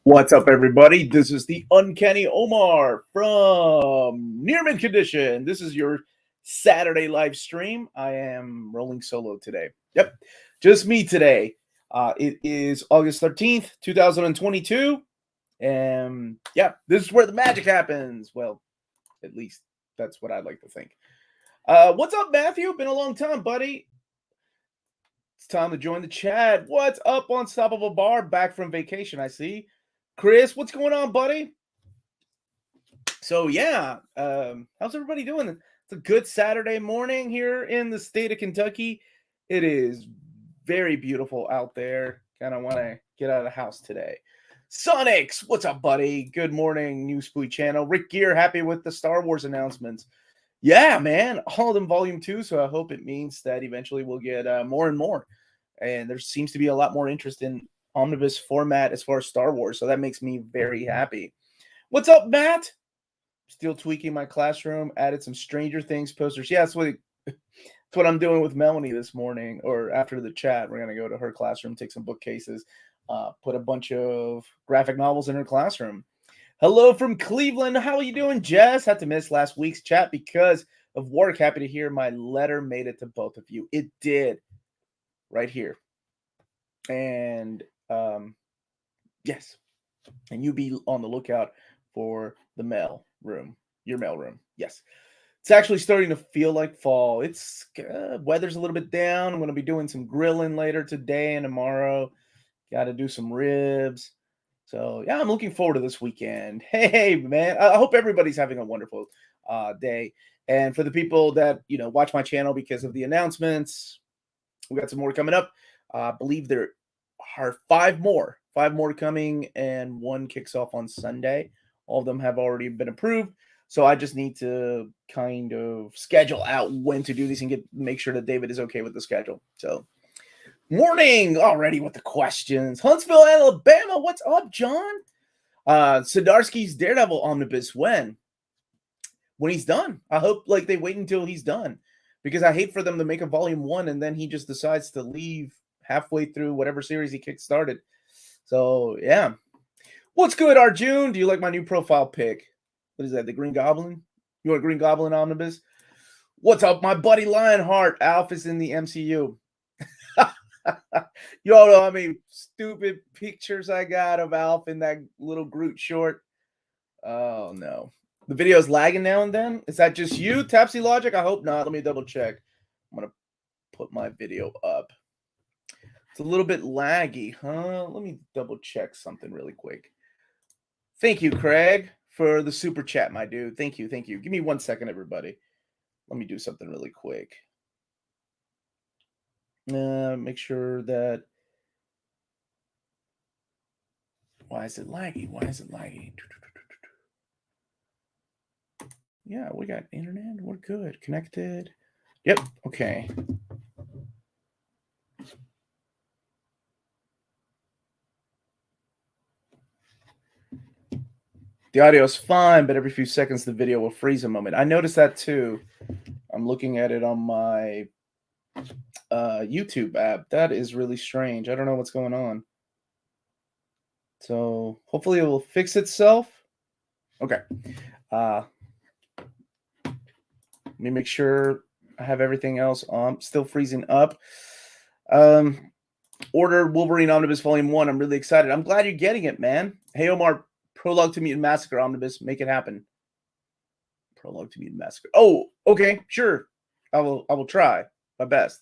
What's up, everybody? This is the Uncanny Omar from Near Mint Condition. This is your Saturday live stream. I am rolling solo today. Yep, just me today. It is August 13th, 2022. And yeah, this is where the magic happens. Well, at least that's what I'd like to think. What's up, Matthew? Been a long time, buddy. It's time to join the chat. What's up, Unstoppable Bar? Back from vacation, I see. Chris, what's going on, buddy? So yeah, how's everybody doing? It's a good Saturday morning here in the state of Kentucky. It is very beautiful out there. Kind of want to get out of the house today. Sonics, what's up, buddy? Good morning, New Spooey Channel. Rick Gear, happy with the Star Wars announcements. Yeah, man, all of them Volume 2, so I hope it means that eventually we'll get more and more. And there seems to be a lot more interest in Omnibus format as far as Star Wars, so that makes me very happy. What's up, Matt? Still tweaking my classroom, added some Stranger Things posters. Yeah, that's what I'm doing with Melanie this morning, or after the chat. We're going to go to her classroom, take some bookcases, put a bunch of graphic novels in her classroom. Hello from Cleveland. How are you doing, Jess? Had to miss last week's chat because of work. Happy to hear my letter made it to both of you. It did. Right here. And yes. And you be on the lookout for the mail room. Your mail room. Yes. It's actually starting to feel like fall. It's weather's a little bit down. I'm going to be doing some grilling later today and tomorrow. Got to do some ribs. So, yeah, I'm looking forward to this weekend. Hey, man, I hope everybody's having a wonderful day. And for the people that, watch my channel because of the announcements, we got some more coming up. I believe there are five more coming, and one kicks off on Sunday. All of them have already been approved. So I just need to kind of schedule out when to do these and make sure that David is okay with the schedule. So, morning already with the questions. Huntsville, Alabama. What's up, John? Zdarsky's Daredevil omnibus when he's done. I hope they wait until he's done, because I hate for them to make a volume 1 and then he just decides to leave halfway through whatever series he kick-started. So yeah. What's good, Arjun? Do you like my new profile pic? What is that? The Green Goblin? You want a Green Goblin omnibus? What's up, my buddy Lionheart? Alf is in the MCU. You all know how many stupid pictures I got of Alf in that little Groot short. Oh, no. The video's lagging now and then? Is that just you, Tapsy Logic? I hope not. Let me double check. I'm going to put my video up. It's a little bit laggy, huh? Let me double check something really quick. Thank you, Craig, for the super chat, my dude. Thank you. Give me 1 second, everybody. Let me do something really quick. Make sure that... Why is it laggy? Yeah, we got internet. We're good. Connected. Yep. Okay. The audio is fine, but every few seconds the video will freeze a moment. I noticed that too. I'm looking at it on my YouTube app. That is really strange. I don't know what's going on. So hopefully it will fix itself. Okay. Let me make sure I have everything else on. Still freezing up. Order Wolverine Omnibus Volume 1. I'm really excited. I'm glad you're getting it, man. Hey, Omar, Prologue to Mutant Massacre Omnibus. Make it happen. Prologue to Mutant Massacre. Oh, okay, sure. I will try my best.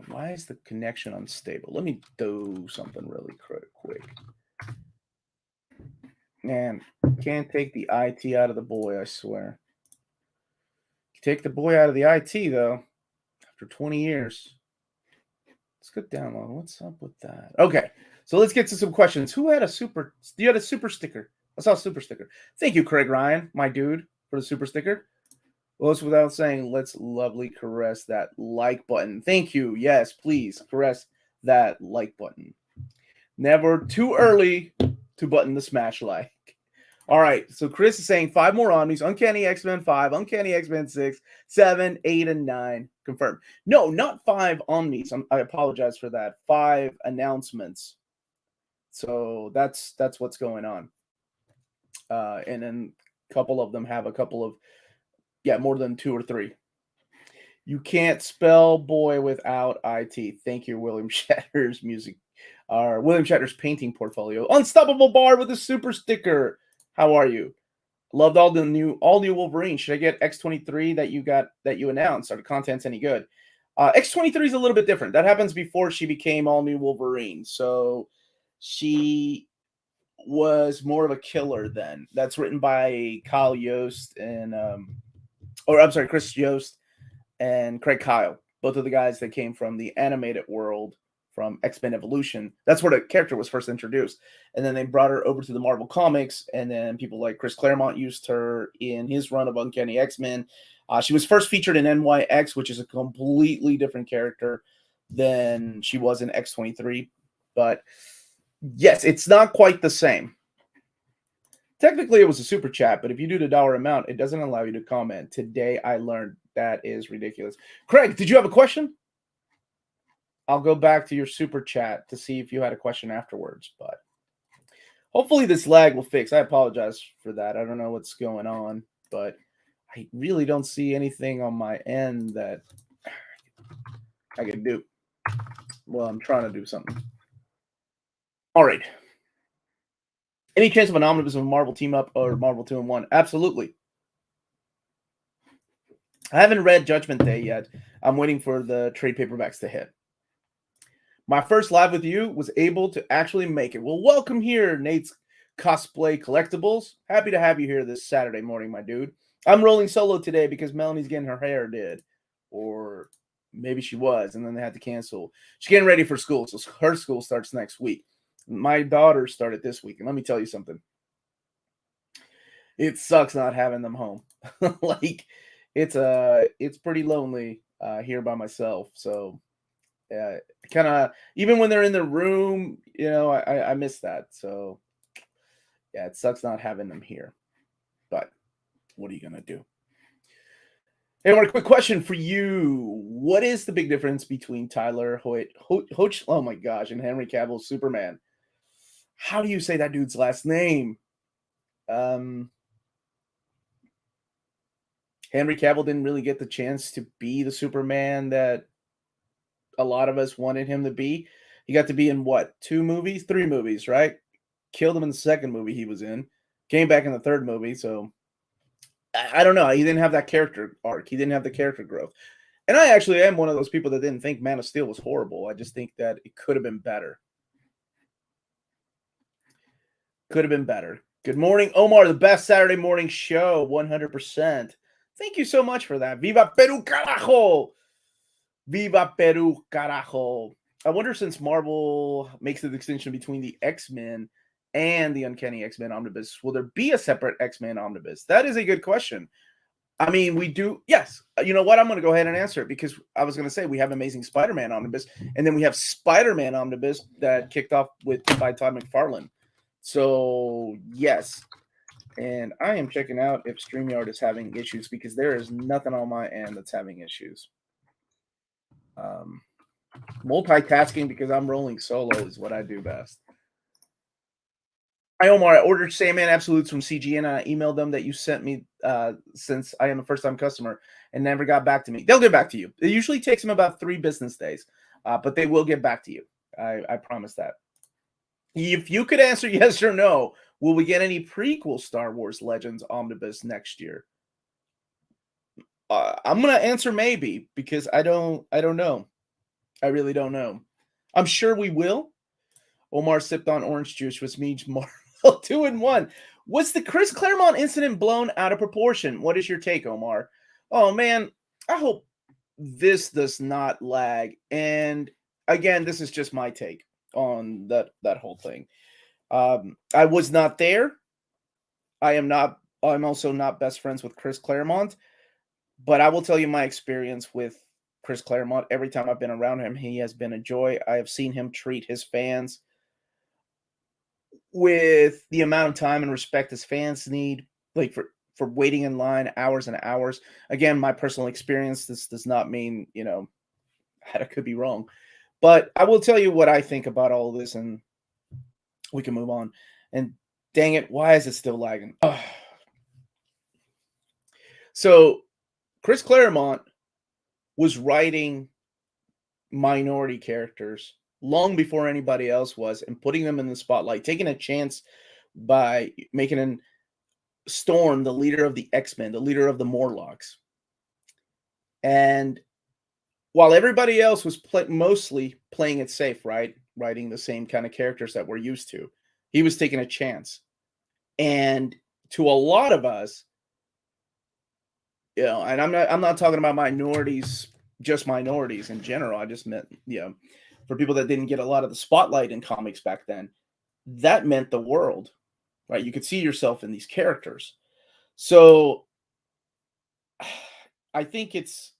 Why is the connection unstable? Let me do something really quick. Man, can't take the IT out of the boy, I swear. Take the boy out of the IT, though, after 20 years. Let's go download. What's up with that? Okay, so let's get to some questions. Who had a super... You had a super sticker. I saw a super sticker. Thank you, Craig Ryan, my dude, for the super sticker. Well, it's without saying, let's lovely caress that like button. Thank you. Yes, please caress that like button. Never too early to button the smash like. All right, so Chris is saying 5 more Omnis. Uncanny X-Men 5, Uncanny X-Men 6, 7, 8, and 9. Confirmed. No, not 5 Omnis. I apologize for that. 5 announcements. So that's what's going on. And then a couple of them have a couple of more than 2 or 3. You can't spell boy without IT. Thank you, William Shatner's music, or William Shatner's painting portfolio. Unstoppable Bar with a super sticker. How are you? Loved all new Wolverine. Should I get X-23 that you announced? Are the contents any good? X-23 is a little bit different. That happens before she became all new Wolverine. So she was more of a killer then. That's written by Kyle Yost and Chris Yost and Craig Kyle, both of the guys that came from the animated world from X-Men Evolution. That's where the character was first introduced. And then they brought her over to the Marvel Comics, and then people like Chris Claremont used her in his run of Uncanny X-Men. She was first featured in NYX, which is a completely different character than she was in X-23. But yes, it's not quite the same. Technically, it was a super chat, but if you do the dollar amount, it doesn't allow you to comment. Today, I learned that is ridiculous. Craig, did you have a question? I'll go back to your super chat to see if you had a question afterwards, but hopefully this lag will fix. I apologize for that. I don't know what's going on, but I really don't see anything on my end that I can do. Well, I'm trying to do something. All right. Any chance of an Omnibus of Marvel team up or Marvel 2-in-1? Absolutely. I haven't read Judgment Day yet. I'm waiting for the trade paperbacks to hit. My first live with you was able to actually make it. Well, welcome here, Nate's Cosplay Collectibles. Happy to have you here this Saturday morning, my dude. I'm rolling solo today because Melanie's getting her hair did. Or maybe she was, and then they had to cancel. She's getting ready for school, so her school starts next week. My daughter started this week, and let me tell you something. It sucks not having them home. Like, it's pretty lonely here by myself. So, kind of, even when they're in the room, I miss that. So, yeah, it sucks not having them here. But what are you gonna do? Hey, one quick question for you. What is the big difference between Tyler Hoyt, oh my gosh, and Henry Cavill's Superman? How do you say that dude's last name? Henry Cavill didn't really get the chance to be the Superman that a lot of us wanted him to be. He got to be in what? 3 movies, right? Killed him in the second movie he was in. Came back in the third movie, so I don't know. He didn't have that character arc. He didn't have the character growth. And I actually am one of those people that didn't think Man of Steel was horrible. I just think that it could have been better. Could have been better. Good morning, Omar, the best Saturday morning show, 100%. Thank you so much for that. Viva Peru, carajo! Viva Peru, carajo. I wonder, since Marvel makes the distinction between the X-Men and the Uncanny X-Men Omnibus, will there be a separate X-Men Omnibus? That is a good question. I mean, we do. Yes. You know what? I'm going to go ahead and answer it, because I was going to say we have Amazing Spider-Man Omnibus, and then we have Spider-Man Omnibus that kicked off by Todd McFarlane. So, yes. And I am checking out if StreamYard is having issues, because there is nothing on my end that's having issues. Multitasking, because I'm rolling solo, is what I do best. Hi, Omar. I ordered Sandman Absolutes from CG, and I emailed them that you sent me, since I am a first-time customer, and never got back to me. They'll get back to you. It usually takes them about 3 business days, but they will get back to you. I promise that. If you could answer yes or no, will we get any prequel Star Wars Legends Omnibus next year? I'm gonna answer maybe, because I don't know. I really don't know. I'm sure we will. Omar sipped on orange juice, which means Marvel 2-in-1. Was the Chris Claremont incident blown out of proportion? What is your take, Omar? Oh man, I hope this does not lag. And again, this is just my take on that whole thing. I was not there. I'm also not best friends with Chris Claremont, but I will tell you my experience with Chris Claremont. Every time I've been around him, he has been a joy. I have seen him treat his fans with the amount of time and respect his fans need, like for waiting in line hours and hours. Again, my personal experience, this does not mean, I could be wrong. But I will tell you what I think about all of this, and we can move on. And dang it, why is it still lagging? Ugh. So Chris Claremont was writing minority characters long before anybody else was and putting them in the spotlight, taking a chance by making an Storm the leader of the X-Men, the leader of the Morlocks. And while everybody else was mostly playing it safe, right? Writing the same kind of characters that we're used to, he was taking a chance. And to a lot of us, and I'm not talking about minorities, just minorities in general. I just meant, for people that didn't get a lot of the spotlight in comics back then, that meant the world, right? You could see yourself in these characters. So I think it's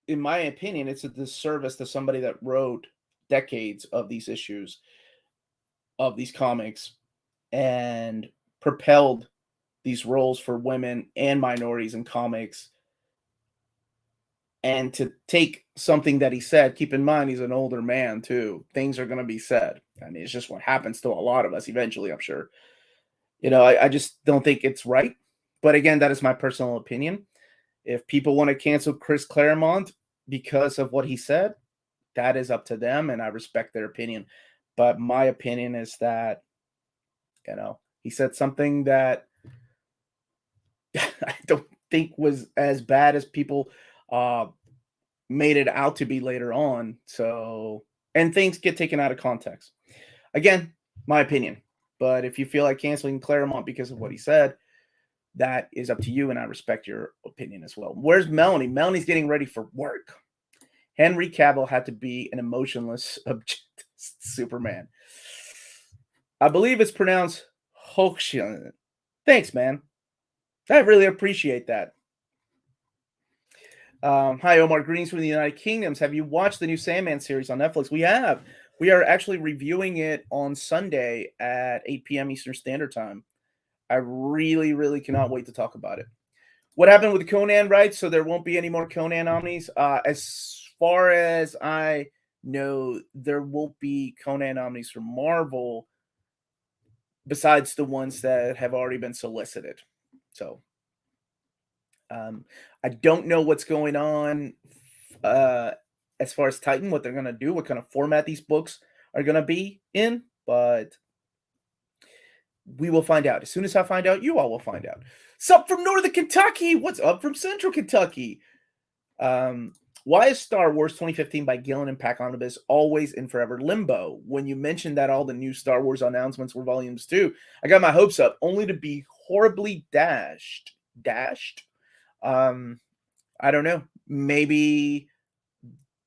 in my opinion, it's a disservice to somebody that wrote decades of these issues of these comics and propelled these roles for women and minorities in comics. And to take something that he said, keep in mind, he's an older man too. Things are going to be said. I mean, it's just what happens to a lot of us eventually, I'm sure. I just don't think it's right. But again, that is my personal opinion. If people want to cancel Chris Claremont because of what he said, that is up to them, and I respect their opinion. But my opinion is that, he said something that I don't think was as bad as people made it out to be later on. So, and things get taken out of context. Again, my opinion. But if you feel like canceling Claremont because of what he said, that is up to you, and I respect your opinion as well. Where's Melanie? Melanie's getting ready for work. Henry Cavill had to be an emotionless Superman. I believe it's pronounced Hoxian. Thanks, man. I really appreciate that. Hi, Omar. Greetings from the United Kingdoms. Have you watched the new Sandman series on Netflix? We have. We are actually reviewing it on Sunday at 8 p.m. Eastern Standard Time. I really, really cannot wait to talk about it. What happened with Conan, right? So there won't be any more Conan Omnis. As far as I know, there won't be Conan Omnis from Marvel besides the ones that have already been solicited. So I don't know what's going on as far as Titan, what they're going to do, what kind of format these books are going to be in, but we will find out. As soon as I find out, you all will find out. Sup from Northern Kentucky? What's up from Central Kentucky? Why is Star Wars 2015 by Gillen and Pack Omnibus always in forever limbo? When you mentioned that all the new Star Wars announcements were volumes 2, I got my hopes up, only to be horribly dashed. I don't know. Maybe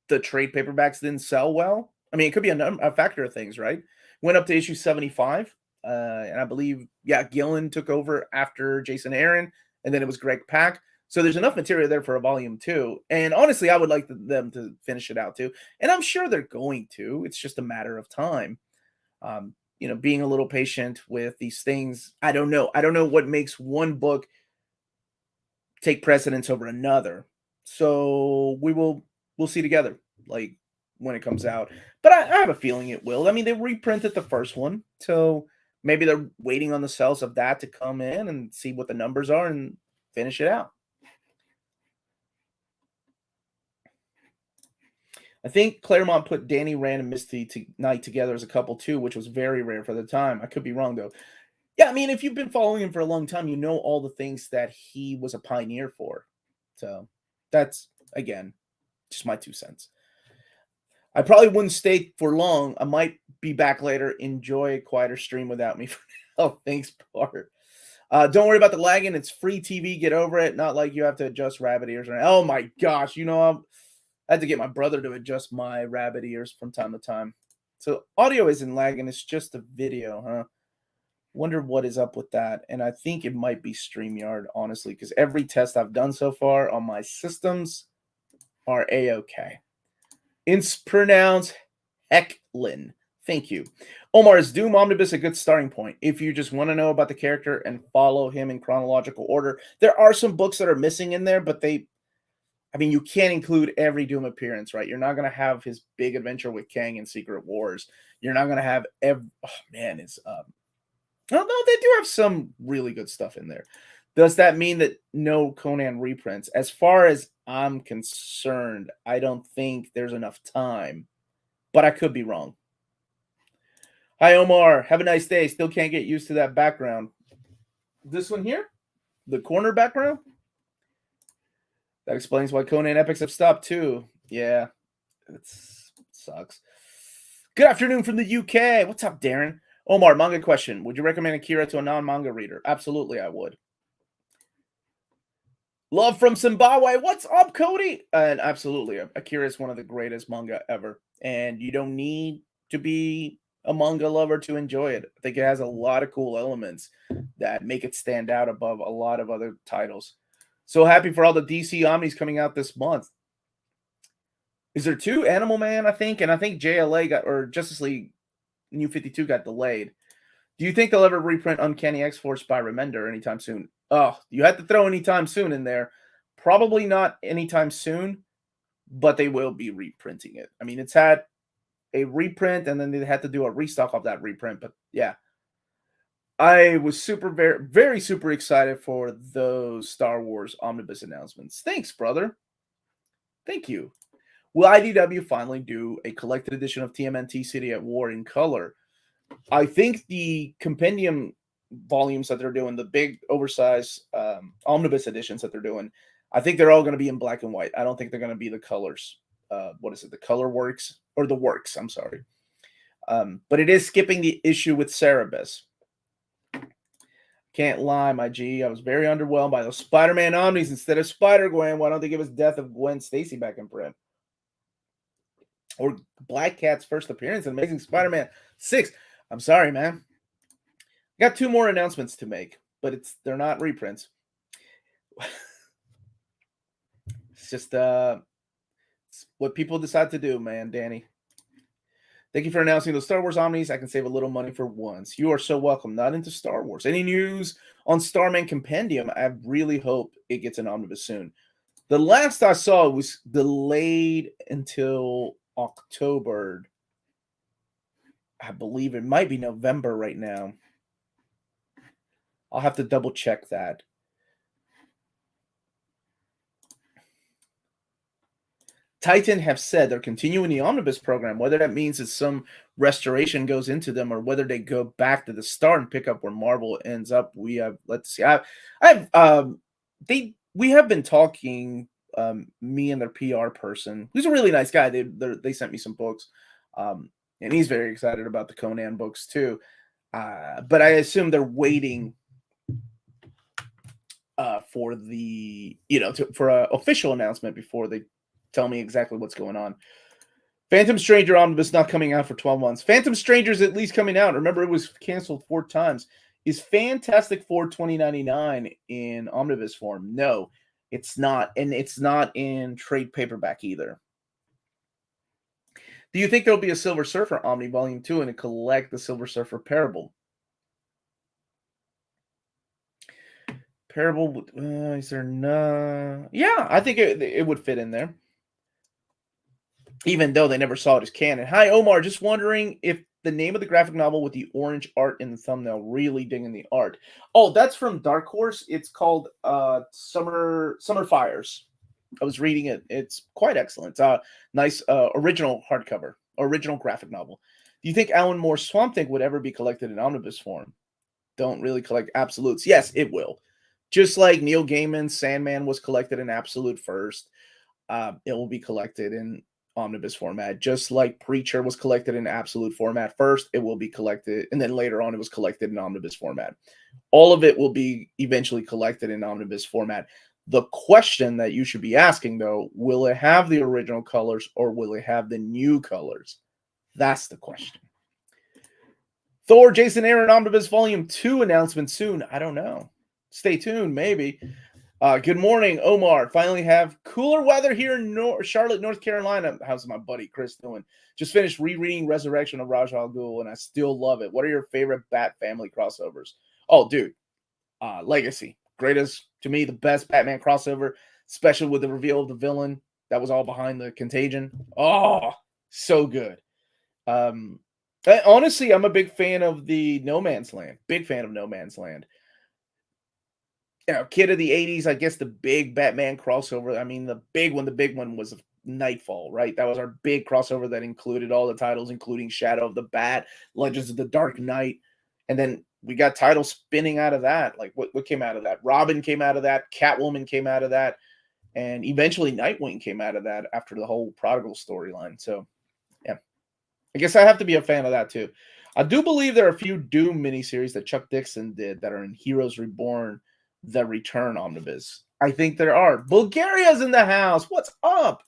the trade paperbacks didn't sell well. I mean, it could be a factor of things, right? Went up to issue 75. And I believe, Gillen took over after Jason Aaron, and then it was Greg Pak. So there's enough material there for a volume 2. And honestly, I would like them to finish it out too. And I'm sure they're going to. It's just a matter of time. Being a little patient with these things. I don't know. I don't know what makes one book take precedence over another. So we'll see together, like when it comes out. But I have a feeling it will. I mean, they reprinted the first one, so maybe they're waiting on the sales of that to come in and see what the numbers are and finish it out. I think Claremont put Danny Rand and Misty Knight together as a couple too, which was very rare for the time. I could be wrong though. Yeah, I mean, if you've been following him for a long time, you know all the things that he was a pioneer for. So that's, again, just my 2 cents. I probably wouldn't stay for long. I might be back later. Enjoy a quieter stream without me for now. Thanks, Bart. Don't worry about the lagging. It's free TV. Get over it. Not like you have to adjust rabbit ears. Oh my gosh. I had to get my brother to adjust my rabbit ears from time to time. So audio isn't lagging. It's just the video, huh? Wonder what is up with that. And I think it might be StreamYard, honestly, because every test I've done so far on my systems are A-OK. It's pronounced Hecklin. Thank you. Omar, is Doom Omnibus a good starting point if you just want to know about the character and follow him in chronological order? There are some books that are missing in there, but I mean, you can't include every Doom appearance, right? You're not going to have his big adventure with Kang in Secret Wars. You're not going to have every. Oh man, it's although they do have some really good stuff in there. Does that mean that no Conan reprints? As far as I'm concerned, I don't think there's enough time, but I could be wrong. Hi, Omar. Have a nice day. Still can't get used to that background. This one here, the corner background. That explains why Conan epics have stopped too. Yeah, it sucks. Good afternoon from the UK. What's up, Darren? Omar, manga question. Would you recommend Akira to a non-manga reader? Absolutely, I would. Love from Zimbabwe. What's up, Cody? And absolutely, Akira is one of the greatest manga ever. And you don't need to be a manga lover to enjoy it. I think it has a lot of cool elements that make it stand out above a lot of other titles. So happy for all the DC Omnis coming out this month. Is there 2? Animal Man, I think, and I think JLA or Justice League New 52 got delayed. Do you think they'll ever reprint Uncanny X-Force by Remender anytime soon? Oh, you had to throw anytime soon in there. Probably not anytime soon, but they will be reprinting it. I mean, it's had a reprint, and then they had to do a restock of that reprint. But yeah, I was very super excited for those Star Wars Omnibus announcements. Thanks, brother. Thank you. Will IDW finally do a collected edition of TMNT City at War in color? I think the compendium volumes that they're doing, the big oversized Omnibus editions that they're doing, I think they're all going to be in black and white. I don't think they're going to be the colors. What is it? The color works or the works. I'm sorry. But it is skipping the issue with Cerebus. Can't lie, my G. I was very underwhelmed by those Spider-Man Omnis instead of Spider-Gwen. Why don't they give us Death of Gwen Stacy back in print? Or Black Cat's first appearance in Amazing Spider-Man 6. I'm sorry, man. Got 2 more announcements to make, but they're not reprints. It's just it's what people decide to do, man, Danny. Thank you for announcing those Star Wars Omnis. I can save a little money for once. You are so welcome. Not into Star Wars. Any news on Starman Compendium? I really hope it gets an omnibus soon. The last I saw was delayed until October. I believe it might be November right now. I'll have to double check that. Titan have said they're continuing the omnibus program. Whether that means that some restoration goes into them or whether they go back to the start and pick up where Marvel ends up, we have. Let's see. We have been talking. Me and their PR person, who's a really nice guy. They sent me some books, and he's very excited about the Conan books too. But I assume they're waiting for the for an official announcement before they tell me exactly what's going on. Phantom Stranger Omnibus not coming out for 12 months. Phantom Stranger's at least coming out. Remember, it was canceled 4 times. Is Fantastic Four 2099 in omnibus form? No, it's not. And it's not in trade paperback either. Do you think there'll be a Silver Surfer Omni Volume 2 and collect the Silver Surfer Parable? Parable, is there no? Yeah, I think it would fit in there. Even though they never saw it as canon. Hi, Omar. Just wondering if the name of the graphic novel with the orange art in the thumbnail, really digging the art. Oh, that's from Dark Horse. It's called Summer Fires. I was reading it. It's quite excellent. Nice original hardcover, original graphic novel. Do you think Alan Moore's Swamp Thing would ever be collected in omnibus form? Don't really collect absolutes. Yes, it will. Just like Neil Gaiman's Sandman was collected in absolute first, it will be collected in omnibus format. Just like Preacher was collected in absolute format first, it will be collected, and then later on it was collected in omnibus format. All of it will be eventually collected in omnibus format. The question that you should be asking, though, will it have the original colors or will it have the new colors? That's the question. Thor, Jason Aaron Omnibus Volume 2 announcement soon. I don't know. Stay tuned, maybe. Good morning, Omar. Finally have cooler weather here in Charlotte, North Carolina. How's my buddy Chris doing? Just finished rereading Resurrection of Ra's al Ghul, and I still love it. What are your favorite Bat Family crossovers? Oh, dude. Legacy. Greatest, to me, the best Batman crossover. especially with the reveal of the villain that was all behind the contagion. Oh, so good. Honestly, I'm a big fan of the No Man's Land. Big fan of No Man's Land. Kid of the 80s, I guess the big Batman crossover. I mean, the big one was Nightfall, right? That was our big crossover that included all the titles, including Shadow of the Bat, Legends of the Dark Knight. And then we got titles spinning out of that. Like what came out of that? Robin came out of that, Catwoman came out of that, and eventually Nightwing came out of that after the whole Prodigal storyline. So, yeah. I guess I have to be a fan of that too. I do believe there are a few Doom miniseries that Chuck Dixon did that are in Heroes Reborn, The Return Omnibus. I think there are. Bulgaria's in the house. What's up?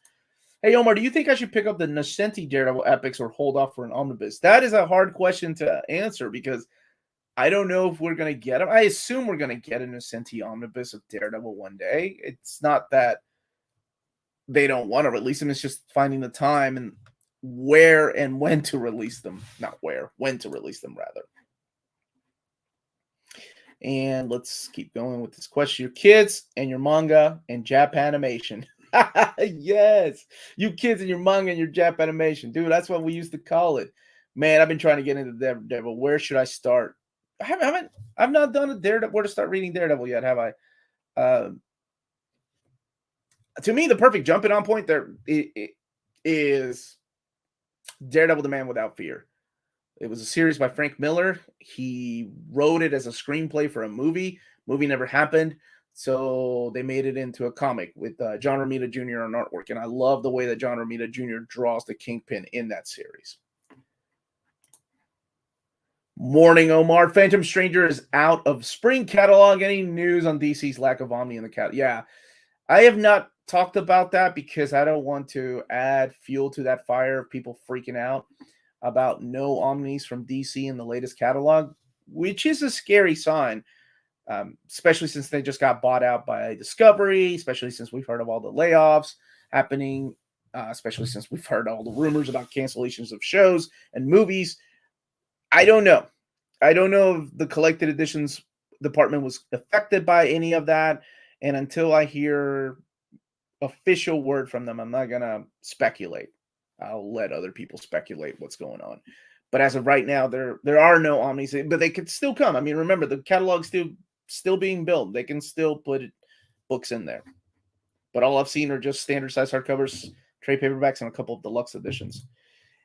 Hey, Omar, do you think I should pick up the Nascenti Daredevil epics or hold off for an omnibus? That is a hard question to answer because I don't know if we're going to get them. I assume we're going to get a Nascenti omnibus of Daredevil one day. It's not that they don't want to release them. It's just finding the time and where and when to release them. Not where, when to release them, rather. And let's keep going with this question. Your kids and your manga and Jap animation. Yes. You kids and your manga and your Jap animation. Dude, that's what we used to call it. Man, I've been trying to get into Daredevil. Where should I start? I've not done a Daredevil. Where to start reading Daredevil yet, have I? To me, the perfect jumping on point there is Daredevil, the Man Without Fear. It was a series by Frank Miller. He wrote it as a screenplay for a movie. Movie never happened, so they made it into a comic with John Romita Jr. on artwork. And I love the way that John Romita Jr. draws the Kingpin in that series. Morning, Omar. Phantom Stranger is out of spring catalog. Any news on DC's lack of Omni in the catalog? Yeah, I have not talked about that because I don't want to add fuel to that fire of people freaking out about no Omnis from DC in the latest catalog, which is a scary sign, especially since they just got bought out by Discovery, especially since we've heard of all the layoffs happening, especially since we've heard all the rumors about cancellations of shows and movies. I don't know. I don't know if the collected editions department was affected by any of that. And until I hear official word from them, I'm not going to speculate. I'll let other people speculate what's going on. But as of right now, there are no Omnis, but they could still come. I mean, remember, the catalog's still being built. They can still put books in there. But all I've seen are just standard size hardcovers, trade paperbacks, and a couple of deluxe editions.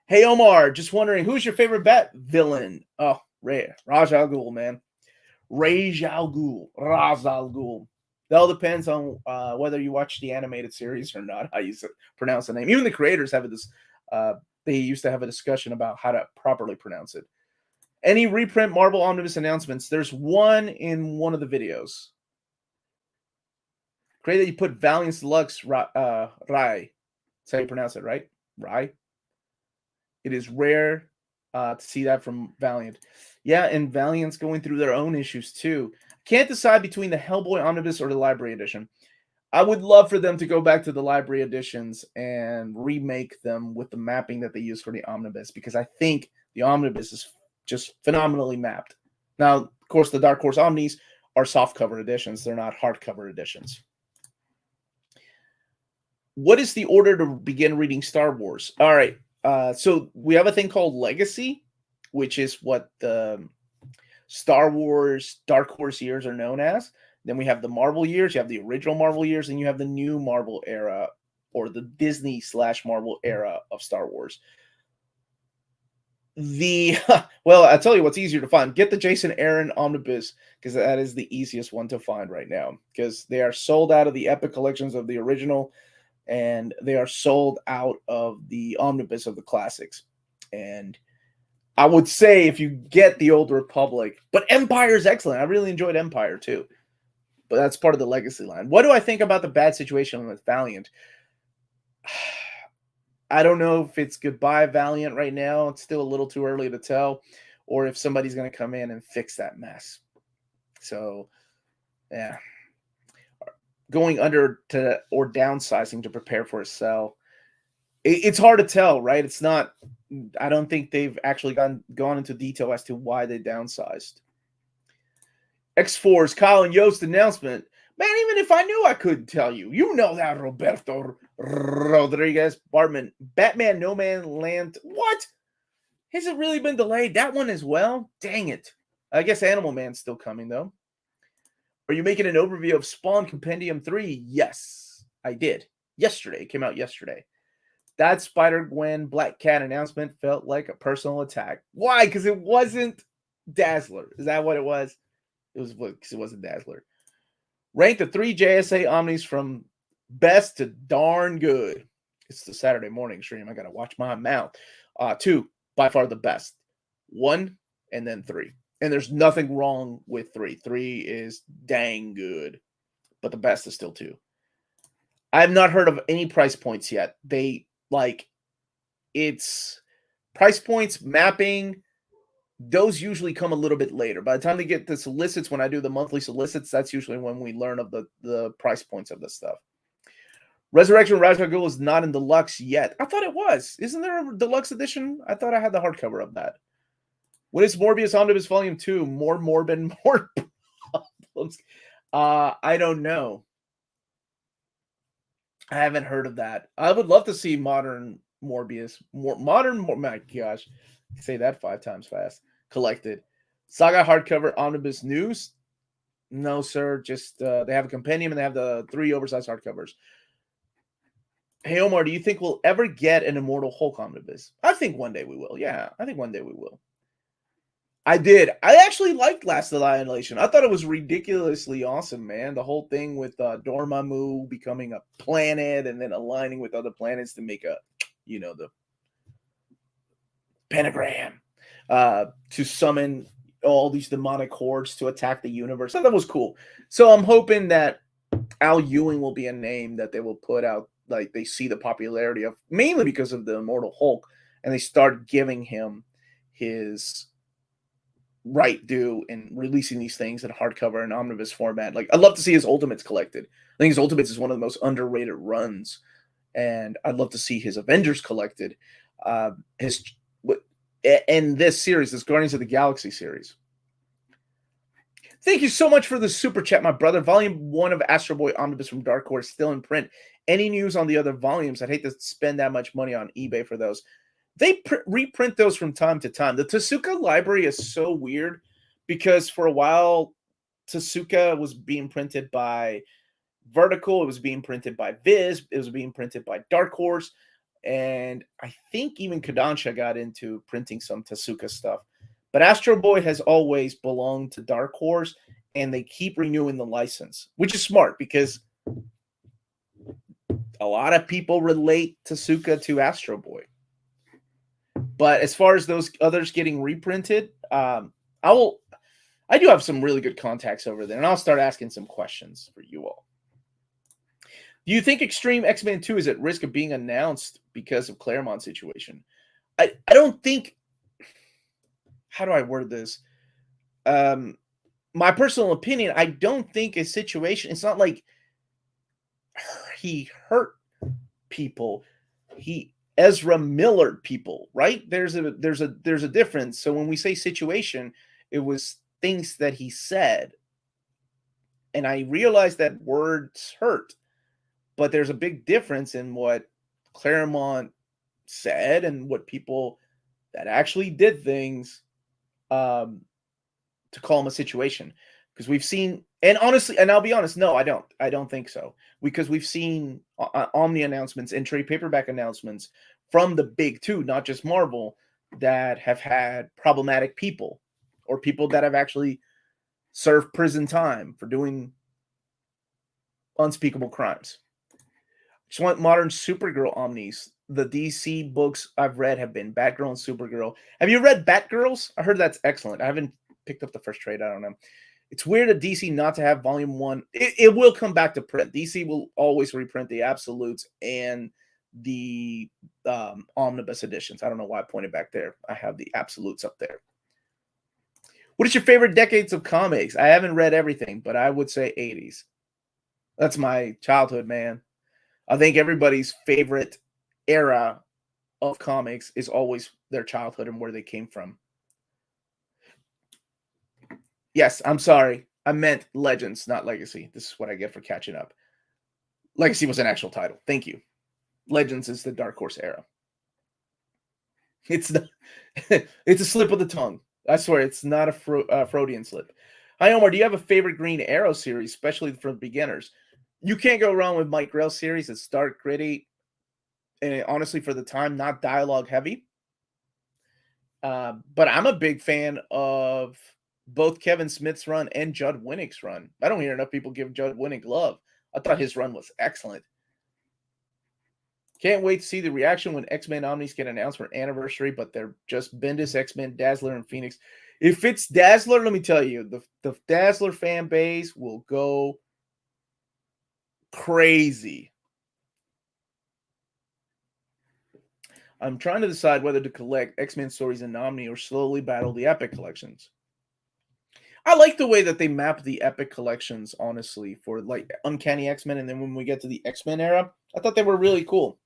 Hey, Omar, just wondering, who's your favorite Bat villain? Oh, Ra's al Ghul, man. Ra's al Ghul. That all depends on whether you watch the animated series or not, how you pronounce the name. Even the creators have this. They used to have a discussion about how to properly pronounce it. Any reprint Marvel Omnibus announcements? There's one in one of the videos. Great that you put Valiant's Deluxe Rai. That's how you pronounce it, right? Rai. It is rare to see that from Valiant. Yeah, and Valiant's going through their own issues too. Can't decide between the Hellboy Omnibus or the Library Edition. I would love for them to go back to the Library Editions and remake them with the mapping that they use for the Omnibus, because I think the Omnibus is just phenomenally mapped. Now, of course, the Dark Horse Omnis are softcover editions. They're not hardcover editions. What is the order to begin reading Star Wars? All right. So we have a thing called Legacy, which is what the Star Wars Dark Horse years are known as. Then we have the Marvel years, you have the original Marvel years, and you have the new Marvel era, or the Disney/Marvel era of Star Wars. Well, I'll tell you what's easier to find. Get the Jason Aaron Omnibus, because that is the easiest one to find right now, because they are sold out of the Epic collections of the original, and they are sold out of the Omnibus of the classics. And I would say if you get the Old Republic, but Empire is excellent. I really enjoyed Empire too. But that's part of the Legacy line. What do I think about the bad situation with Valiant? I don't know if it's goodbye Valiant right now. It's still a little too early to tell. Or if somebody's going to come in and fix that mess. So, yeah. Going under to or downsizing to prepare for a sell. It's hard to tell, right? It's not. I don't think they've actually gone into detail as to why they downsized. X4's Kyle and Yost announcement. Man, even if I knew, I couldn't tell you. You know that, Roberto Rodriguez. Batman No Man Land. What? Has it really been delayed? That one as well? Dang it. I guess Animal Man's still coming, though. Are you making an overview of Spawn Compendium 3? Yes, I did. Yesterday. It came out yesterday. That Spider-Gwen Black Cat announcement felt like a personal attack. Why? Because it wasn't Dazzler. Is that what it was? It was because it wasn't Dazzler. Rank the 3 JSA Omnis from best to darn good. It's the Saturday morning stream. I got to watch my mouth. 2, by far the best. 1, and then 3. And there's nothing wrong with 3. 3 is dang good. But the best is still 2. I have not heard of any price points yet. It's price points, mapping, those usually come a little bit later. By the time they get the solicits, when I do the monthly solicits, that's usually when we learn of the price points of this stuff. Resurrection of Ra's al Ghul is not in deluxe yet. I thought it was. Isn't there a deluxe edition? I thought I had the hardcover of that. What is Morbius Omnibus Volume 2? More morbid, more problems. I don't know. I haven't heard of that. I would love to see modern Morbius. My gosh. Say that 5 times fast. Collected. Saga hardcover Omnibus News. No, sir. Just they have a compendium and they have the 3 oversized hardcovers. Hey, Omar, do you think we'll ever get an Immortal Hulk Omnibus? I think one day we will. Yeah, I think one day we will. I did. I actually liked Last of the Annihilation. I thought it was ridiculously awesome, man. The whole thing with Dormammu becoming a planet and then aligning with other planets to make the pentagram to summon all these demonic hordes to attack the universe. I thought that was cool. So I'm hoping that Al Ewing will be a name that they will put out, like they see the popularity of, mainly because of the Immortal Hulk, and they start giving him his right due in releasing these things in hardcover and omnibus format. Like, I'd love to see his Ultimates collected. I think his Ultimates is one of the most underrated runs, and I'd love to see his Avengers collected. In this series, this Guardians of the Galaxy series. Thank you so much for the super chat, my brother. Volume 1 of Astro Boy Omnibus from Dark Horse still in print. Any news on the other volumes? I'd hate to spend that much money on eBay for those. They reprint those from time to time. The Tezuka library is so weird because for a while, Tezuka was being printed by Vertical. It was being printed by Viz. It was being printed by Dark Horse. And I think even Kodansha got into printing some Tezuka stuff. But Astro Boy has always belonged to Dark Horse, and they keep renewing the license, which is smart because a lot of people relate Tezuka to Astro Boy. But as far as those others getting reprinted, I do have some really good contacts over there, and I'll start asking some questions for you all. Do you think Extreme X-Men 2 is at risk of being announced because of Claremont situation? I don't think... How do I word this? My personal opinion, I don't think a situation... It's not like he hurt people. Ezra Miller people, right? There's a difference. So when we say situation, it was things that he said. And I realized that words hurt. But there's a big difference in what Claremont said and what people that actually did things to call him a situation. Because we've seen, and honestly, and I'll be honest, no, I don't think so. Because we've seen Omni announcements and trade paperback announcements from the big two, not just Marvel, that have had problematic people or people that have actually served prison time for doing unspeakable crimes. Just want modern Supergirl Omnis. The DC books I've read have been Batgirl and Supergirl. Have you read Batgirls? I heard that's excellent. I haven't picked up the first trade. I don't know. It's weird at DC not to have volume 1. It will come back to print. DC will always reprint the absolutes and the omnibus editions. I don't know why I pointed back there. I have the absolutes up there. What is your favorite decades of comics? I haven't read everything, but I would say 80s. That's my childhood, man. I think everybody's favorite era of comics is always their childhood and where they came from. Yes, I'm sorry. I meant Legends, not Legacy. This is what I get for catching up. Legacy was an actual title. Thank you. Legends is the Dark Horse era. It's the it's a slip of the tongue. I swear, it's not a Freudian slip. Hi, Omar. Do you have a favorite Green Arrow series, especially for beginners? You can't go wrong with Mike Grell's series. It's dark, gritty, and honestly, for the time, not dialogue heavy. But I'm a big fan of both Kevin Smith's run and Judd Winnick's run. I don't hear enough people give Judd Winnick love. I thought his run was excellent. Can't wait to see the reaction when X-Men Omnis get announced for anniversary, but they're just Bendis, X-Men, Dazzler, and Phoenix. If it's Dazzler, let me tell you, the Dazzler fan base will go crazy. I'm trying to decide whether to collect X-Men stories in Omni or slowly battle the Epic collections. I like the way that they map the Epic collections, honestly, for like Uncanny X-Men, and then when we get to the X-Men era, I thought they were really cool.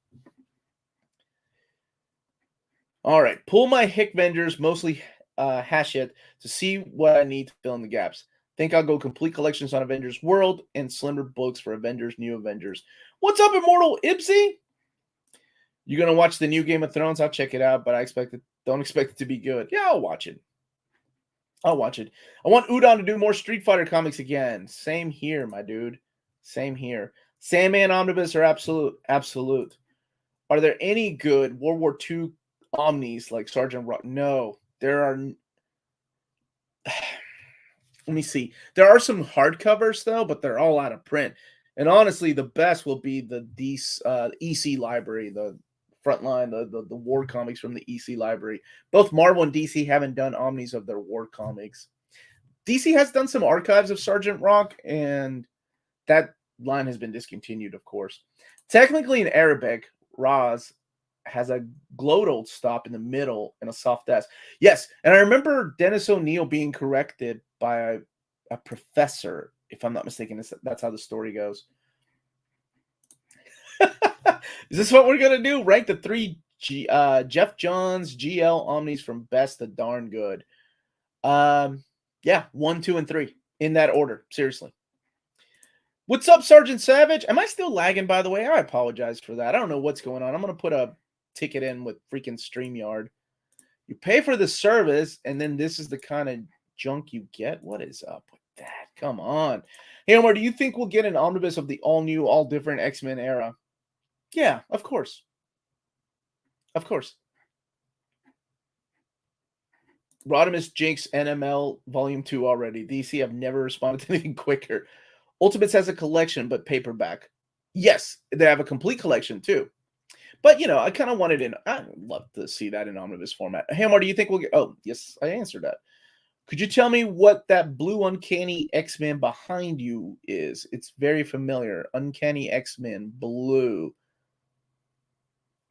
All right, pull my Hick Vengers, mostly hash it, to see what I need to fill in the gaps. Think I'll go complete collections on Avengers World and slimmer books for Avengers, New Avengers. What's up, Immortal Ibsy? You gonna watch the new Game of Thrones? I'll check it out, but don't expect it to be good. Yeah, I'll watch it. I'll watch it. I want Udon to do more Street Fighter comics again. Same here, my dude. Same here. Sandman Omnibus are absolute. Are there any good World War II Omnis like Sergeant Rock? No, there are. Let me see. There are some hardcovers though, but they're all out of print. And honestly, the best will be the EC library, the frontline, the war comics from the EC library. Both Marvel and DC haven't done omnis of their war comics. DC has done some archives of Sergeant Rock, and that line has been discontinued, of course. Technically, in Arabic, Raz has a glottal stop in the middle and a soft S. Yes, and I remember Dennis O'Neil being corrected by a professor, if I'm not mistaken. That's how the story goes. Is this what we're going to do? Rank the three Jeff Johns GL Omnis from best to darn good. Yeah, 1, 2, and 3 in that order. Seriously. What's up, Sergeant Savage? Am I still lagging, by the way? I apologize for that. I don't know what's going on. I'm going to put a ticket in with freaking StreamYard. You pay for the service, and then this is the kind of junk you get? What is up with that? Come on. Hey, Omar, do you think we'll get an omnibus of the all-new, all-different X-Men era? Yeah, of course. Of course. Rodimus Jinx NML Volume 2 already. DC have never responded to anything quicker. Ultimates has a collection, but paperback. Yes, they have a complete collection too. But, you know, I kind of wanted in. I'd love to see that in omnibus format. Hey, Omar, do you think we'll get... Oh, yes, I answered that. Could you tell me what that blue Uncanny X-Men behind you is? It's very familiar. Uncanny X-Men blue.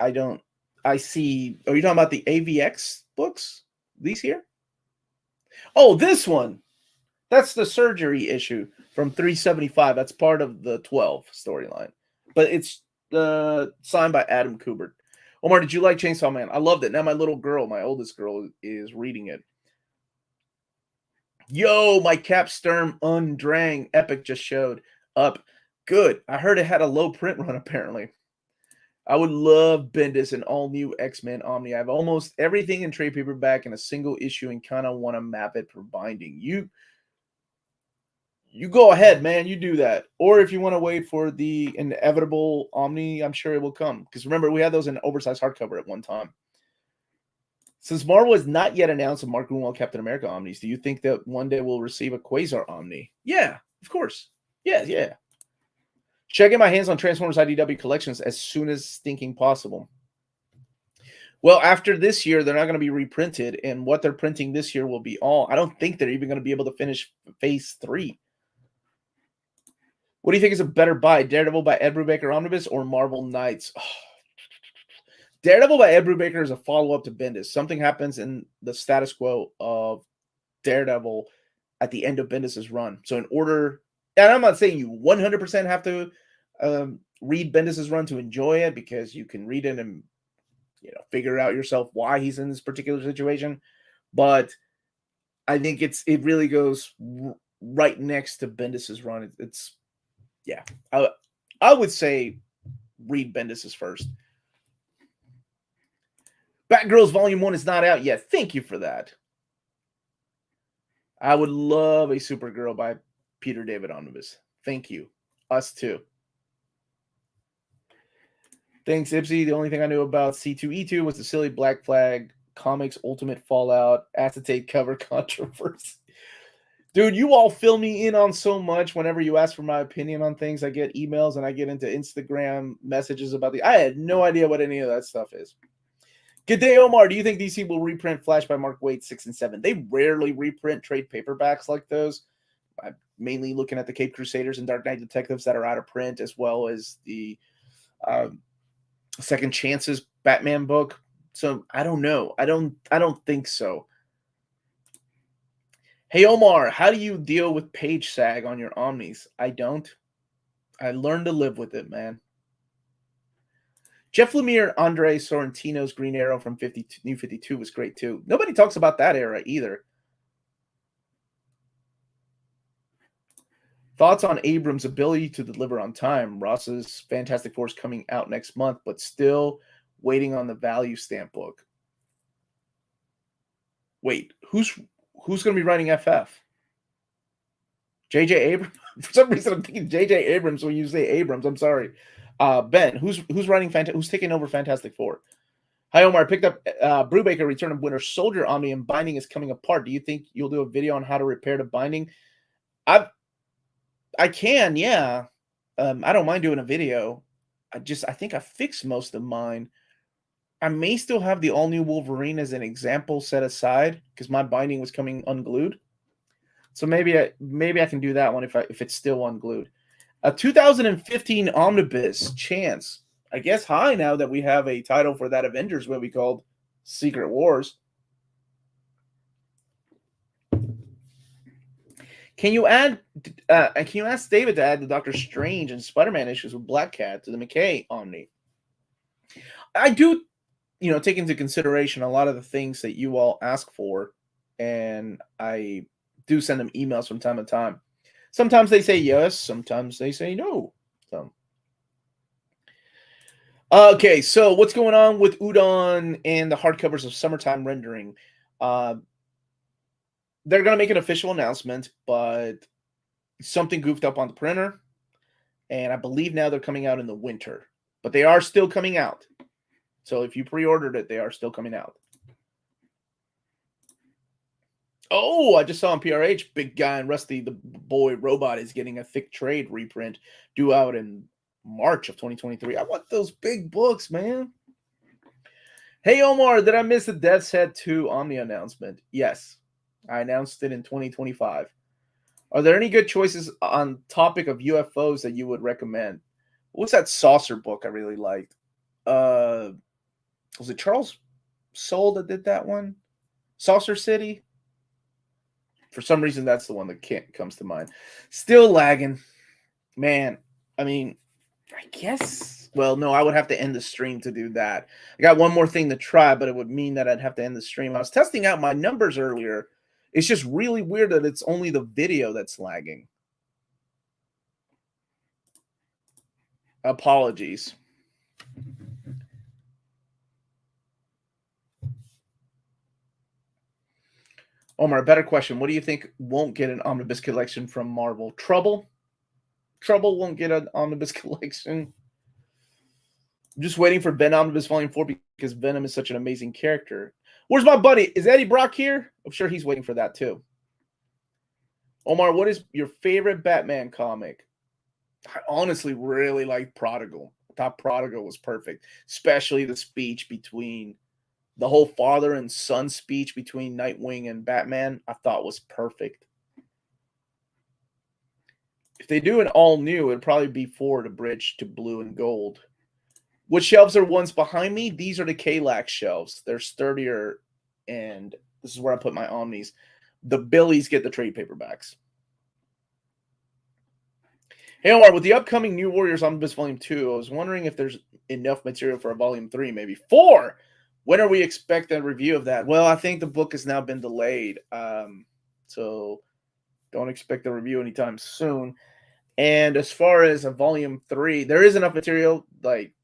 I see. Are you talking about the AVX books? These here? Oh, this one. That's the surgery issue from 375. That's part of the 12 storyline. But it's signed by Adam Kubert. Omar, did you like Chainsaw Man? I loved it. Now my little girl, my oldest girl, is reading it. Yo, my Cap Sturm Undrang epic just showed up. Good. I heard it had a low print run, apparently. I would love Bendis and all new X-Men Omni. I have almost everything in trade paperback in a single issue and kind of want to map it for binding. You go ahead, man. You do that. Or if you want to wait for the inevitable Omni, I'm sure it will come. Because remember, we had those in oversized hardcover at one time. Since Marvel has not yet announced a Mark Gruenwald Captain America Omnis, do you think that one day we'll receive a Quasar Omni? Yeah, of course. Yeah. Should I get my hands on Transformers IDW collections as soon as stinking possible? Well, after this year, they're not going to be reprinted, and what they're printing this year will be all. I don't think they're even going to be able to finish Phase 3. What do you think is a better buy, Daredevil by Ed Brubaker Omnibus or Marvel Knights? Oh. Daredevil by Ed Brubaker is a follow-up to Bendis. Something happens in the status quo of Daredevil at the end of Bendis' run. So in order, and I'm not saying you 100% have to read Bendis' run to enjoy it, because you can read it and figure out yourself why he's in this particular situation. But I think it really goes right next to Bendis's run. It's yeah. I would say read Bendis's first. Batgirls Volume 1 is not out yet. Thank you for that. I would love a Supergirl by Peter David Omnibus. Thank you. Us too. Thanks, Ipsy. The only thing I knew about C2E2 was the silly Black Flag Comics Ultimate Fallout acetate cover controversy. Dude, you all fill me in on so much whenever you ask for my opinion on things. I get emails and I get into Instagram messages about I had no idea what any of that stuff is. Good day, Omar. Do you think DC will reprint Flash by Mark Waid 6 and 7? They rarely reprint trade paperbacks like those. I'm mainly looking at the Cape Crusaders and Dark Knight Detectives that are out of print, as well as the Second Chances Batman book. So I don't know. I don't think so. Hey, Omar, how do you deal with page sag on your Omnis? I don't. I learned to live with it, man. Jeff Lemire, Andre Sorrentino's Green Arrow from New 52 was great too. Nobody talks about that era either. Thoughts on Abrams' ability to deliver on time? Ross's Fantastic Four is coming out next month, but still waiting on the value stamp book. Wait, who's going to be writing FF? J.J. Abrams? For some reason, I'm thinking J.J. Abrams when you say Abrams. I'm sorry. Ben, who's writing? Who's taking over Fantastic Four? Hi, Omar. I picked up Brubaker Return of Winter Soldier Omni, and binding is coming apart. Do you think you'll do a video on how to repair the binding? I can, yeah. I don't mind doing a video. I think I fixed most of mine. I may still have the all-new Wolverine as an example set aside because my binding was coming unglued. So maybe I can do that one if it's still unglued. A 2015 Omnibus Chance. I guess high now that we have a title for that Avengers movie called Secret Wars. Can you ask David to add the Doctor Strange and Spider-Man issues with Black Cat to the McKay Omni? I do, take into consideration a lot of the things that you all ask for, and I do send them emails from time to time. Sometimes they say yes, sometimes they say no. Okay, so what's going on with Udon and the hardcovers of Summertime Rendering? They're going to make an official announcement, but something goofed up on the printer, and I believe now they're coming out in the winter. But they are still coming out. So if you pre-ordered it, they are still coming out. Oh, I just saw on PRH, Big Guy and Rusty the Boy Robot is getting a thick trade reprint due out in March of 2023. I want those big books, man. Hey, Omar, did I miss the Death's Head 2 Omni announcement? Yes. I announced it in 2025. Are there any good choices on topic of UFOs that you would recommend? What's that Saucer book I really liked? Was it Charles Soule that did that one? Saucer City? For some reason, that's the one that comes to mind. Still lagging. Man, I mean, I guess... Well, no, I would have to end the stream to do that. I got one more thing to try, but it would mean that I'd have to end the stream. I was testing out my numbers earlier. It's just really weird that it's only the video that's lagging. Apologies. Omar, a better question. What do you think won't get an omnibus collection from Marvel? Trouble? Trouble won't get an omnibus collection. I'm just waiting for Venom Omnibus Volume 4 because Venom is such an amazing character. Where's my buddy? Is Eddie Brock here? I'm sure he's waiting for that too. Omar, what is your favorite Batman comic? I honestly really like Prodigal. I thought Prodigal was perfect, especially the speech between the whole father and son speech between Nightwing and Batman. I thought was perfect. If they do an all new, it'd probably be Forward a Bridge to Blue and Gold. What shelves are ones behind me? These are the K-Lax shelves. They're sturdier, and this is where I put my Omnis. The Billies get the trade paperbacks. Hey, Omar, with the upcoming New Warriors Omnibus Volume 2, I was wondering if there's enough material for a Volume 3, maybe 4. When are we expecting a review of that? Well, I think the book has now been delayed. So don't expect a review anytime soon. And as far as a volume 3, there is enough material like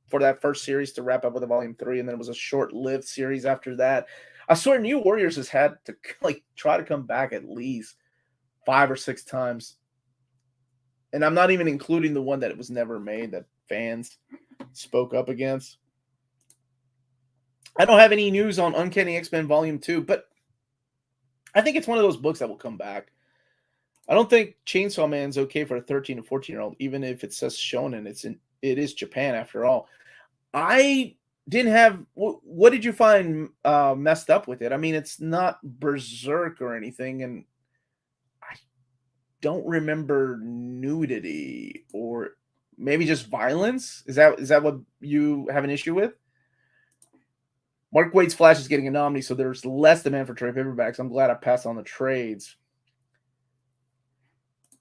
for that first series to wrap up with a volume 3, and then it was a short-lived series after that. I swear New Warriors has had to like try to come back at least 5 or 6 times. And I'm not even including the one that it was never made that fans spoke up against. I don't have any news on Uncanny X-Men Volume 2, but I think it's one of those books that will come back. I don't think Chainsaw Man's okay for a 13 and 14-year-old, even if it says shonen. It is Japan after all. I didn't have. What did you find messed up with it? I mean, it's not berserk or anything, and I don't remember nudity or maybe just violence. Is that what you have an issue with? Mark Waid's Flash is getting an Omni, so there's less demand for trade paperbacks. I'm glad I passed on the trades.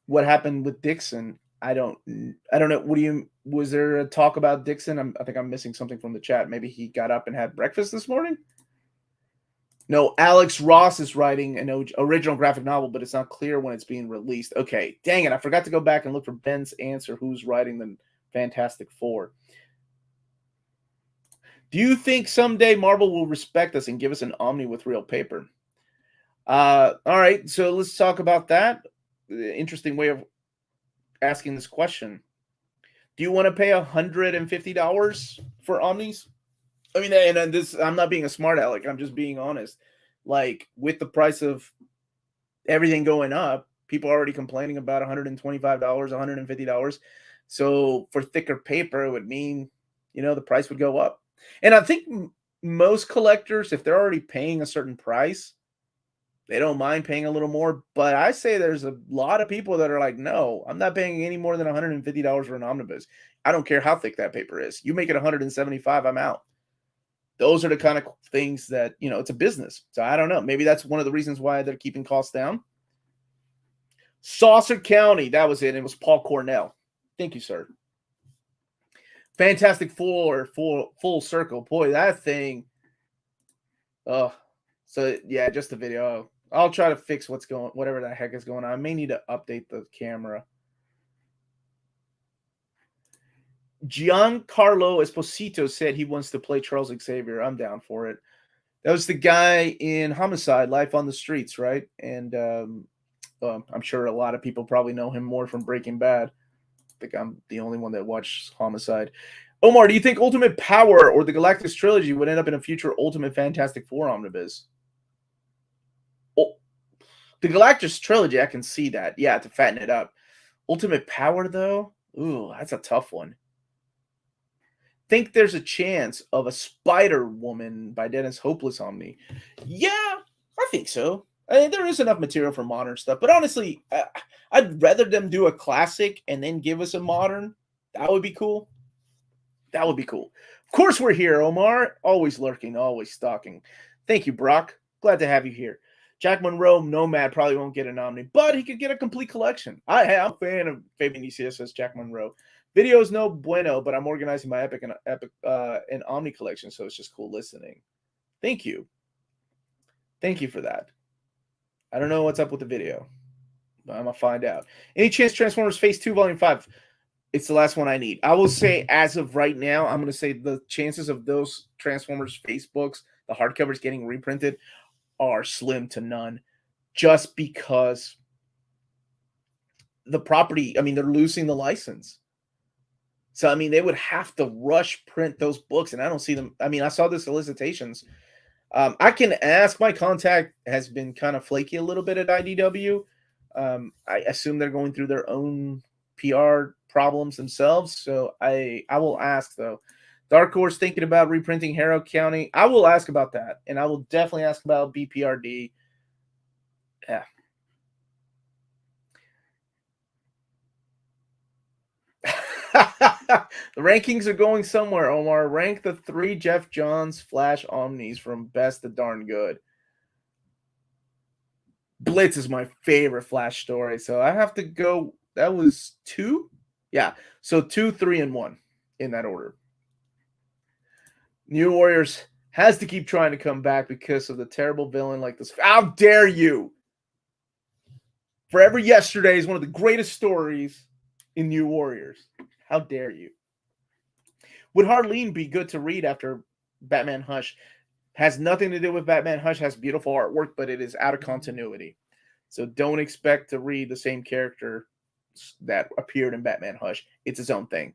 What happened with Dixon? I don't know. Was there a talk about Dixon? I think I'm missing something from the chat. Maybe he got up and had breakfast this morning? No, Alex Ross is writing an original graphic novel, but it's not clear when it's being released. Okay, dang it. I forgot to go back and look for Ben's answer. Who's writing the Fantastic Four? Do you think someday Marvel will respect us and give us an Omni with real paper? All right, so let's talk about that. Interesting way of asking this question. Do you want to pay $150 for Omnis? I mean, and this, I'm not being a smart aleck. I'm just being honest. Like, with the price of everything going up, people are already complaining about $125, $150. So for thicker paper, it would mean, the price would go up. And I think most collectors, if they're already paying a certain price, they don't mind paying a little more. But I say there's a lot of people that are like, no, I'm not paying any more than $150 for an omnibus. I don't care how thick that paper is. You make it $175, I'm out. Those are the kind of things that, it's a business. So I don't know. Maybe that's one of the reasons why they're keeping costs down. Saucer County, that was it. It was Paul Cornell. Thank you, sir. Fantastic Four, full circle. Boy, that thing. Oh, so yeah, just the video. I'll try to fix whatever the heck is going on. I may need to update the camera. Giancarlo Esposito said he wants to play Charles Xavier. I'm down for it. That was the guy in Homicide, Life on the Streets, right? And I'm sure a lot of people probably know him more from Breaking Bad. I think I'm the only one that watched Homicide. Omar, do you think Ultimate Power or the Galactus Trilogy would end up in a future Ultimate Fantastic Four omnibus? Oh, the Galactus Trilogy, I can see that. Yeah, to fatten it up. Ultimate Power, though? Ooh, that's a tough one. Think there's a chance of a Spider-Woman by Dennis Hopeless Omni? Yeah, I think so. I mean, there is enough material for modern stuff, but honestly, I'd rather them do a classic and then give us a modern. That would be cool. That would be cool. Of course we're here, Omar. Always lurking, always stalking. Thank you, Brock. Glad to have you here. Jack Monroe, Nomad, probably won't get an Omni, but he could get a complete collection. I'm a fan of Fabian ECSS, Jack Monroe. Video is no bueno, but I'm organizing my Epic and Omni collection, so it's just cool listening. Thank you. Thank you for that. I don't know what's up with the video, but I'm going to find out. Any chance Transformers Phase 2, Volume 5? It's the last one I need. I will say, as of right now, I'm going to say the chances of those Transformers Face books, the hardcovers getting reprinted, are slim to none. Just because the property, they're losing the license. So, they would have to rush print those books, and I don't see them. I saw the solicitations. I can ask. My contact has been kind of flaky a little bit at IDW. I assume they're going through their own PR problems themselves. So I will ask, though. Dark Horse thinking about reprinting Harrow County. I will ask about that, and I will definitely ask about BPRD. Yeah. The rankings are going somewhere, Omar. Rank the 3 Jeff Johns Flash Omnis from best to darn good. Blitz is my favorite Flash story, so I have to go. That was 2? Yeah, so 2, 3, and 1 in that order. New Warriors has to keep trying to come back because of the terrible villain like this. How dare you? Forever Yesterday is one of the greatest stories in New Warriors. How dare you? Would Harleen be good to read after Batman Hush? Has nothing to do with Batman Hush, has beautiful artwork, but it is out of continuity. So don't expect to read the same character that appeared in Batman Hush. It's its own thing.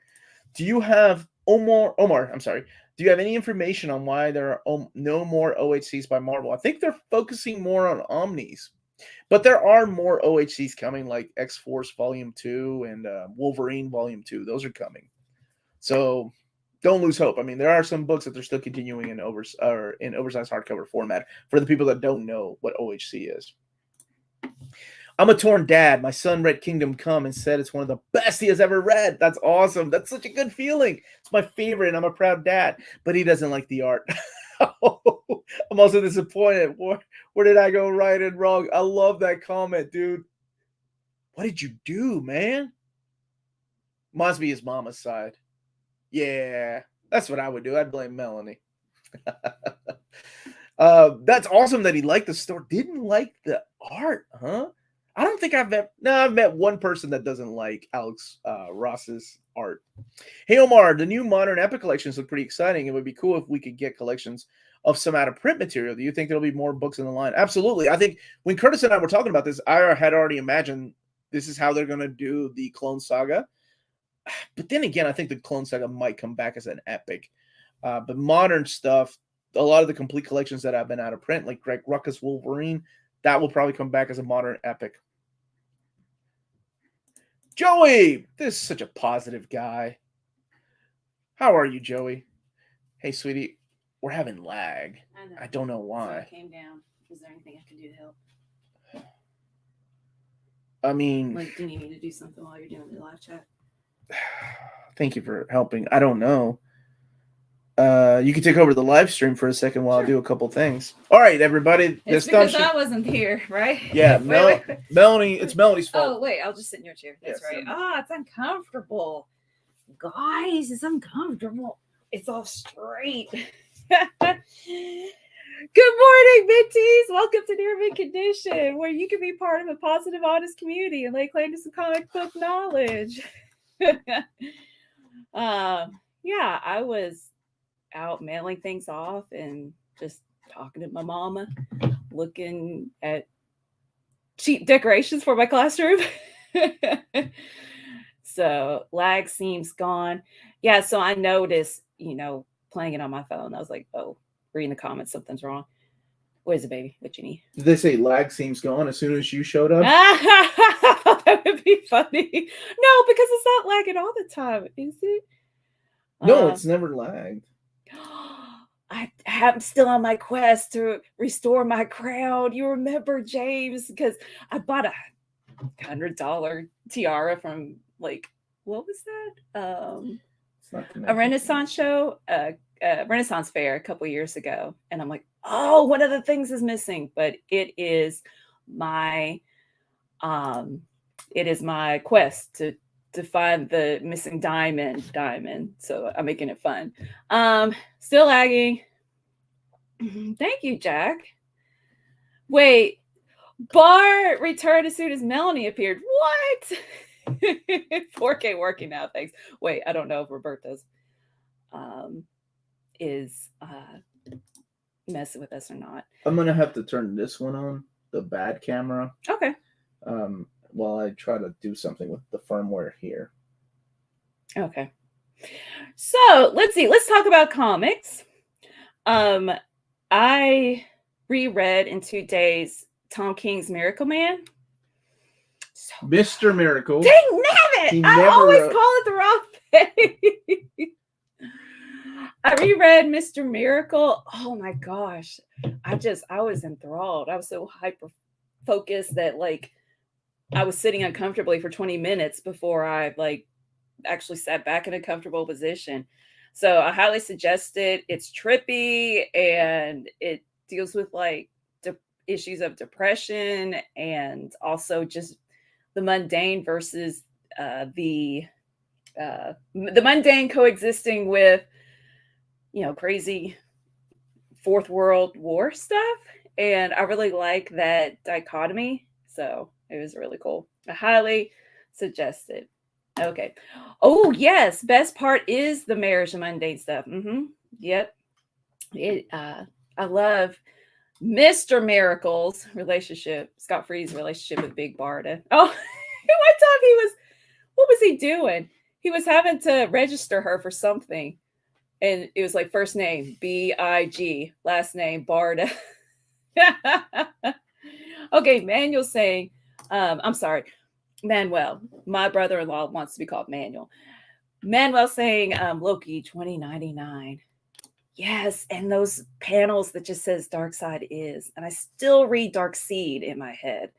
Do you have Omar, I'm sorry. Do you have any information on why there are no more OHCs by Marvel? I think they're focusing more on Omnis. But there are more OHCs coming, like X-Force Volume 2 and Wolverine Volume 2. Those are coming. So don't lose hope. I mean, there are some books that they're still continuing in oversized hardcover format for the people that don't know what OHC is. I'm a torn dad. My son read Kingdom Come and said it's one of the best he has ever read. That's awesome. That's such a good feeling. It's my favorite, and I'm a proud dad. But he doesn't like the art. I'm also disappointed. Where did I go right and wrong? I love that comment, dude. What did you do, man? Must be his mama's side. Yeah, that's what I would do. I'd blame Melanie. That's awesome that he liked the story. Didn't like the art, huh? I don't think I've met one person that doesn't like Alex Ross's art. Hey, Omar, the new Modern Epic collections look pretty exciting. It would be cool if we could get collections of some out of print material. Do you think there'll be more books in the line? Absolutely. I think when Curtis and I were talking about this, I had already imagined this is how they're going to do the Clone Saga. But then again, I think the Clone Saga might come back as an epic. But modern stuff, a lot of the complete collections that have been out of print, like Greg Ruckus Wolverine, that will probably come back as a modern epic. Joey, this is such a positive guy. How are you, Joey? Hey, sweetie, we're having lag. I don't know why. So I came down. Is there anything I can do to help? I mean, like, do you need me to do something while you're doing the live chat? Thank you for helping. I don't know. You can take over the live stream for a second while I do a couple things. All right, everybody. It's because I wasn't here, right? Yeah, wait. Melanie. It's Melanie's fault. Oh, wait. I'll just sit in your chair. That's right. It's uncomfortable. Guys, it's uncomfortable. It's all straight. Good morning, Minties. Welcome to Near Mint Condition, where you can be part of a positive, honest community and lay claim to some comic book knowledge. Yeah, I was out mailing things off and just talking to my mama, looking at cheap decorations for my classroom. So lag seems gone. Yeah, so I noticed, playing it on my phone. I was like, oh, reading the comments, something's wrong. What is it, baby? What you need? Did they say lag seems gone as soon as you showed up? That would be funny. No, because it's not lagging all the time, is it? No, it's never lagged. I'm still on my quest to restore my crown. You remember, James? Because I bought a $100 tiara from, like, what was that? A Renaissance show, Renaissance fair a couple years ago. And I'm like, oh, one of the things is missing, but it is my quest to find the missing diamond. So I'm making it fun. Still lagging. Thank you, Jack. Wait, Bart returned as soon as Melanie appeared. What? 4K working now, thanks. Wait, I don't know if Roberta's is messing with us or not. I'm gonna have to turn this one on, the bad camera. Okay. While I try to do something with the firmware here. Okay. So let's see. Let's talk about comics. I reread in 2 days Tom King's Miracle Man. So Mr. Miracle. Dang nabbit! I always call it the wrong thing. I reread Mr. Miracle. Oh my gosh. I was enthralled. I was so hyper focused that, like, I was sitting uncomfortably for 20 minutes before I, like, actually sat back in a comfortable position. So I highly suggest it. It's trippy and it deals with, like, issues of depression and also just the mundane versus the mundane coexisting with, crazy Fourth World War stuff. And I really like that dichotomy. So It was really cool. I highly suggest it. Okay. Oh yes, best part is the marriage and mundane stuff. Yep. I love Mr. Miracle's relationship, Scott Free's relationship with Big Barda. Oh, one time what was he doing? He was having to register her for something. And it was like first name, B-I-G, last name, Barda. Okay, Manuel's saying, I'm sorry, Manuel, my brother-in-law wants to be called Manuel. Manuel saying Loki 2099. Yes, and those panels that just says Dark Side is, and I still read Dark Seed in my head.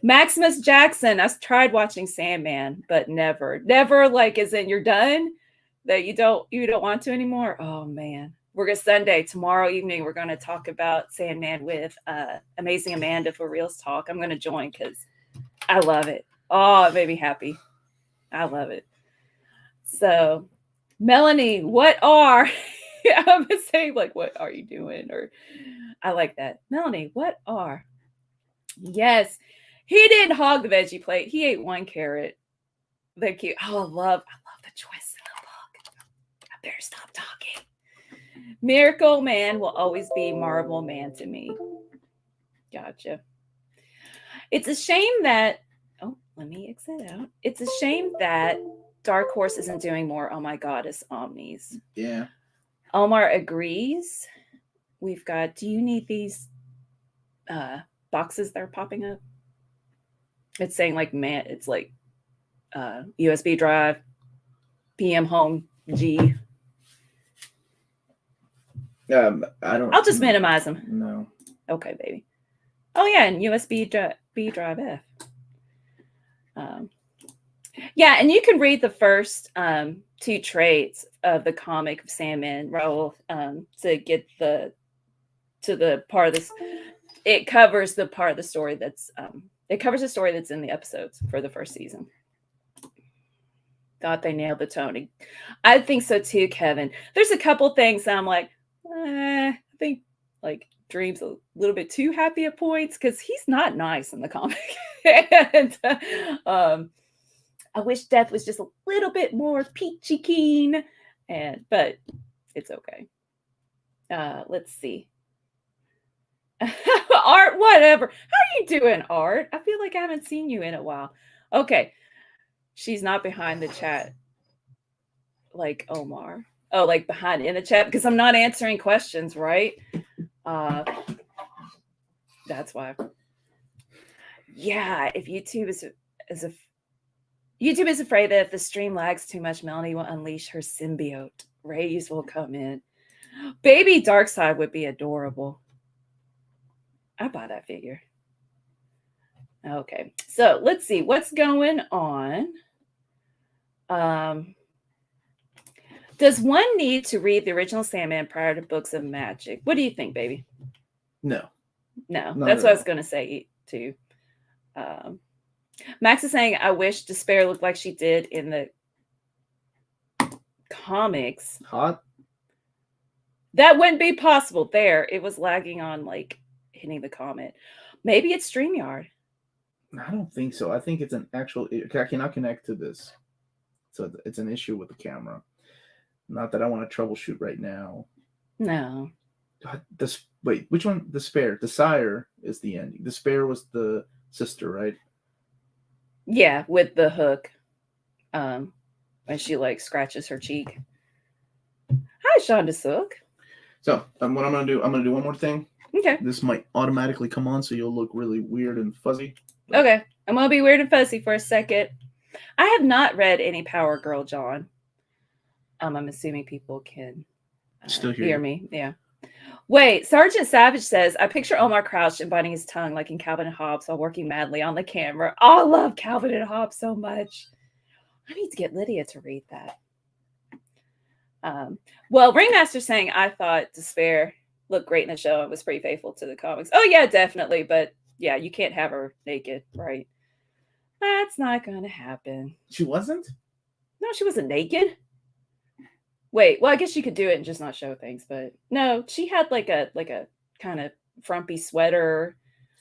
Maximus Jackson, I tried watching Sandman, but never like as in you're done, that you don't want to anymore. Oh man. We're going to Sunday, tomorrow evening, we're going to talk about Sandman with Amazing Amanda for Reels Talk. I'm going to join because I love it. Oh, it made me happy. I love it. So, Melanie, what are I'm saying like, what are you doing? Or I like that. Melanie, what are? Yes, he didn't hog the veggie plate. He ate one carrot. Thank you. Oh, I love the choice in the book. I better stop talking. Miracle Man will always be Marvel Man to me. Gotcha. It's a shame that let me exit out. It's a shame that Dark Horse isn't doing more Oh My Goddess Omnis. Yeah. Omar agrees. We've got, do you need these boxes that are popping up? It's saying like it's like USB drive, PM home G. I'll just minimize them. No. Okay, baby. Oh yeah, and USB B drive F. Yeah, and you can read the first 2 trades of the comic of Sandman, Raoul, to get to the part of this. It covers the part of the story that's it covers the story that's in the episodes for the first season. Thought they nailed the tone. I think so too, Kevin. There's a couple things that I'm like, I think like Dream's a little bit too happy at points because he's not nice in the comic. And I wish Death was just a little bit more peachy keen, but it's okay. Let's see. Art, whatever. How are you doing, Art? I feel like I haven't seen you in a while. Okay. She's not behind the chat like Omar. Oh, like behind in the chat because I'm not answering questions, right? That's why. Yeah, if YouTube YouTube is afraid that if the stream lags too much, Melanie will unleash her symbiote. Rays will come in. Baby Darkseid would be adorable. I buy that figure. Okay, so let's see what's going on. Does one need to read the original Sandman prior to Books of Magic? What do you think, baby? No. That's what I was going to say too. Max is saying, I wish Despair looked like she did in the comics. Hot? That wouldn't be possible there. It was lagging on like hitting the comment. Maybe it's StreamYard. I don't think so. I think it's an actual. I cannot connect to this. So it's an issue with the camera. Not that I want to troubleshoot right now. No. Wait, which one? Despair. Desire is the ending. Despair was the sister, right? Yeah, with the hook. And she like scratches her cheek. Hi, Shonda Sook. So what I'm gonna do one more thing. Okay. This might automatically come on, so you'll look really weird and fuzzy. Okay, I'm gonna be weird and fuzzy for a second. I have not read any Power Girl, John. I'm assuming people can still hear me. Yeah. Wait, Sergeant Savage says, I picture Omar crouched and biting his tongue like in Calvin and Hobbes while working madly on the camera. Oh, I love Calvin and Hobbes so much. I need to get Lydia to read that. Well, Ringmaster's saying, I thought Despair looked great in the show and was pretty faithful to the comics. Oh, yeah, definitely. But yeah, you can't have her naked, right? That's not going to happen. She wasn't? No, she wasn't naked. Wait, well, I guess you could do it and just not show things, but no, she had like a kind of frumpy sweater.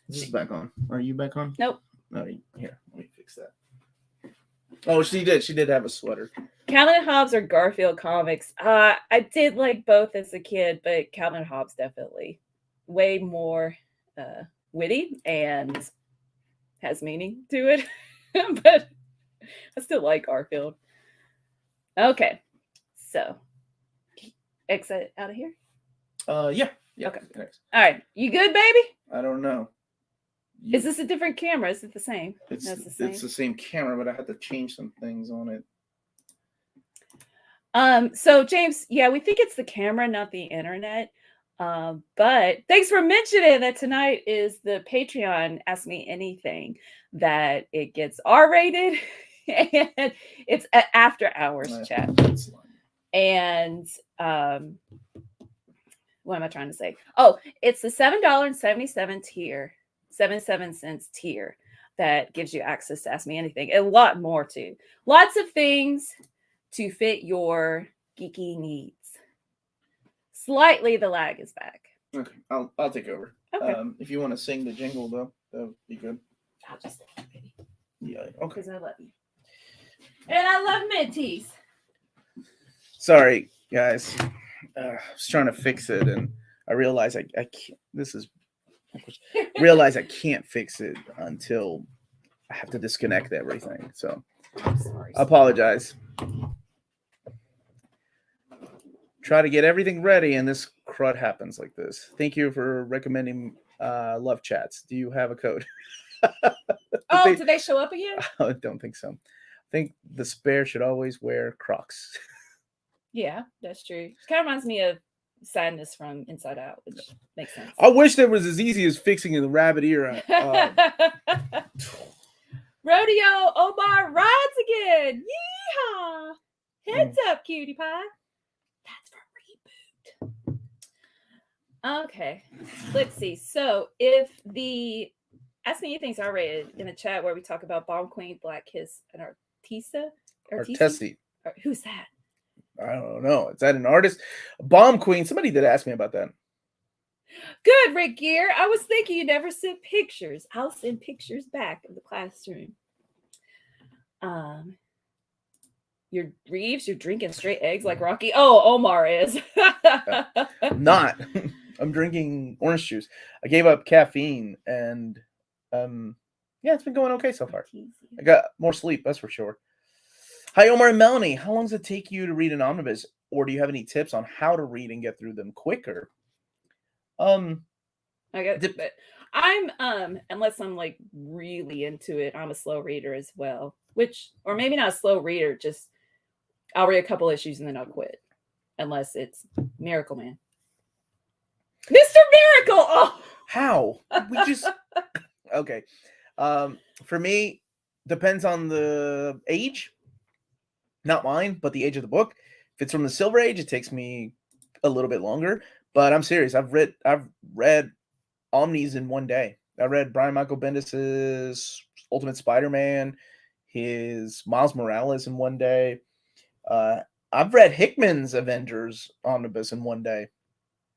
This is back on. Are you back on? Nope. No, here. Let me fix that. Oh, she did. She did have a sweater. Calvin and Hobbes or Garfield comics. I did like both as a kid, but Calvin and Hobbes definitely way more witty and has meaning to it. But I still like Garfield. Okay, so exit out of here. Yeah. Okay. Thanks. All right, you good, baby? I don't know. Is this a different camera? Is it the same? It's That's the same. It's the same camera, but I had to change some things on it. So James, yeah, we think it's the camera, not the internet. But thanks for mentioning that tonight is the Patreon Ask Me Anything, that it gets R-rated and it's an after hours chat. And what am I trying to say? Oh, it's the $7.77 tier, 77 cents tier that gives you access to Ask Me Anything. A lot more too. Lots of things to fit your geeky needs. Slightly the lag is back. Okay, I'll take over. Okay. If you want to sing the jingle though, that would be good. I'll just sing it, baby. Yeah. Okay. Because I love you. And I love Minties. Sorry, guys. I was trying to fix it, and I realized I can't. Realize I can't fix it until I have to disconnect everything. So, I'm sorry. I apologize. Try to get everything ready, and this crud happens like this. Thank you for recommending Love Chats. Do you have a code? Did they show up again? I don't think so. I think the spare should always wear Crocs. Yeah, that's true. It kind of reminds me of Sadness from Inside Out, which makes sense. I wish that was as easy as fixing the rabbit ear. Rodeo Omar rides again. Yeehaw! Heads up, cutie pie. That's for reboot. Okay, let's see. So if the Ask Me Anything's R-rated in the chat where we talk about Bomb Queen, Black Kiss, and Artesti. Who's that? I don't know. Is that an artist? Bomb Queen. Somebody did ask me about that. Good, Rick Gear. I was thinking you never sent pictures. I'll send pictures back of the classroom. You're Reeves, you're drinking straight eggs like Rocky. Oh, Omar is. Not. I'm drinking orange juice. I gave up caffeine, and yeah, it's been going okay so far. I got more sleep, that's for sure. Hi, Omar and Melanie. How long does it take you to read an omnibus, or do you have any tips on how to read and get through them quicker? I got I'm unless I'm like really into it, I'm a slow reader as well. Or maybe not a slow reader, just I'll read a couple issues and then I'll quit. Unless it's Miracle Man. Mr. Miracle! Oh, how? We just okay. For me, depends on the age. Not mine, but the age of the book. If it's from the Silver Age, it takes me a little bit longer. But I'm serious. I've read Omnis in one day. I read Brian Michael Bendis's Ultimate Spider-Man, his Miles Morales in one day. I've read Hickman's Avengers Omnibus in one day.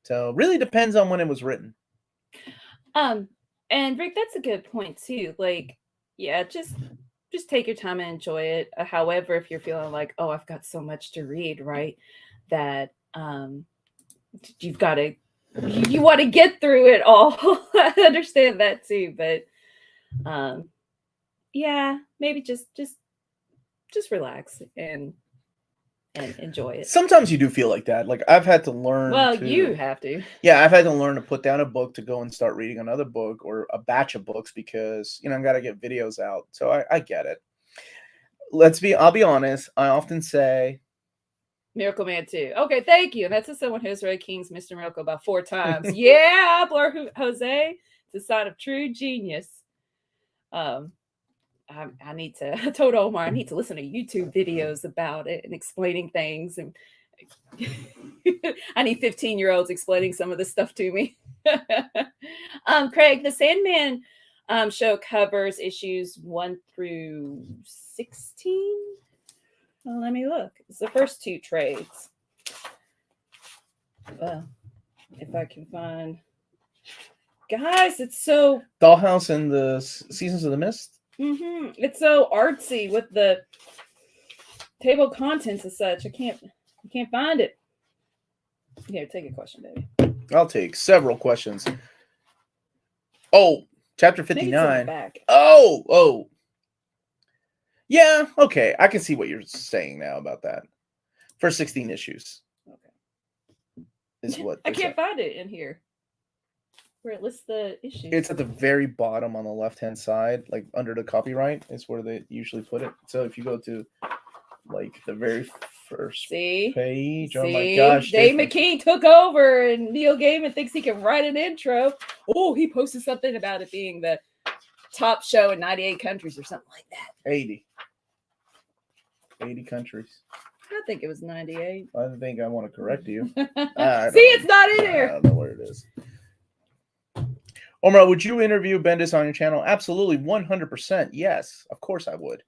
So it really depends on when it was written. And Rick, that's a good point too. Like, yeah, just take your time and enjoy it. However, if you're feeling like, oh, I've got so much to read, right? That you've got to, you want to get through it all. I understand that too, but yeah, maybe just relax and enjoy it. Sometimes you do feel like that. Like I've had to learn. Well, you have to. Yeah, I've had to learn to put down a book to go and start reading another book or a batch of books because I got to get videos out. So I get it. I'll be honest. I often say Miracle Man too. Okay, thank you. And that's as someone who's read King's Mr. Miracle about 4 times. Yeah, Blur Jose. It's a sign of true genius. I need to. I told Omar I need to listen to YouTube videos about it and explaining things, and I need 15-year-olds explaining some of this stuff to me. Craig, the Sandman show covers issues 1 through 16. Well, let me look. It's the first 2 trades. Well, if I can find. Guys, it's so Dollhouse and the Seasons of the Mist. It's so artsy with the table of contents and such. I can't find it. Here, take a question, baby. I'll take several questions. Oh, chapter 59. Oh. Yeah, okay. I can see what you're saying now about that. For 16 issues. Okay. Is what I can't find it in here. Where it lists the issues. It's at the very bottom on the left-hand side, like under the copyright is where they usually put it. So if you go to like the very first page, oh my gosh. Dave McKean took over and Neil Gaiman thinks he can write an intro. Oh, he posted something about it being the top show in 98 countries or something like that. 80 countries. I think it was 98. I think I want to correct you. It's not in here. I don't know where it is. Omar, would you interview Bendis on your channel? Absolutely, 100%. Yes, of course I would.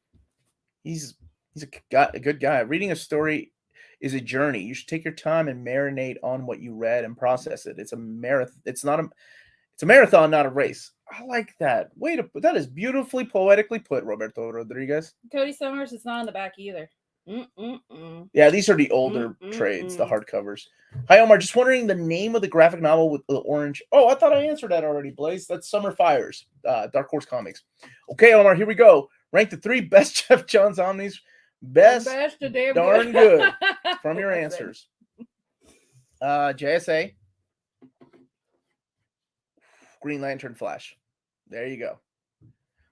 He's a good guy. Reading a story is a journey. You should take your time and marinate on what you read and process it. It's a marathon. It's a marathon, not a race. I like that. That is beautifully poetically put, Roberto Rodriguez. Cody Summers is not on the back either. Yeah, these are the older trades, the hardcovers. Hi, Omar. Just wondering the name of the graphic novel with the orange. Oh, I thought I answered that already, Blaze. That's Summer Fires, Dark Horse Comics. Okay, Omar, here we go. Rank the 3 best Jeff Johns Omnis. Best darn good from your answers. JSA. Green Lantern Flash. There you go.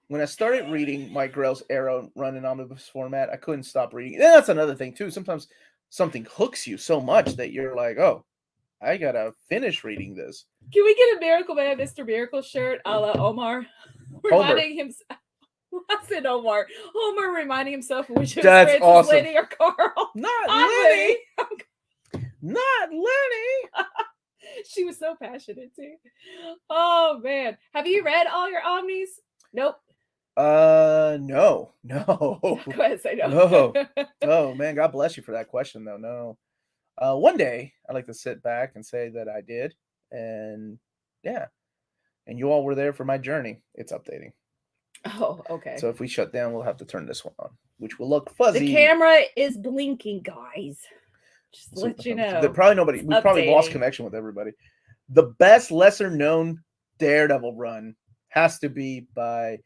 When I started reading Mike Grell's Arrow run in omnibus format, I couldn't stop reading. And that's another thing, too. Sometimes something hooks you so much that you're like, oh, I got to finish reading this. Can we get a Miracle Man, Mr. Miracle shirt a la Omar? Reminding him. I said Omar. Homer reminding himself of which of his friends awesome. Lenny or Carl. Not Lenny. Not Lenny. She was so passionate, too. Oh, man. Have you read all your Omnis? Nope. No. Go ahead, say no. Oh man, God bless you for that question though. No. One day I'd like to sit back and say that I did, and yeah. And you all were there for my journey. It's updating. Oh, okay. So if we shut down, we'll have to turn this one on, which will look fuzzy. The camera is blinking, guys. Just to let you know. Probably lost connection with everybody. The best lesser known Daredevil run has to be by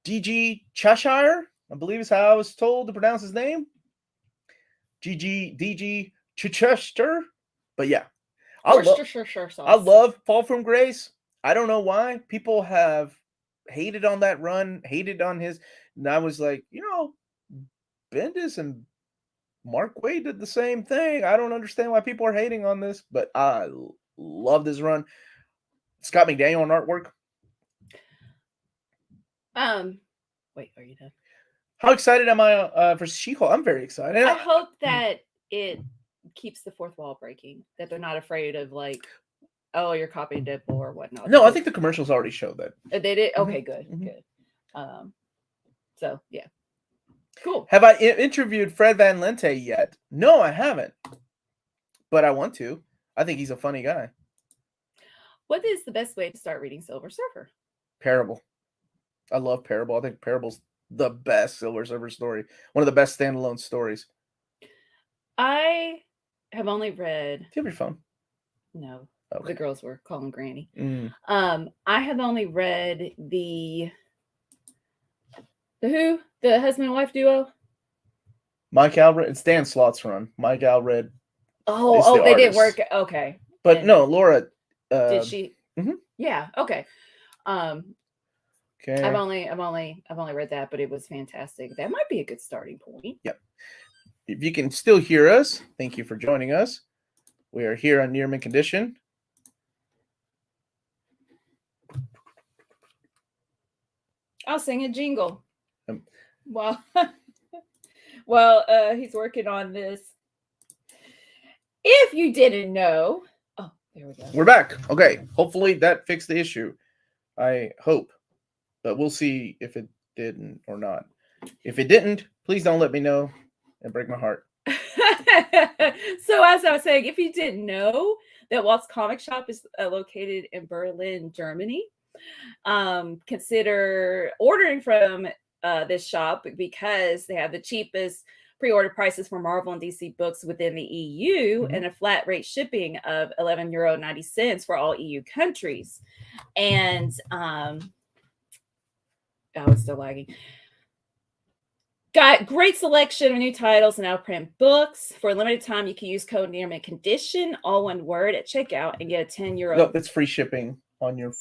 D.G. Cheshire, I believe is how I was told to pronounce his name. D.G. Chichester. But yeah. I love Fall from Grace. I don't know why. People have hated on that run, hated on his. And I was like, Bendis and Mark Waid did the same thing. I don't understand why people are hating on this, but I love this run. Scott McDaniel on artwork. Wait, are you done? How excited am I for She-Hulk? I'm very excited. I hope that it keeps the fourth wall breaking, that they're not afraid of like, oh, you're copying Deadpool or whatnot. No, I think the commercials already showed that. They did? Okay, good. So, yeah. Cool. Have I interviewed Fred Van Lente yet? No, I haven't. But I want to. I think he's a funny guy. What is the best way to start reading Silver Surfer? Parable. I love Parable. I think Parable's the best Silver Surfer story. One of the best standalone stories. I have only read... Do you have your phone? No. Okay. The girls were calling Granny. Mm. I have only read the who? The husband and wife duo? Mike Allred. It's Dan Slott's run. Mike Allred. Oh, they didn't work. Okay. But no, Laura. Did she? Mm-hmm. Yeah. Okay. Okay. I've only read that, but it was fantastic. That might be a good starting point. Yep. If you can still hear us, thank you for joining us. We are here on Near Mint Condition. I'll sing a jingle. Well, he's working on this. If you didn't know, oh, there we go. We're back. Okay. Hopefully that fixed the issue. I hope. But we'll see if it didn't or not. If it didn't, please don't let me know and break my heart. So as I was saying, if you didn't know, that Walt's Comic Shop is located in Berlin, Germany. Consider ordering from this shop because they have the cheapest pre-order prices for Marvel and DC books within the EU and a flat rate shipping of €11.90 for all EU countries. And it's still lagging. Got great selection of new titles and out-of-print books. For a limited time, you can use code Nearmint Condition, all one word, at checkout and get a €10. No, that's free shipping on your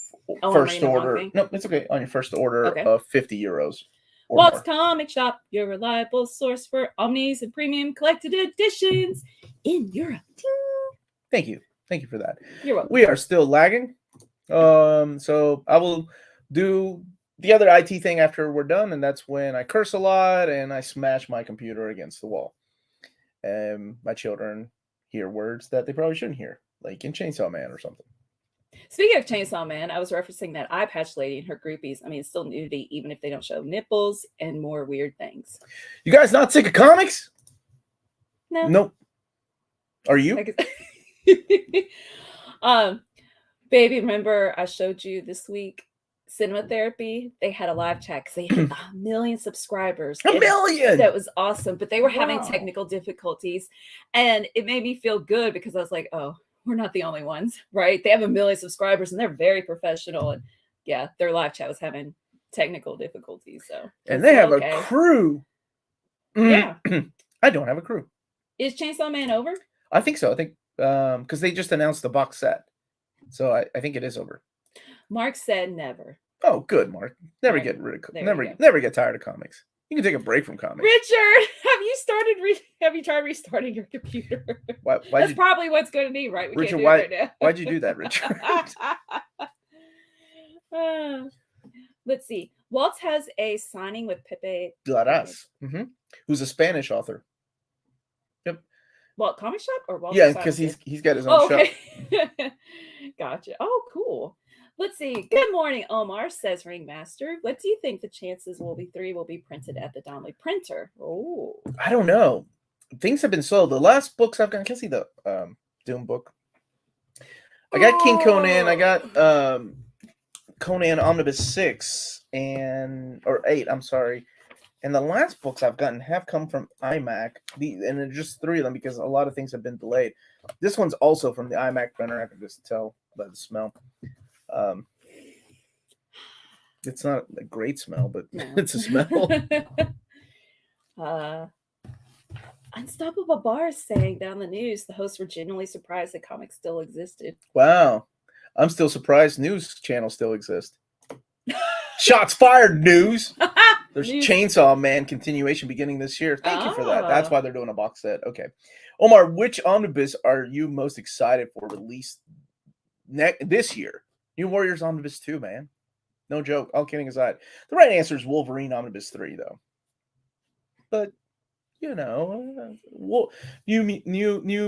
first order. No, it's okay. On your first order of €50. Walt's Comic Shop, your reliable source for Omnis and premium collected editions in Europe. Thank you. Thank you for that. You're welcome. We are still lagging. So I will do the other IT thing after we're done, and that's when I curse a lot and I smash my computer against the wall. And my children hear words that they probably shouldn't hear, like in Chainsaw Man or something. Speaking of Chainsaw Man, I was referencing that eye patch lady and her groupies. I mean, it's still nudity, even if they don't show nipples and more weird things. You guys not sick of comics? No. Nope. Are you? Baby, remember I showed you this week Cinema Therapy? They had a live chat because they hit 1 million subscribers. 1 million! That was awesome. But they were having technical difficulties. And it made me feel good because I was like, oh, we're not the only ones, right? They have 1 million subscribers and they're very professional. And yeah, their live chat was having technical difficulties. So and they have a crew. Yeah. I don't have a crew. Is Chainsaw Man over? I think so. I think because they just announced the box set. So I think it is over. Mark said never. Oh, good, Mark. Never get tired of comics. You can take a break from comics. Richard, have you tried restarting your computer? That's probably what's going to need, right? We Richard, can't do it right now. Why'd you do that, Richard? Let's see. Walt has a signing with Pepe Larraz, who's a Spanish author. Yep. Walt Comic Shop or Walt? Yeah, because he's got his own shop. Gotcha. Oh, cool. Let's see. Good morning, Omar, says Ringmaster. What do you think the chances will be printed at the Donnelly printer? Oh, I don't know. Things have been slow. The last books I've got, I can see the Doom book. I got King Conan. I got Conan Omnibus 6 or 8. I'm sorry. And the last books I've gotten have come from iMac. And there's just 3 of them because a lot of things have been delayed. This one's also from the iMac printer. I can just tell by the smell. It's not a great smell, but it's a smell. Unstoppable Bar is saying down the news the hosts were genuinely surprised that comics still existed. Wow. I'm still surprised news channels still exist. Shots fired, news. There's Chainsaw Man continuation beginning this year. Thank you for that. That's why they're doing a box set. Okay. Omar, which omnibus are you most excited for release this year? New Warriors Omnibus 2, man. No joke. All kidding aside. The right answer is Wolverine Omnibus 3, though. But, New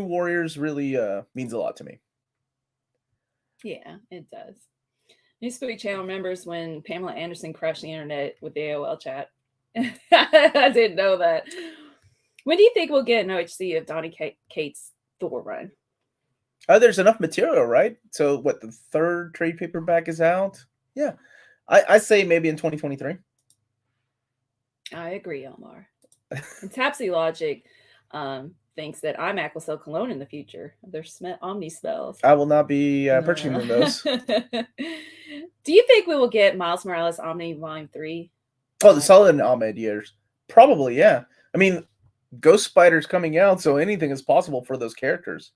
Warriors really means a lot to me. Yeah, it does. New Spooky Channel remembers when Pamela Anderson crashed the internet with the AOL chat. I didn't know that. When do you think we'll get an OHC of Donny Cates' Thor run? There's enough material, right? So what, the 3rd trade paperback is out? Yeah. I say maybe in 2023. I agree, Omar. And Tapsy Logic thinks that iMac will sell cologne in the future. Their Omni spells. I will not be purchasing those. Do you think we will get Miles Morales Omni Volume 3? Oh, the Solid Ahmed years. Probably, yeah. I mean, Ghost Spider's coming out, so anything is possible for those characters.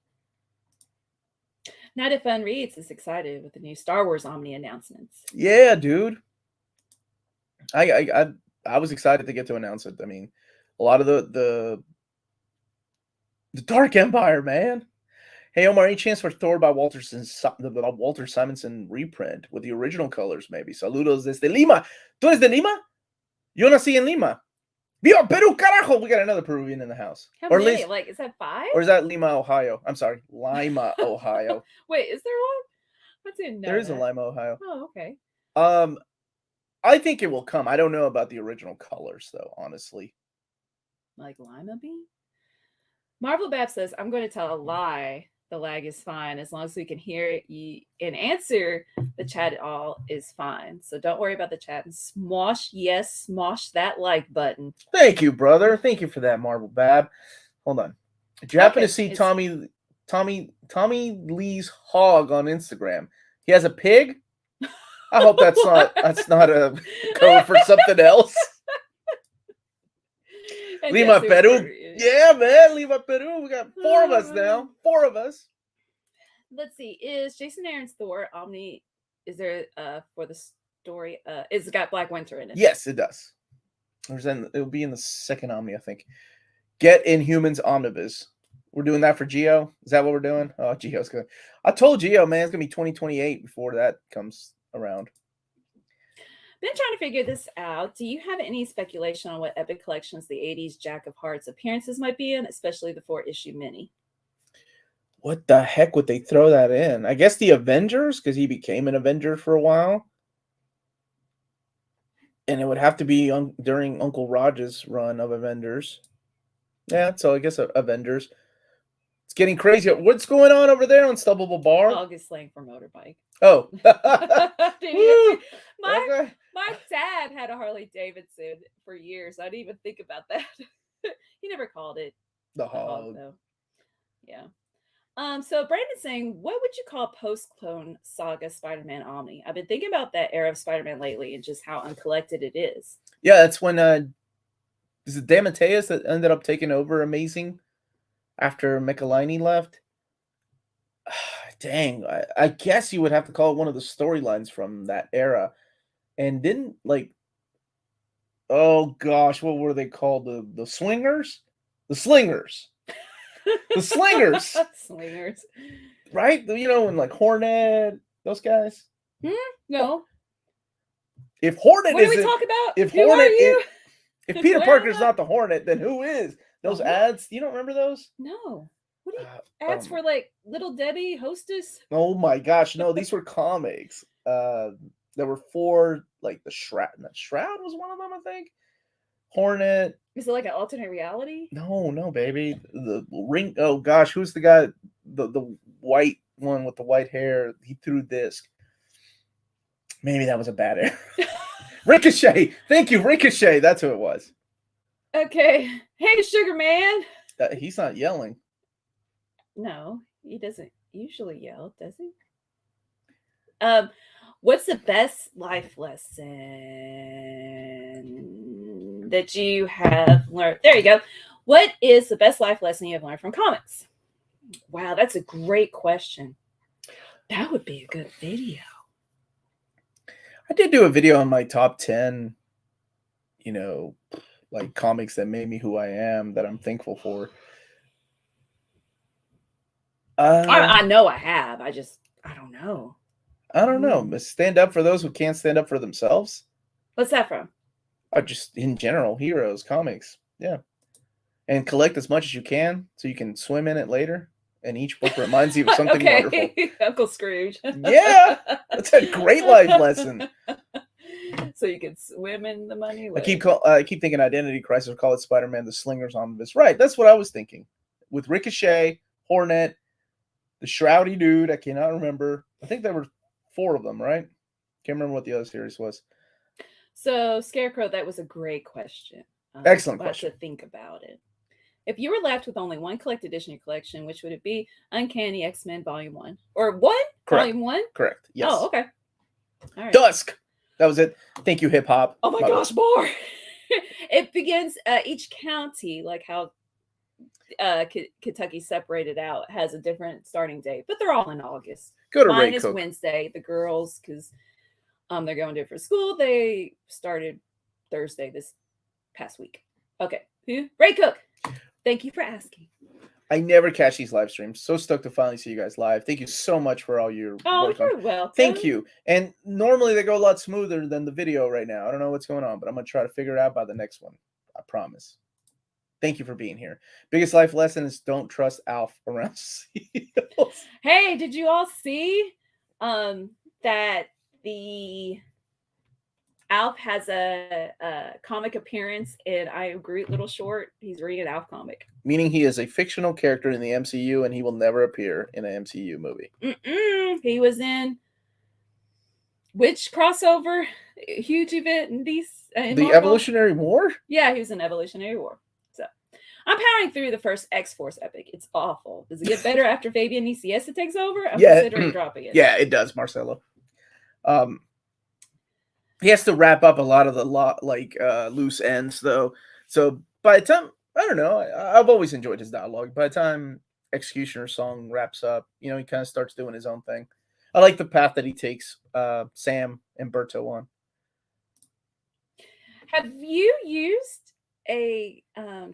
Not If Fun Reads is excited with the new Star Wars Omni announcements. Yeah, dude. I was excited to get to announce it. I mean, a lot of the Dark Empire, man. Hey, Omar, any chance for Thor by Walter Simonson reprint with the original colors, maybe? Saludos desde Lima. ¿Tú eres de Lima? Yo nací en Lima. Viva Peru, carajo! We got another Peruvian in the house. How many? Like, is that 5? Or is that Lima, Ohio? I'm sorry, Lima, Ohio. Wait, is there one? I didn't know. There is a Lima, Ohio. Oh, okay. I think it will come. I don't know about the original colors, though, honestly. Like Lima bean? Marvel Bab says, I'm going to tell a lie the lag is fine. As long as we can hear you and answer the chat, all is fine. So don't worry about the chat. And smosh that like button. Thank you, brother. Thank you for that, Marble Bab. Hold on. Did you happen to see Tommy Lee's hog on Instagram? He has a pig. I hope that's not a code for something else. Lima, Peru. Yeah, man. Lima, Peru. We got 4 of us now. 4 of us. Let's see. Is Jason Aaron's Thor Omni? Is there for the story? It's got Black Winter in it. Yes, it does. It'll be in the second Omni, I think. Get Inhumans Omnibus. We're doing that for Geo. Is that what we're doing? Oh, Geo's good. I told Geo, man, it's gonna be 2028 before that comes around. Been trying to figure this out. Do you have any speculation on what Epic Collections the 80s Jack of Hearts appearances might be in, especially the 4-issue mini? What the heck would they throw that in? I guess the Avengers, because he became an Avenger for a while. And it would have to be during Uncle Raj's run of Avengers. Yeah, so I guess Avengers. It's getting crazy. What's going on over there on Stubbable Bar? Dog is slang for motorbike. Oh. My dad had a Harley Davidson for years. I didn't even think about that. He never called it the hog, though. Yeah. So Brandon's saying, what would you call post-clone saga Spider-Man Omni? I've been thinking about that era of Spider-Man lately and just how uncollected it is. Yeah, that's when is it DeMatteis that ended up taking over Amazing after Michelini left? Dang, I guess you would have to call it one of the storylines from that era. And didn't oh gosh, what were they called? The Swingers? The Slingers. The Slingers. Slingers. Right? You know, and Hornet, those guys? No. If Hornet what do we talk about? If who Hornet are you? If Peter Parker's not the Hornet, then who is? Those ads, you don't remember those? No. What are you, ads for Little Debbie Hostess? Oh my gosh, no, these were comics. There were 4, the Shroud. The Shroud was one of them, I think. Hornet. Is it like an alternate reality? No, baby. The ring. Oh gosh, who's the guy? The white one with the white hair. He threw disc. Maybe that was a bad error. Ricochet. Thank you, Ricochet. That's who it was. Okay. Hey, Sugar Man. He's not yelling. No, he doesn't usually yell, does he? What's the best life lesson that you have learned? There you go. What is the best life lesson you have learned from comics? Wow, that's a great question. That would be a good video. I did do a video on my top 10, comics that made me who I am, that I'm thankful for. I know I have. I don't know. I don't know. But stand up for those who can't stand up for themselves. What's that from? Just in general, heroes, comics. Yeah. And collect as much as you can so you can swim in it later. And each book reminds you of something wonderful. Uncle Scrooge. Yeah. That's a great life lesson. So you can swim in the money later. I keep thinking Identity Crisis, call it Spider-Man, the Slingers Omnibus. Right. That's what I was thinking. With Ricochet, Hornet, the Shroudy dude, I cannot remember. I think there were 4 of them, right? Can't remember what the other series was. So, Scarecrow, that was a great question. Excellent question. I have to think about it. If you were left with only one collected edition in your collection, which would it be? Uncanny X-Men Volume 1. Or what? Correct. Volume 1? Correct. Yes. Oh, okay. All right. Dusk. That was it. Thank you, hip hop. Oh my gosh, more. It begins each county, like how Kentucky separated out, has a different starting date, but they're all in August. Go to Mine Ray is Cook. Wednesday. The girls, because they're going to different school, they started Thursday this past week. Okay. Who? Ray Cook. Thank you for asking. I never catch these live streams. So stoked to finally see you guys live. Thank you so much for all your work. You're welcome. Thank you. And normally they go a lot smoother than the video right now. I don't know what's going on, but I'm going to try to figure it out by the next one. I promise. Thank you for being here. Biggest life lesson is don't trust Alf around seals. Hey, did you all see that the Alf has a comic appearance in I Am Groot little short. He's reading an Alf comic. Meaning he is a fictional character in the MCU and he will never appear in an MCU movie. He was in which crossover huge event in these? The Marvel? Evolutionary War? Yeah, he was in Evolutionary War. So I'm powering through the first X-Force epic. It's awful. Does it get better after Fabian Nicieza takes over? I'm considering dropping it. Yeah, it does, Marcelo. He has to wrap up a lot of the loose ends, though. So by the time, I don't know, I've always enjoyed his dialogue. By the time Executioner's Song wraps up, he kind of starts doing his own thing. I like the path that he takes Sam and Berto on. Have you used a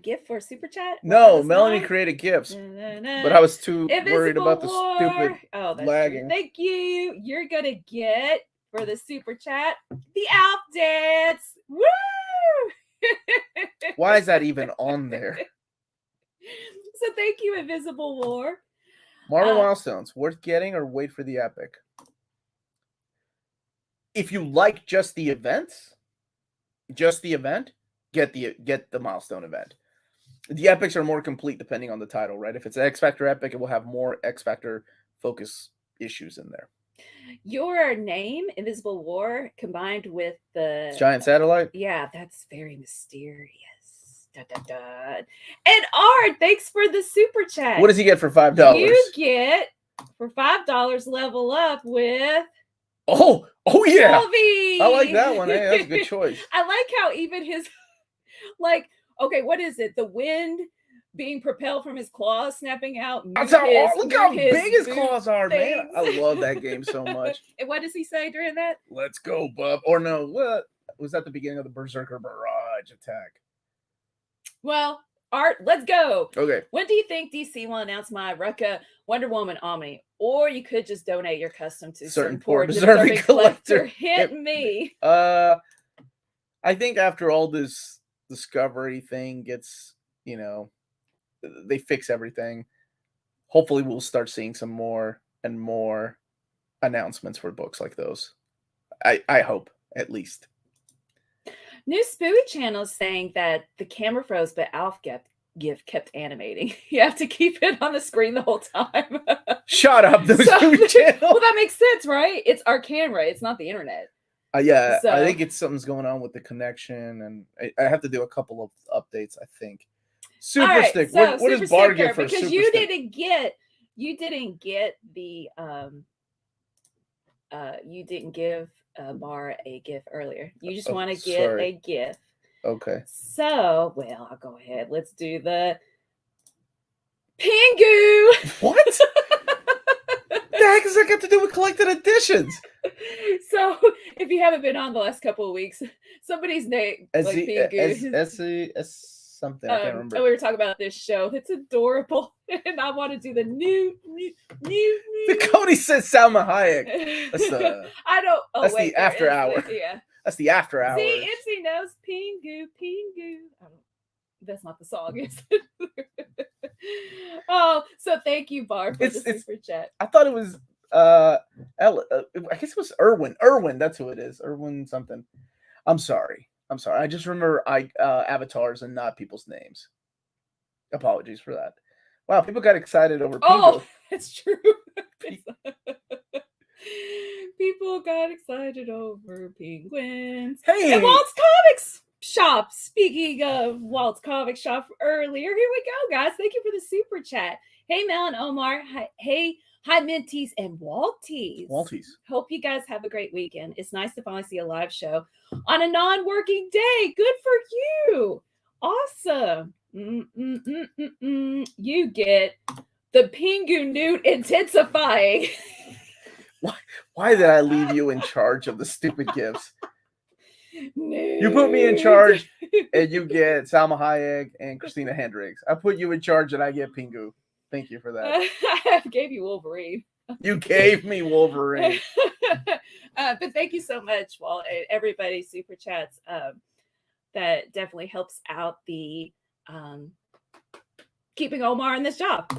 GIF for a super chat? No, Melanie created GIFs, but I was too worried about the stupid lagging. Thank you. You're gonna get for the super chat the Alf dance. Woo! Why is that even on there? So thank you, Invisible War. Marvel milestones worth getting or wait for the epic. If you like just the event, get the milestone event. The epics are more complete depending on the title, right? If it's an X Factor epic, it will have more X Factor focus issues in there. Your name, Invisible War, combined with the giant satellite. Yeah, that's very mysterious. Da, da, da. And Art, thanks for the super chat. What does he get for $5? You get for $5 level up with. Oh yeah. Sylvie. I like that one. Hey, that's a good choice. I like how even his okay, what is it? The wind being propelled from his claws snapping out. Look how big his claws are, man. I love that game so much. And what does he say during that? Let's go, bub. Or no, what was that the beginning of the Berserker Barrage attack? Well, Art, let's go. Okay. When do you think DC will announce my Rucka Wonder Woman Omni? Or you could just donate your custom to certain poor deserving collector. Hit me. I think after all this Discovery thing gets, they fix everything. Hopefully we'll start seeing some more and more announcements for books like those. I hope, at least. New Spooey Channel is saying that the camera froze, but Alf GIF kept animating. You have to keep it on the screen the whole time. Shut up, the Spooey Channel. Well, that makes sense, right? It's our camera. It's not the internet. Yeah, so, I think something's going on with the connection, and I have to do a couple of updates, I think. Super Stick. So what does Bar get for because Super you Stick? You didn't get the you didn't give Bar a GIF earlier. You just want to get a GIF. Okay. So, well, I'll go ahead. Let's do the Pingu. What? The heck does that got to do with collected editions? So, if you haven't been on the last couple of weeks, somebody's name Pingu. Something I can't remember. And we were talking about this show. It's adorable, and I want to do the new. The Cody says Salma Hayek. That's the. I don't. Oh, that's wait, the after hour. Yeah. That's the after hour. See, Ipsy knows Pingu. That's not the song, is it? Oh, so thank you, Barb, for the super chat. I thought it was I guess it was Irwin. Irwin, that's who it is. Irwin something. I'm sorry. I just remember avatars and not people's names. Apologies for that. Wow, people got excited over Pingu. Oh, that's true. People got excited over penguins. Hey! And Walt's Comics Shop. Speaking of Walt's Comic Shop earlier, here we go, guys. Thank you for the super chat. Hey, Mel and Omar. Hi, Minties and Walties. Hope you guys have a great weekend. It's nice to finally see a live show on a non-working day. Good for you. Awesome. You get the Pingu Newt intensifying. Why did I leave you in charge of the stupid gifts? You put me in charge and you get Salma Hayek and Christina Hendricks. I put you in charge and I get Pingu. Thank you for that. I gave you Wolverine. You gave me Wolverine. But thank you so much, Walt. Everybody super chats. That definitely helps out the keeping Omar in this job.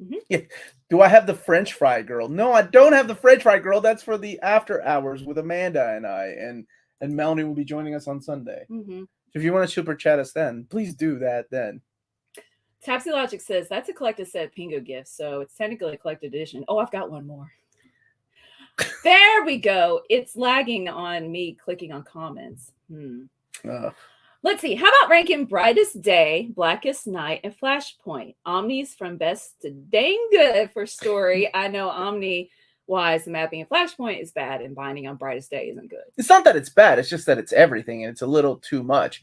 Mm-hmm. Yeah. Do I have the French fry girl? No, I don't have the French fry girl. That's for the after hours with Amanda and I. And and Melanie will be joining us on Sunday. Mm-hmm. So if you want to super chat us then, please do that then. Tapsy Logic says that's a collected set of Pingu gifts, so it's technically a collected edition. Oh, I've got one more. There we go. It's lagging on me clicking on comments. Let's see. How about ranking Brightest Day, Blackest Night, and Flashpoint? Omni's from best to dang good for story. I know Omni-wise, the mapping and Flashpoint is bad, and binding on Brightest Day isn't good. It's not that it's bad. It's just that it's everything, and it's a little too much.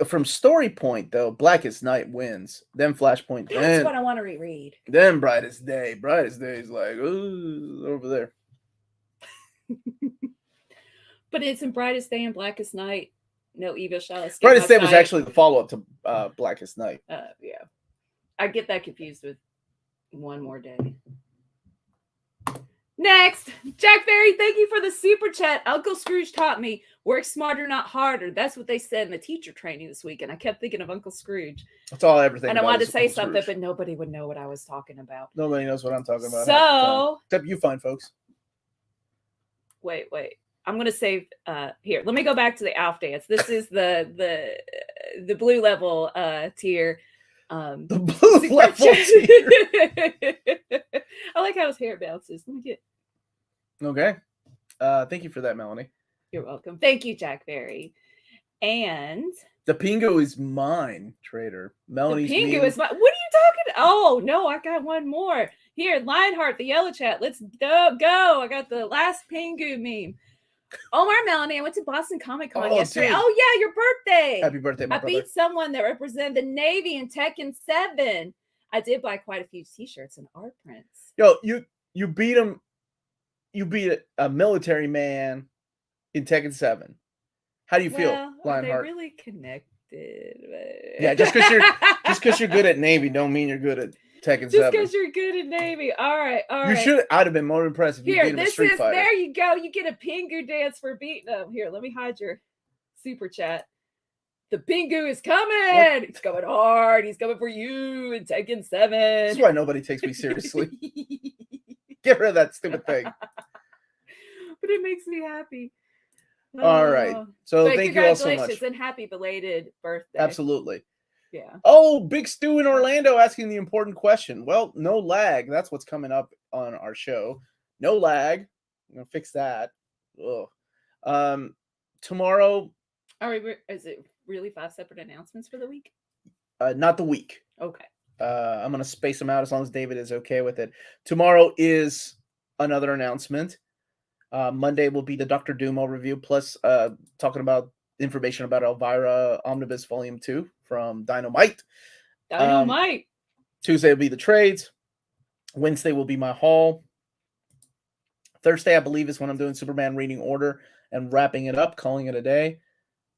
From story point, though, Blackest Night wins. Then Flashpoint. That's what I want to reread. Then Brightest Day. Brightest Day is like, ooh, over there. But it's in Brightest Day and Blackest Night. No evil shall escape. Brightest Day was actually the follow-up to Blackest Night. Yeah. I get that confused with One More Day. Next, Jack Berry, thank you for the super chat. Uncle Scrooge taught me, work smarter, not harder. That's what they said in the teacher training this week, and I kept thinking of Uncle Scrooge. That's all I ever think And about. I wanted to say something, but nobody would know what I was talking about. Nobody knows what I'm talking about. So, except you fine folks. Wait. I'm gonna save here. Let me go back to the Alf dance. This is the blue level tier. The blue level tier. I like how his hair bounces. Let me get. Okay. Thank you for that, Melanie. You're welcome. Thank you, Jack Berry. And the Pingu is mine, Trader. Melanie's the Pingu is mine. What are you talking? Oh no, I got one more. Here, Lionheart, the yellow chat. Let's go. I got the last Pingu meme. Omar, Melanie, I went to Boston Comic Con yesterday. Dude. Oh yeah, your birthday. Happy birthday, my brother. Beat someone that represented the Navy in Tekken 7. I did buy quite a few t-shirts and art prints. Yo, you beat him. You beat a military man in Tekken 7. How do you feel, Lionheart? They really connected. But... Yeah, just because you're good at Navy, don't mean you're good at Tekken 7. Just because you're good at Navy. All right. You should. I'd have been more impressed if you beat him in Street Fighter. There you go. You get a Pingu dance for beating them. Here, let me hide your super chat. The Pingu is coming. He's coming hard. He's coming for you in Tekken 7. That's why nobody takes me seriously. Get rid of that stupid thing. But it makes me happy. All right. So thank you all so much. Congratulations and happy belated birthday. Absolutely. Yeah. Oh, Big Stu in Orlando asking the important question. Well, no lag. That's what's coming up on our show. No lag. I'm gonna fix that. Ugh. Tomorrow. Is it really 5 separate announcements for the week? Not the week. Okay. I'm gonna space them out as long as David is okay with it. Tomorrow is another announcement. Monday will be the Dr. Dumo review, plus talking about information about Elvira Omnibus Volume 2 from Dynamite. Tuesday will be the trades. Wednesday will be my haul. Thursday, I believe, is when I'm doing Superman reading order and wrapping it up, calling it a day.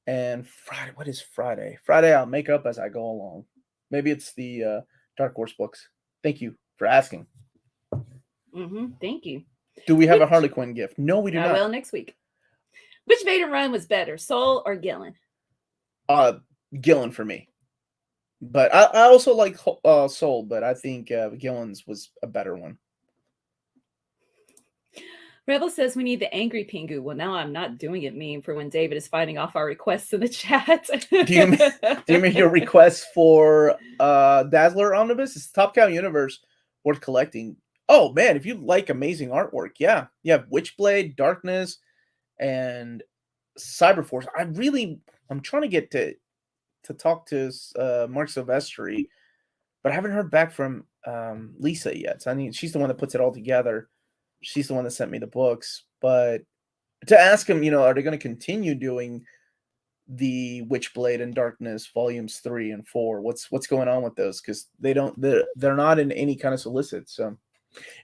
And Friday, what is Friday? Friday, I'll make up as I go along. Maybe it's the Dark Horse books. Thank you for asking. Thank you. Do we have a Harley Quinn gift? No, we do not. I will next week. Which Vader run was better, Soul or Gillen? Gillen for me. But I also like Soul, but I think Gillen's was a better one. Rebel says we need the angry Pingu. Well, now I'm not doing it meme for when David is fighting off our requests in the chat. do you mean your request for Dazzler Omnibus? It's Top Cow Universe worth collecting. Oh man, if you like amazing artwork, yeah. You have Witchblade, Darkness, and Cyberforce. I'm trying to get to talk to Mark Silvestri, but I haven't heard back from Lisa yet. So I mean, she's the one that puts it all together. She's the one that sent me the books. But to ask him, are they going to continue doing the Witchblade and Darkness volumes 3 and 4? What's going on with those? Because they're not in any kind of solicit. So,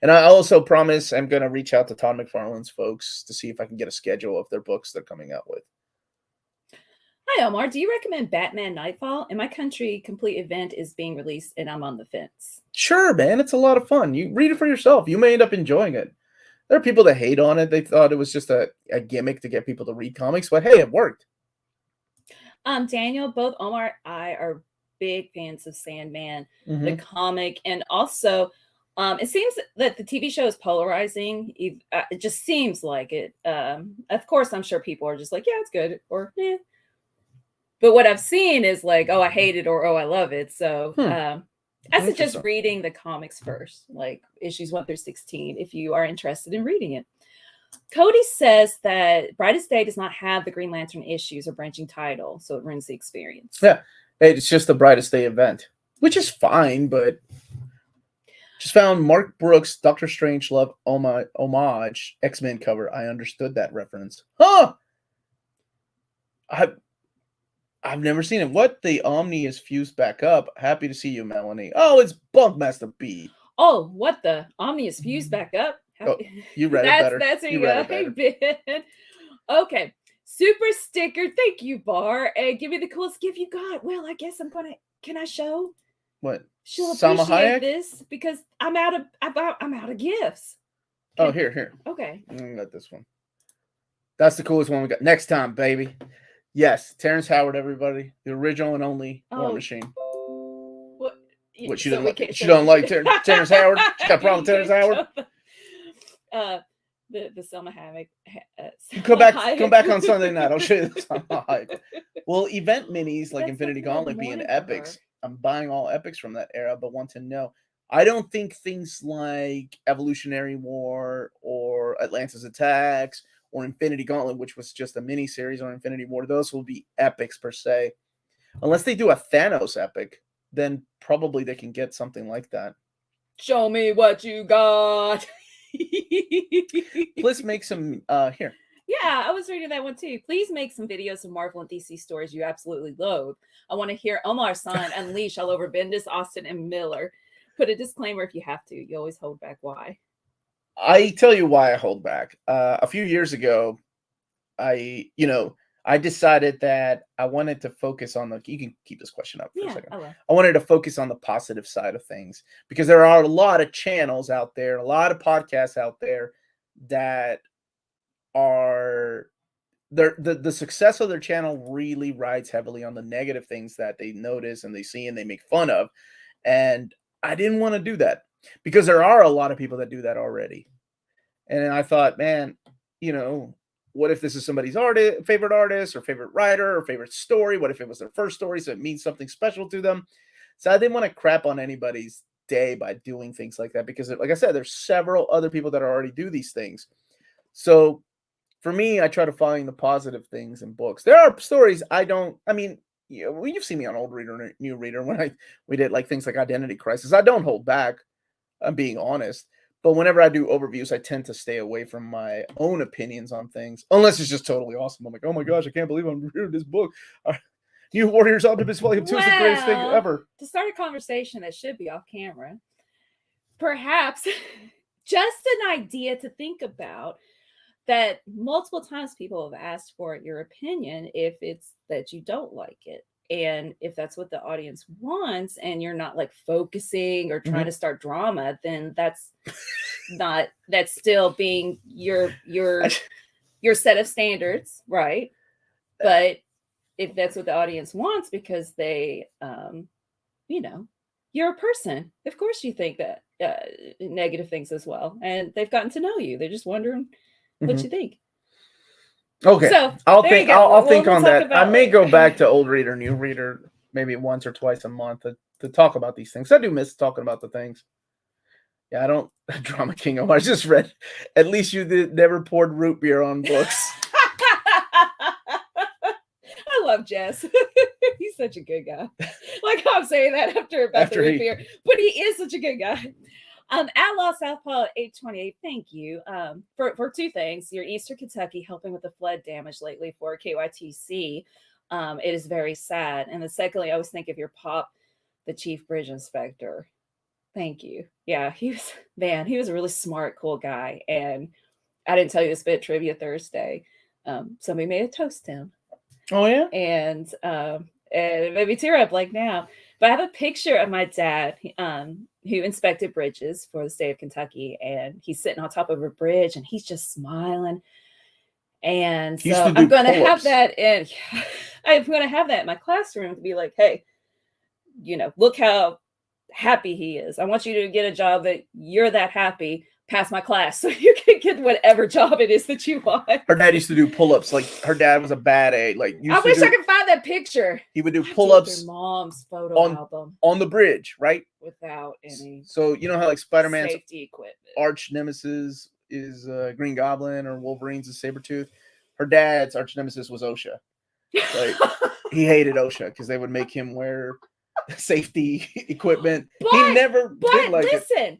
and I also promise I'm going to reach out to Todd McFarlane's folks to see if I can get a schedule of their books they're coming out with. Hi, Omar. Do you recommend Batman Nightfall? In my country, complete event is being released, and I'm on the fence. Sure, man. It's a lot of fun. You read it for yourself. You may end up enjoying it. There are people that hate on it. They thought it was just a gimmick to get people to read comics, but hey, it worked. Daniel, both Omar and I are big fans of Sandman, the comic, and also It seems that the TV show is polarizing. It just seems like it. Of course, I'm sure people are just like, yeah, it's good, or yeah. But what I've seen is like, oh, I hate it, or oh, I love it. So I suggest reading the comics first, like issues 1 through 16, if you are interested in reading it. Cody says that Brightest Day does not have the Green Lantern issues or branching title, so it ruins the experience. Yeah, it's just the Brightest Day event, which is fine, but just found Mark Brooks' Doctor Strangelove homage X-Men cover. I understood that reference. Huh! I've never seen it. What? The Omni is fused back up. Happy to see you, Melanie. Oh, it's Bunkmaster B. Oh, what the? Omni is fused back up? Oh, you read it better. That's you read it better. Hey, okay. Super sticker. Thank you, Bar. And give me the coolest gift you got. Well, I guess I'm gonna. Can I show? What? She'll appreciate this because I'm out of gifts. Oh, here. Okay. I got this one. That's the coolest one we got. Next time, baby. Yes, Terrence Howard, everybody. The original and only War Machine. What she don't like Terrence Howard? She got a problem with Terrence Howard? The Selma Hayek. Come back on Sunday night. I'll show you the Selma Hayek. Well, event minis like Infinity Gauntlet being epics. I'm buying all epics from that era, but want to know. I don't think things like Evolutionary War or Atlantis Attacks or Infinity Gauntlet, which was just a mini series, or Infinity War, those will be epics per se. Unless they do a Thanos epic, then probably they can get something like that. Show me what you got. Please make some here. Yeah, I was reading that one too. Please make some videos of Marvel and DC stories you absolutely loathe. I want to hear Omar sign Unleash all over Bendis, Austin, and Miller. Put a disclaimer if you have to. You always hold back. Why? I tell you why I hold back. A few years ago, I decided that I wanted to focus on you can keep this question up for a second. I wanted to focus on the positive side of things because there are a lot of channels out there, a lot of podcasts out there that are the success of their channel really rides heavily on the negative things that they notice and they see and they make fun of. And I didn't want to do that because there are a lot of people that do that already. And I thought, man, what if this is somebody's favorite artist or favorite writer or favorite story? What if it was their first story, so it means something special to them? So I didn't want to crap on anybody's day by doing things like that because, like I said, there's several other people that already do these things. So for me, I try to find the positive things in books. There are stories you've seen me on Old Reader and New Reader when we did like things like Identity Crisis. I don't hold back. I'm being honest. But whenever I do overviews, I tend to stay away from my own opinions on things, unless it's just totally awesome. I'm like, oh my gosh, I can't believe I'm reading this book. New Warriors Omnibus Volume 2 is the greatest thing ever. To start a conversation that should be off camera, perhaps just an idea to think about that multiple times people have asked for your opinion if it's that you don't like it. And if that's what the audience wants and you're not like focusing or trying to start drama, then that's still being your set of standards, right? But if that's what the audience wants because they you're a person, of course you think that negative things as well, and they've gotten to know you. They're just wondering what you think. Okay, so I'll think on that. I may go back to Old Reader, New Reader, maybe once or twice a month to talk about these things. I do miss talking about the things. Yeah, I don't Drama King. I just read. At least you never poured root beer on books. I love Jess. He's such a good guy. Like I'm saying that after the root beer, but he is such a good guy. Outlaw Southpaw 828, thank you for two things. Your Eastern Kentucky helping with the flood damage lately for KYTC. It is very sad. And then secondly, I always think of your Pop, the Chief Bridge Inspector. Thank you. Yeah, he was a really smart, cool guy. And I didn't tell you this bit trivia Thursday. Somebody made a toast to him. Oh yeah. And it made me tear up like now. But I have a picture of my dad who inspected bridges for the state of Kentucky, and he's sitting on top of a bridge and he's just smiling. And so I'm going to have that I'm going to have that in my classroom to be like, hey, look how happy he is. I want you to get a job that you're that happy. Pass my class so you can get whatever job it is that you want. Her dad used to do pull-ups. Like her dad was a bad A. Like I wish I could find that picture. He would do pull-ups. Their mom's photo album on the bridge, right? Without any. So you know how like Spider-Man's safety equipment arch nemesis is Green Goblin or Wolverine's is Sabretooth. Her dad's arch nemesis was OSHA. Like he hated OSHA because they would make him wear safety equipment. He never did like it. Listen.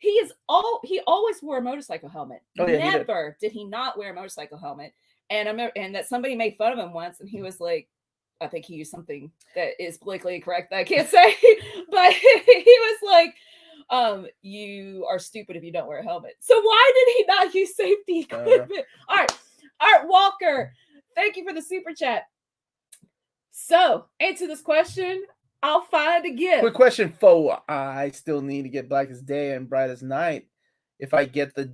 He always wore a motorcycle helmet. Oh, yeah, Never did he not wear a motorcycle helmet. And that somebody made fun of him once, and he was like, I think he used something that is politically correct that I can't say, but he was like, you are stupid if you don't wear a helmet. So why did he not use safety equipment? All right, Art Walker, thank you for the super chat. So answer this question. I'll find a gift. Quick question, Fo. I still need to get Blackest Day and Brightest Night. If I get the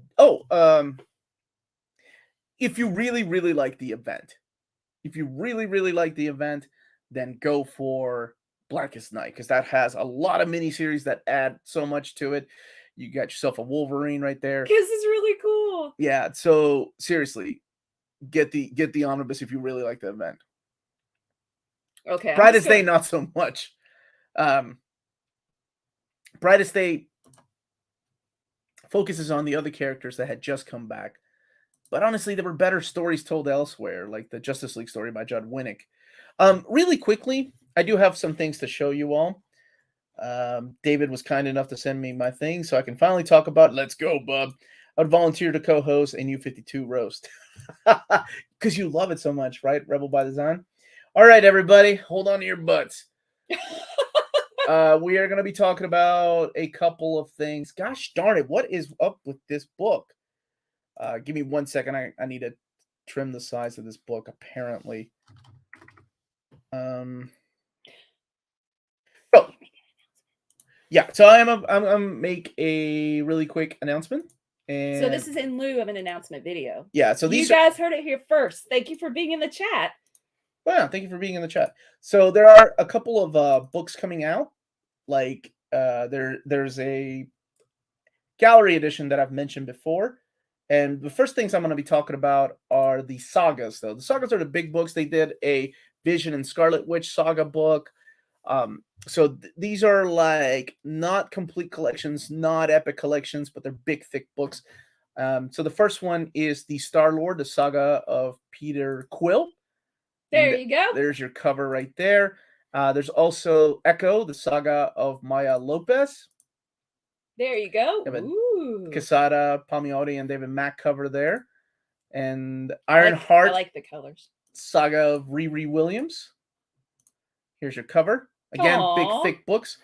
if you really, really like the event, then go for Blackest Night because that has a lot of miniseries that add so much to it. You got yourself a Wolverine right there. Because it's really cool. Yeah. So seriously, get the omnibus if you really like the event. Okay. Brightest Day, not so much. Brightest Day focuses on the other characters that had just come back, but honestly, there were better stories told elsewhere, like the Justice League story by Judd Winnick. Really quickly, I do have some things to show you all. David was kind enough to send me my thing, so I can finally talk about. Let's go, bub! I would volunteer to co-host a New 52 roast because you love it so much, right? Rebel by Design. All right, everybody, hold on to your butts. We are going to be talking about a couple of things. Gosh darn it, what is up with this book? Give me 1 second. I need to trim the size of this book, apparently. Yeah, so I'm make a really quick announcement. And so this is in lieu of an announcement video. Yeah, so you guys heard it here first. Thank you for being in the chat. Well, thank you for being in the chat. So there are a couple of books coming out. Like there's a gallery edition that I've mentioned before. And the first things I'm going to be talking about are the sagas, though. The sagas are the big books. They did a Vision and Scarlet Witch saga book. So these are like not complete collections, not epic collections, but they're big, thick books. So the first one is the Star-Lord, the saga of Peter Quill. There you go. There's your cover right there. There's also Echo, the saga of Maya Lopez. There you go. Ooh. Quesada, Palmiotti, and David Mack cover there. And Ironheart. I like the colors. Saga of Riri Williams. Here's your cover. Again, Aww. Big, thick books.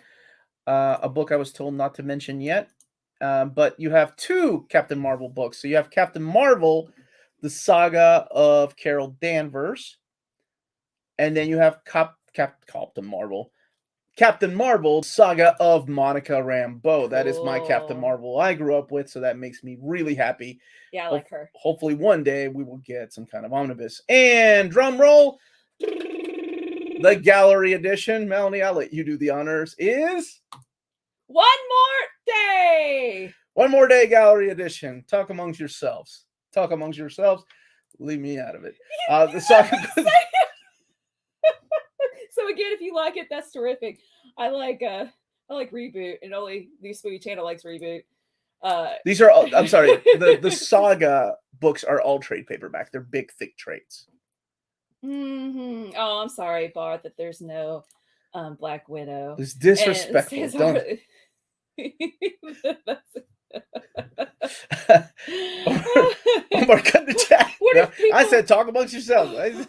A book I was told not to mention yet. But you have two Captain Marvel books. So you have Captain Marvel, the saga of Carol Danvers. And then you have Captain Marvel, saga of Monica Rambeau. That is my Captain Marvel I grew up with, so that makes me really happy. Yeah, I like her. Hopefully one day we will get some kind of omnibus. And drum roll, the gallery edition, Melanie, I'll let you do the honors, is... One More Day! One More Day gallery edition. Talk amongst yourselves. Leave me out of it. The saga... So again, if you like it, that's terrific. I like Reboot, and only the Spooky channel likes Reboot. These are all, I'm sorry, the saga books are all trade paperback. They're big, thick trades. Mm-hmm. Oh, I'm sorry, Bart, that there's no Black Widow. It's disrespectful. Don't. Omar, cut the chat. I said, talk amongst yourselves.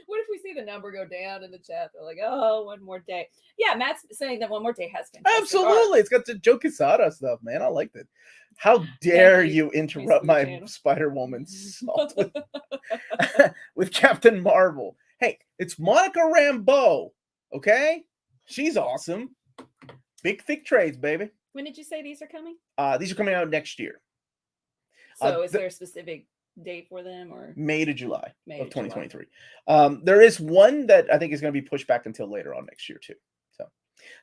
What if we see the number go down in the chat? They're like, oh, One More Day. Yeah, Matt's saying that One More Day has fantastic Absolutely. art. It's got the Joe Quesada stuff, man. I liked it. How dare you interrupt my Spider-Woman salt with Captain Marvel. Hey, it's Monica Rambeau, okay? She's awesome. Big, thick trades, baby. When did you say these are coming? These are coming out next year. So is there a specific date for them, or May to July of 2023? There is one that I think is going to be pushed back until later on next year too. So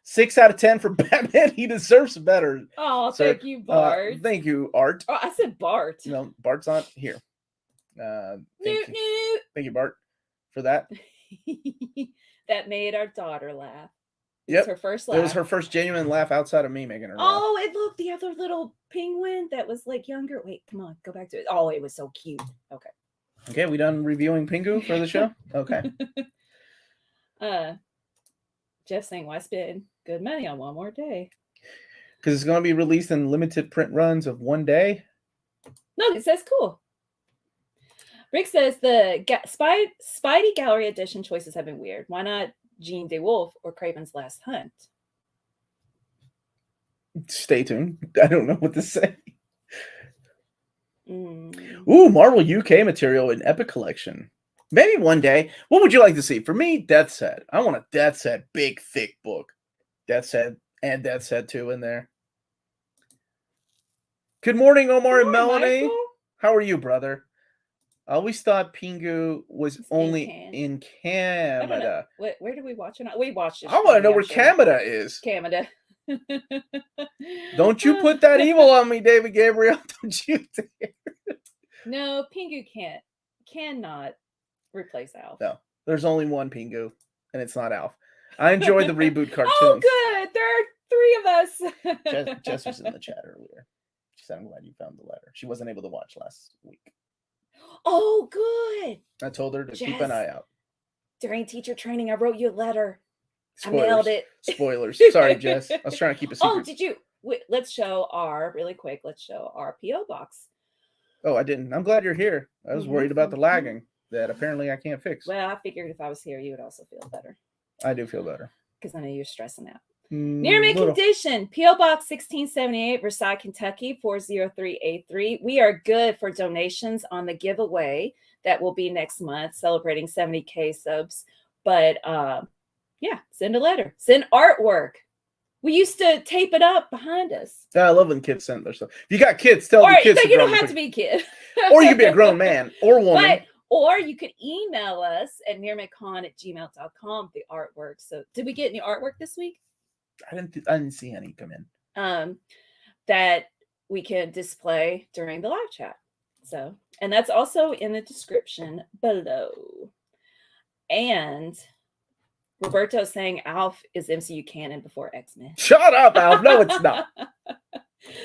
6 out of 10 for Batman. He deserves better. Oh, thank you, Bart. Thank you, Art. Oh, I said Bart. No, Bart's not here. Thank you, Bart, for that. That made our daughter laugh. It Yep. was her first laugh. It was her first genuine laugh outside of me making her laugh. Oh, and look, the other little penguin that was like younger. Wait, come on, go back to it. Oh, it was so cute. Okay. Okay, we done reviewing Pingu for the show? Okay. Jeff's saying, why spend good money on one more day? Because it's going to be released in limited print runs of one day. No, it says cool. Rick says the Spidey Gallery Edition choices have been weird. Why not Jean DeWolf or Craven's Last Hunt? Stay tuned. I don't know what to say. Ooh, Marvel UK material in Epic Collection. Maybe one day. What would you like to see? For me, Death's Head. I want a Death's Head, big, thick book. Death's Head and Death's Head 2 in there. Good morning, Omar and Melanie. Michael. How are you, brother? I always thought Pingu was only in Canada. Where do we watch it? We watched it. I want to know where Canada is. Canada. Don't you put that evil on me, David Gabriel. Don't you dare. No, Pingu cannot replace Alf. No, there's only one Pingu, and it's not Alf. I enjoyed the reboot cartoons. Oh, good. There are 3 of us. Jess was in the chat earlier. She said, I'm glad you found the letter. She wasn't able to watch last week. Oh, good. I told her to Jess, keep an eye out. During teacher training, I wrote you a letter. Spoilers. I nailed it. Spoilers. Sorry, Jess. I was trying to keep a secret. Oh, did you? Wait, let's show our P.O. box. Oh, I didn't. I'm glad you're here. I was worried about the lagging that apparently I can't fix. Well, I figured if I was here, you would also feel better. I do feel better. Because I know you're stressing out. Near mint condition, P.O. Box 1678, Versailles, Kentucky, 40383. We are good for donations on the giveaway that will be next month, celebrating 70K subs. But yeah, send a letter. Send artwork. We used to tape it up behind us. I love when kids send their stuff. If you got kids, tell the kids. You don't have to be a kid. Or you could be a grown man or woman. Or you could email us at nearmintcon@gmail.com the artwork. So did we get any artwork this week? I didn't see any come in. That we can display during the live chat. So, and that's also in the description below. And Roberto's saying Alf is MCU canon before X-Men. Shut up, Alf. No, it's not.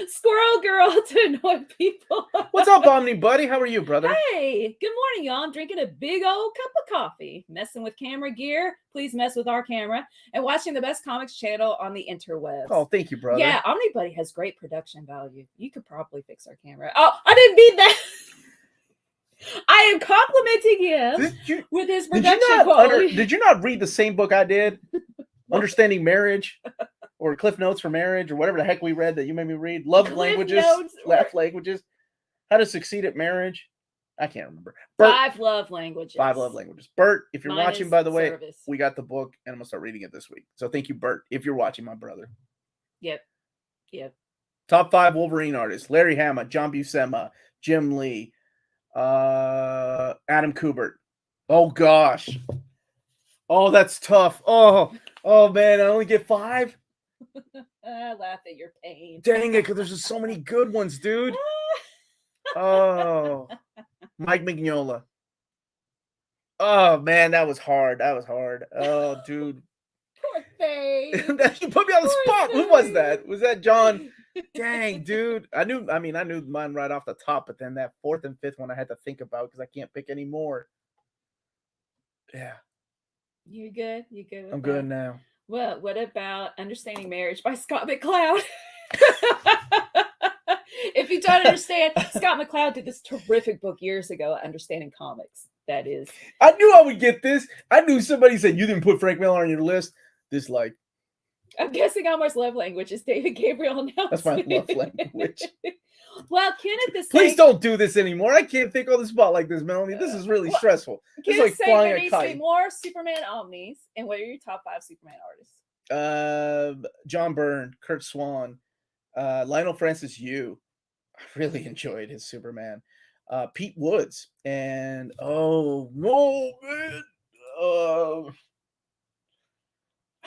Squirrel girl to annoy people. What's up, Omni buddy? How are you, brother? Hey, good morning, y'all. I'm drinking a big old cup of coffee. Messing with camera gear. Please mess with our camera. And watching the best comics channel on the interwebs. Oh, thank you, brother. Yeah, Omnibuddy has great production value. You could probably fix our camera. Oh, I didn't mean that. I am complimenting him with his production quality. Did you not read the same book I did? Understanding Marriage? Or Cliff Notes for Marriage, or whatever the heck we read that you made me read. Love Languages. How to Succeed at Marriage. I can't remember. Bert, 5 love languages. 5 love languages. Bert, if you're watching, by the way, service. we got the book, and I'm going to start reading it this week. So thank you, Bert, if you're watching, my brother. Yep. Top 5 Wolverine artists. Larry Hama, John Buscema, Jim Lee, Adam Kubert. Oh, gosh. Oh, that's tough. Oh, man, I only get 5? I laugh at your pain. Dang it, because there's just so many good ones, dude. Oh, Mike Mignola. Oh, man, that was hard. Oh, dude. Poor thing. You put me on the spot. Who was that? Was that John? Dang, dude. I knew mine right off the top, but then that 4th and 5th one I had to think about because I can't pick any more. Yeah. You're good? You good? I'm good now. Well, what about Understanding Marriage by Scott McCloud? If you don't understand, Scott McCloud did this terrific book years ago, Understanding Comics. That is. I knew I would get this. I knew somebody said you didn't put Frank Miller on your list. Dislike. I'm guessing Omar's love language is David Gabriel now. That's my love language. Well, Kenneth is Please don't do this anymore. I can't think on the spot like this, Melanie. This is really stressful. It's like flying there a needs kite. to be more Superman Omnis. And what are your top 5 Superman artists? John Byrne, Kurt Swan, Lionel Francis Yu. I really enjoyed his Superman. Pete Woods, and oh no, man.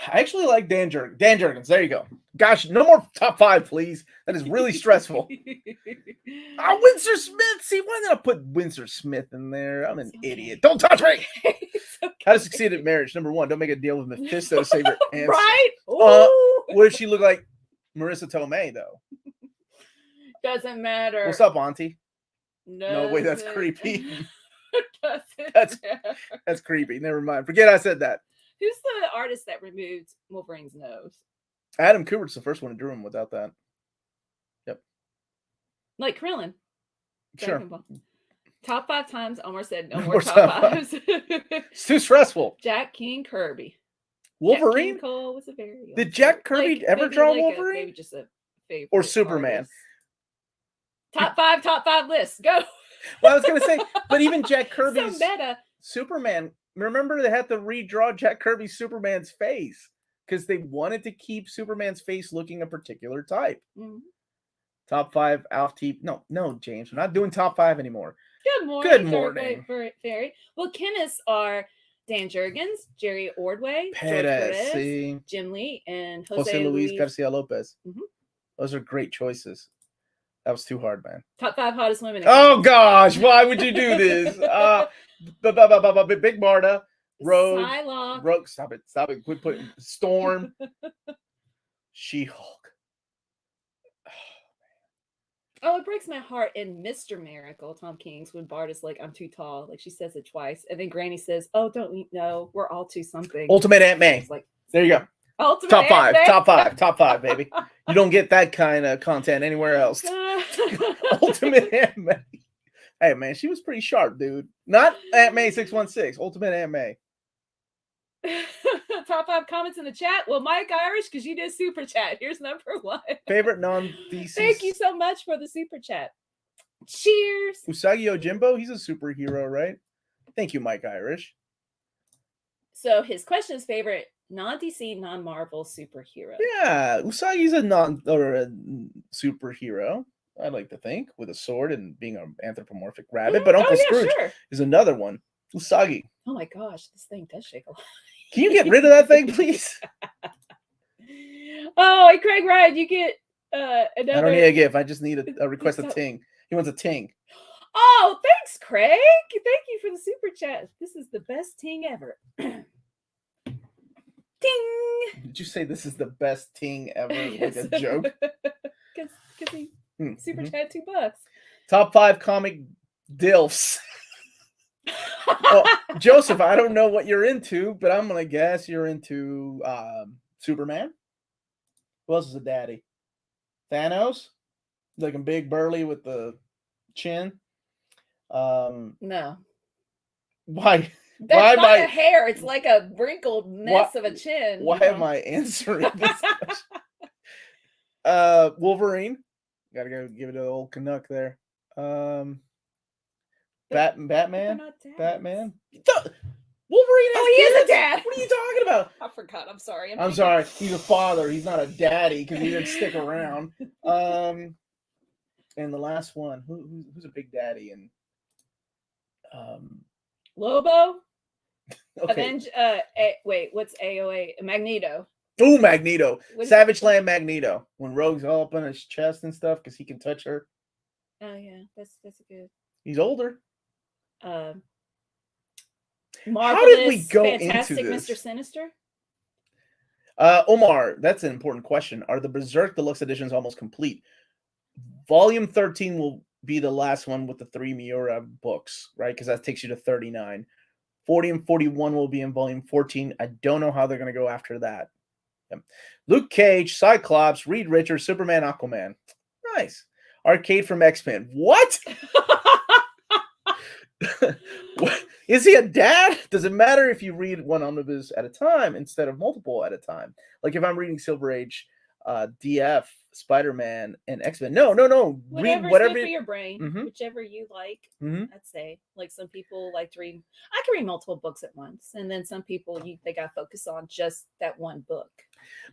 I actually like Dan Jurgens. There you go. Gosh, no more top 5, please. That is really stressful. Winsor Smith. See, why did I put Winsor Smith in there? I'm an idiot. Don't touch me. How to succeed at marriage. Number 1, don't make a deal with Mephisto to save your answer. Right? What if she looked like Marissa Tomei, though? Doesn't matter. What's up, Auntie? No, wait, that's creepy. That's creepy. Never mind. Forget I said that. Who's the artist that removed Wolverine's nose? Adam Kubert's the first one to draw him without that. Yep. Like Krillin. Sure. Top 5 times Omar said no more top 5s. It's too stressful. Jack King Kirby. Wolverine? Jack King Cole was a very Did Jack Kirby ever draw Wolverine? Maybe just a favorite. Or Superman. Artist. Top 5 list. Go. Well, I was going to say, but even Jack Kirby's so meta. Superman, remember they had to redraw Jack Kirby's Superman's face because they wanted to keep Superman's face looking a particular type. Mm-hmm. Top 5, Alf T. No, James, we're not doing top 5 anymore. Good morning. Good morning. Fairy. Well, Kenneths are Dan Jurgens, Jerry Ordway, Perez, Perez, Jim Lee, and Jose Luis Garcia Lopez. Mm-hmm. Those are great choices. That was too hard, man. Top 5 hottest women. Oh gosh, why would you do this? Big Marta, Rogue, Psylocke. Stop it. Quit putting Storm, She-Hulk. Oh, it breaks my heart in Mr. Miracle, Tom King's, when Bart is like, I'm too tall. Like, she says it twice. And then Granny says, oh, don't we know? We're all too something. Ultimate Aunt May. Like, there you go. Ultimate Top five, baby. You don't get that kind of content anywhere else. Ultimate Aunt May. Hey, man, she was pretty sharp, dude. Not Aunt May 616. Ultimate Aunt May. Top 5 comments in the chat. Well, Mike Irish, because you did super chat. Here's number 1. Favorite non-DC. Thank you so much for the super chat. Cheers. Usagi Yojimbo, he's a superhero, right? Thank you, Mike Irish. So his question is favorite non-DC, non-Marvel superhero. Yeah, Usagi's a superhero. I like to think, with a sword and being an anthropomorphic rabbit. But Uncle Scrooge is another one. Usagi. Oh my gosh, this thing does shake a lot. Can you get rid of that thing, please? Oh, hey, Craig Ryan, you get another. I don't need a gift. I just need a request of ting. He wants a ting. Oh, thanks, Craig. Thank you for the super chat. This is the best ting ever. Ting. Did you say this is the best ting ever? Yes. Like a joke? Because he super chat $2. Top 5 comic dilfs. Well, Joseph, I don't know what you're into, but I'm gonna guess you're into Superman. Who else is a daddy? Thanos, looking big, burly with the chin. No. Why? That's not a hair. It's like a wrinkled mess of a chin. Why am I answering this question? Wolverine. Gotta go give it an old Canuck there. Batman. Wolverine. Oh, he is a dad. What are you talking about? I forgot. I'm sorry. I'm sorry. He's a father. He's not a daddy because he didn't stick around. And the last one, who's a big daddy? And Lobo. Okay. Wait, what's AOA? Magneto. Oh, Magneto. Savage Land Magneto. When Rogue's all up on his chest and stuff because he can touch her. Oh yeah, that's a good. He's older. Marvelous, how did we go Fantastic into this? Mr. Sinister? Omar, that's an important question. Are the Berserk Deluxe editions almost complete? Volume 13 will be the last one with the 3 Miura books, right? Because that takes you to 39. 40 and 41 will be in volume 14. I don't know how they're going to go after that. Yep. Luke Cage, Cyclops, Reed Richards, Superman, Aquaman. Nice. Arcade from X-Men. What? Is he a dad? Does it matter if you read one omnibus at a time instead of multiple at a time? Like if I'm reading Silver Age, DF, Spider-Man, and X-Men. No. Whatever's good for your brain, whichever you like. I'd say. Like some people like to read. I can read multiple books at once, and then some people they got to focus on just that one book.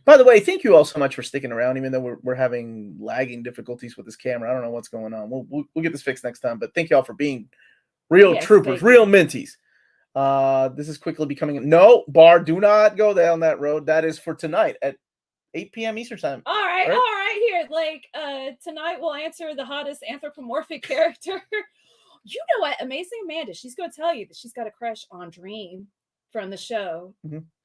By the way, thank you all so much for sticking around, even though we're having lagging difficulties with this camera. I don't know what's going on. We'll get this fixed next time. But thank you all for being real troopers, real minties. This is quickly becoming no bar. Do not go down that road. That is for tonight at 8 p.m. Eastern time. All right. Here, like tonight we'll answer the hottest anthropomorphic character. You know what? Amazing Amanda. She's going to tell you that she's got a crush on Dream from the show.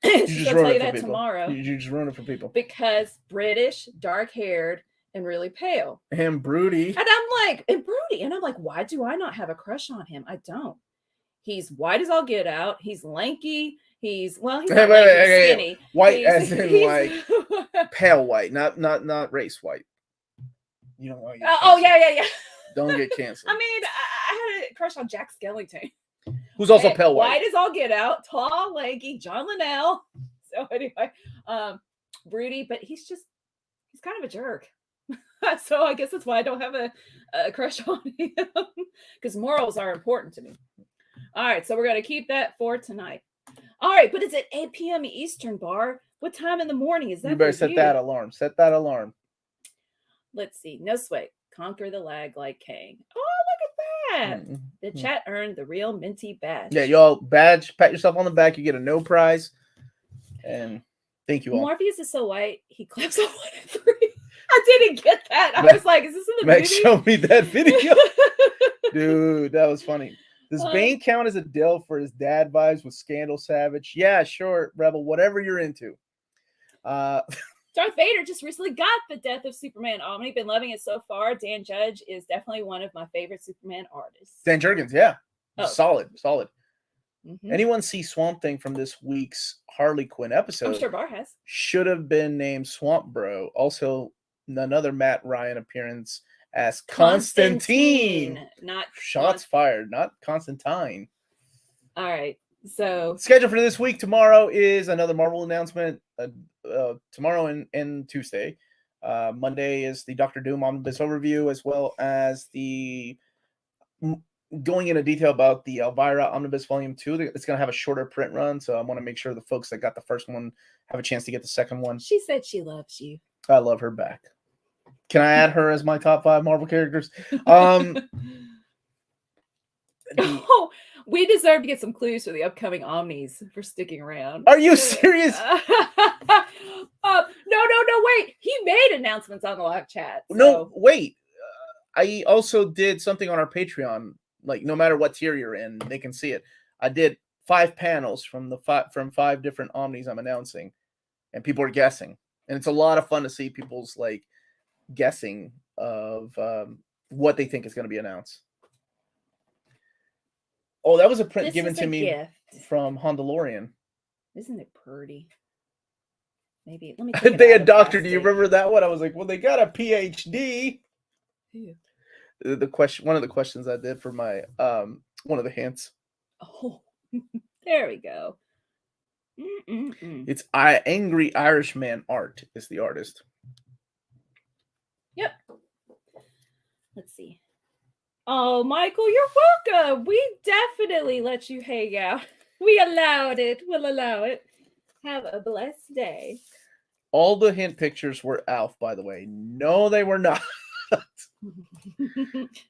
She's going to tell you that tomorrow. You just ruin it for people because British, dark-haired, and really pale, and broody. And I'm like, why do I not have a crush on him? I don't. He's white as all get out. He's lanky. He's skinny. White as in like pale white, not race white. You don't want. Yeah. Don't get canceled. I mean, I had a crush on Jack Skellington, who's also pale white. White as all get out, tall, lanky, John Linnell. So anyway, broody, but he's kind of a jerk. So I guess that's why I don't have a crush on him, because morals are important to me. All right, so we're going to keep that for tonight. All right, but it's at 8 p.m. Eastern, Bar. What time in the morning is that? You better set that alarm. Set that alarm. Let's see. No sweat. Conquer the lag like Kang. Oh, look at that. The chat earned the real minty badge. Yeah, y'all badge. Pat yourself on the back. You get a no prize. And thank you all. Morpheus is so white. He claps on 1 and 3. I didn't get that. I was like, is this in the movie? Show me that video. Dude, that was funny. Does Bane count as a Dill for his dad vibes with Scandal Savage? Yeah, sure, Rebel. Whatever you're into. Darth Vader just recently got the Death of Superman Omni. Been loving it so far. Dan Judge is definitely one of my favorite Superman artists. Dan Jurgens, yeah. Oh. Solid. Mm-hmm. Anyone see Swamp Thing from this week's Harley Quinn episode? I'm sure Bar has. Should have been named Swamp Bro. Also, another Matt Ryan appearance as Constantine. Not shots fired, not Constantine. All right. So schedule for this week. Tomorrow is another Marvel announcement. Tomorrow and Tuesday. Monday is the Doctor Doom Omnibus overview, as well as the going into detail about the Elvira Omnibus Volume 2. It's going to have a shorter print run, so I want to make sure the folks that got the first one have a chance to get the second one. She said she loves you. I love her back. Can I add her as my top 5 Marvel characters? We deserve to get some clues for the upcoming Omnis for sticking around. Are you serious? No, wait. He made announcements on the live chat. So. No, wait. I also did something on our Patreon. Like, no matter what tier you're in, they can see it. I did 5 panels from 5 different Omnis I'm announcing, and people are guessing. And it's a lot of fun to see people's like guessing of what they think is going to be announced. Oh, that was a print given to me from Hondalorian. Isn't it pretty? Maybe let me. They had doctor. Do you remember that one? I was like, well, they got a PhD. Ew. The question, one of the questions I did for my one of the hints. Oh, there we go. It's Angry Irishman Art is the artist. Yep. Let's see. Oh, Michael, you're welcome. We definitely let you hang out. We allowed it. We'll allow it. Have a blessed day. All the hint pictures were Alf, by the way. No, they were not.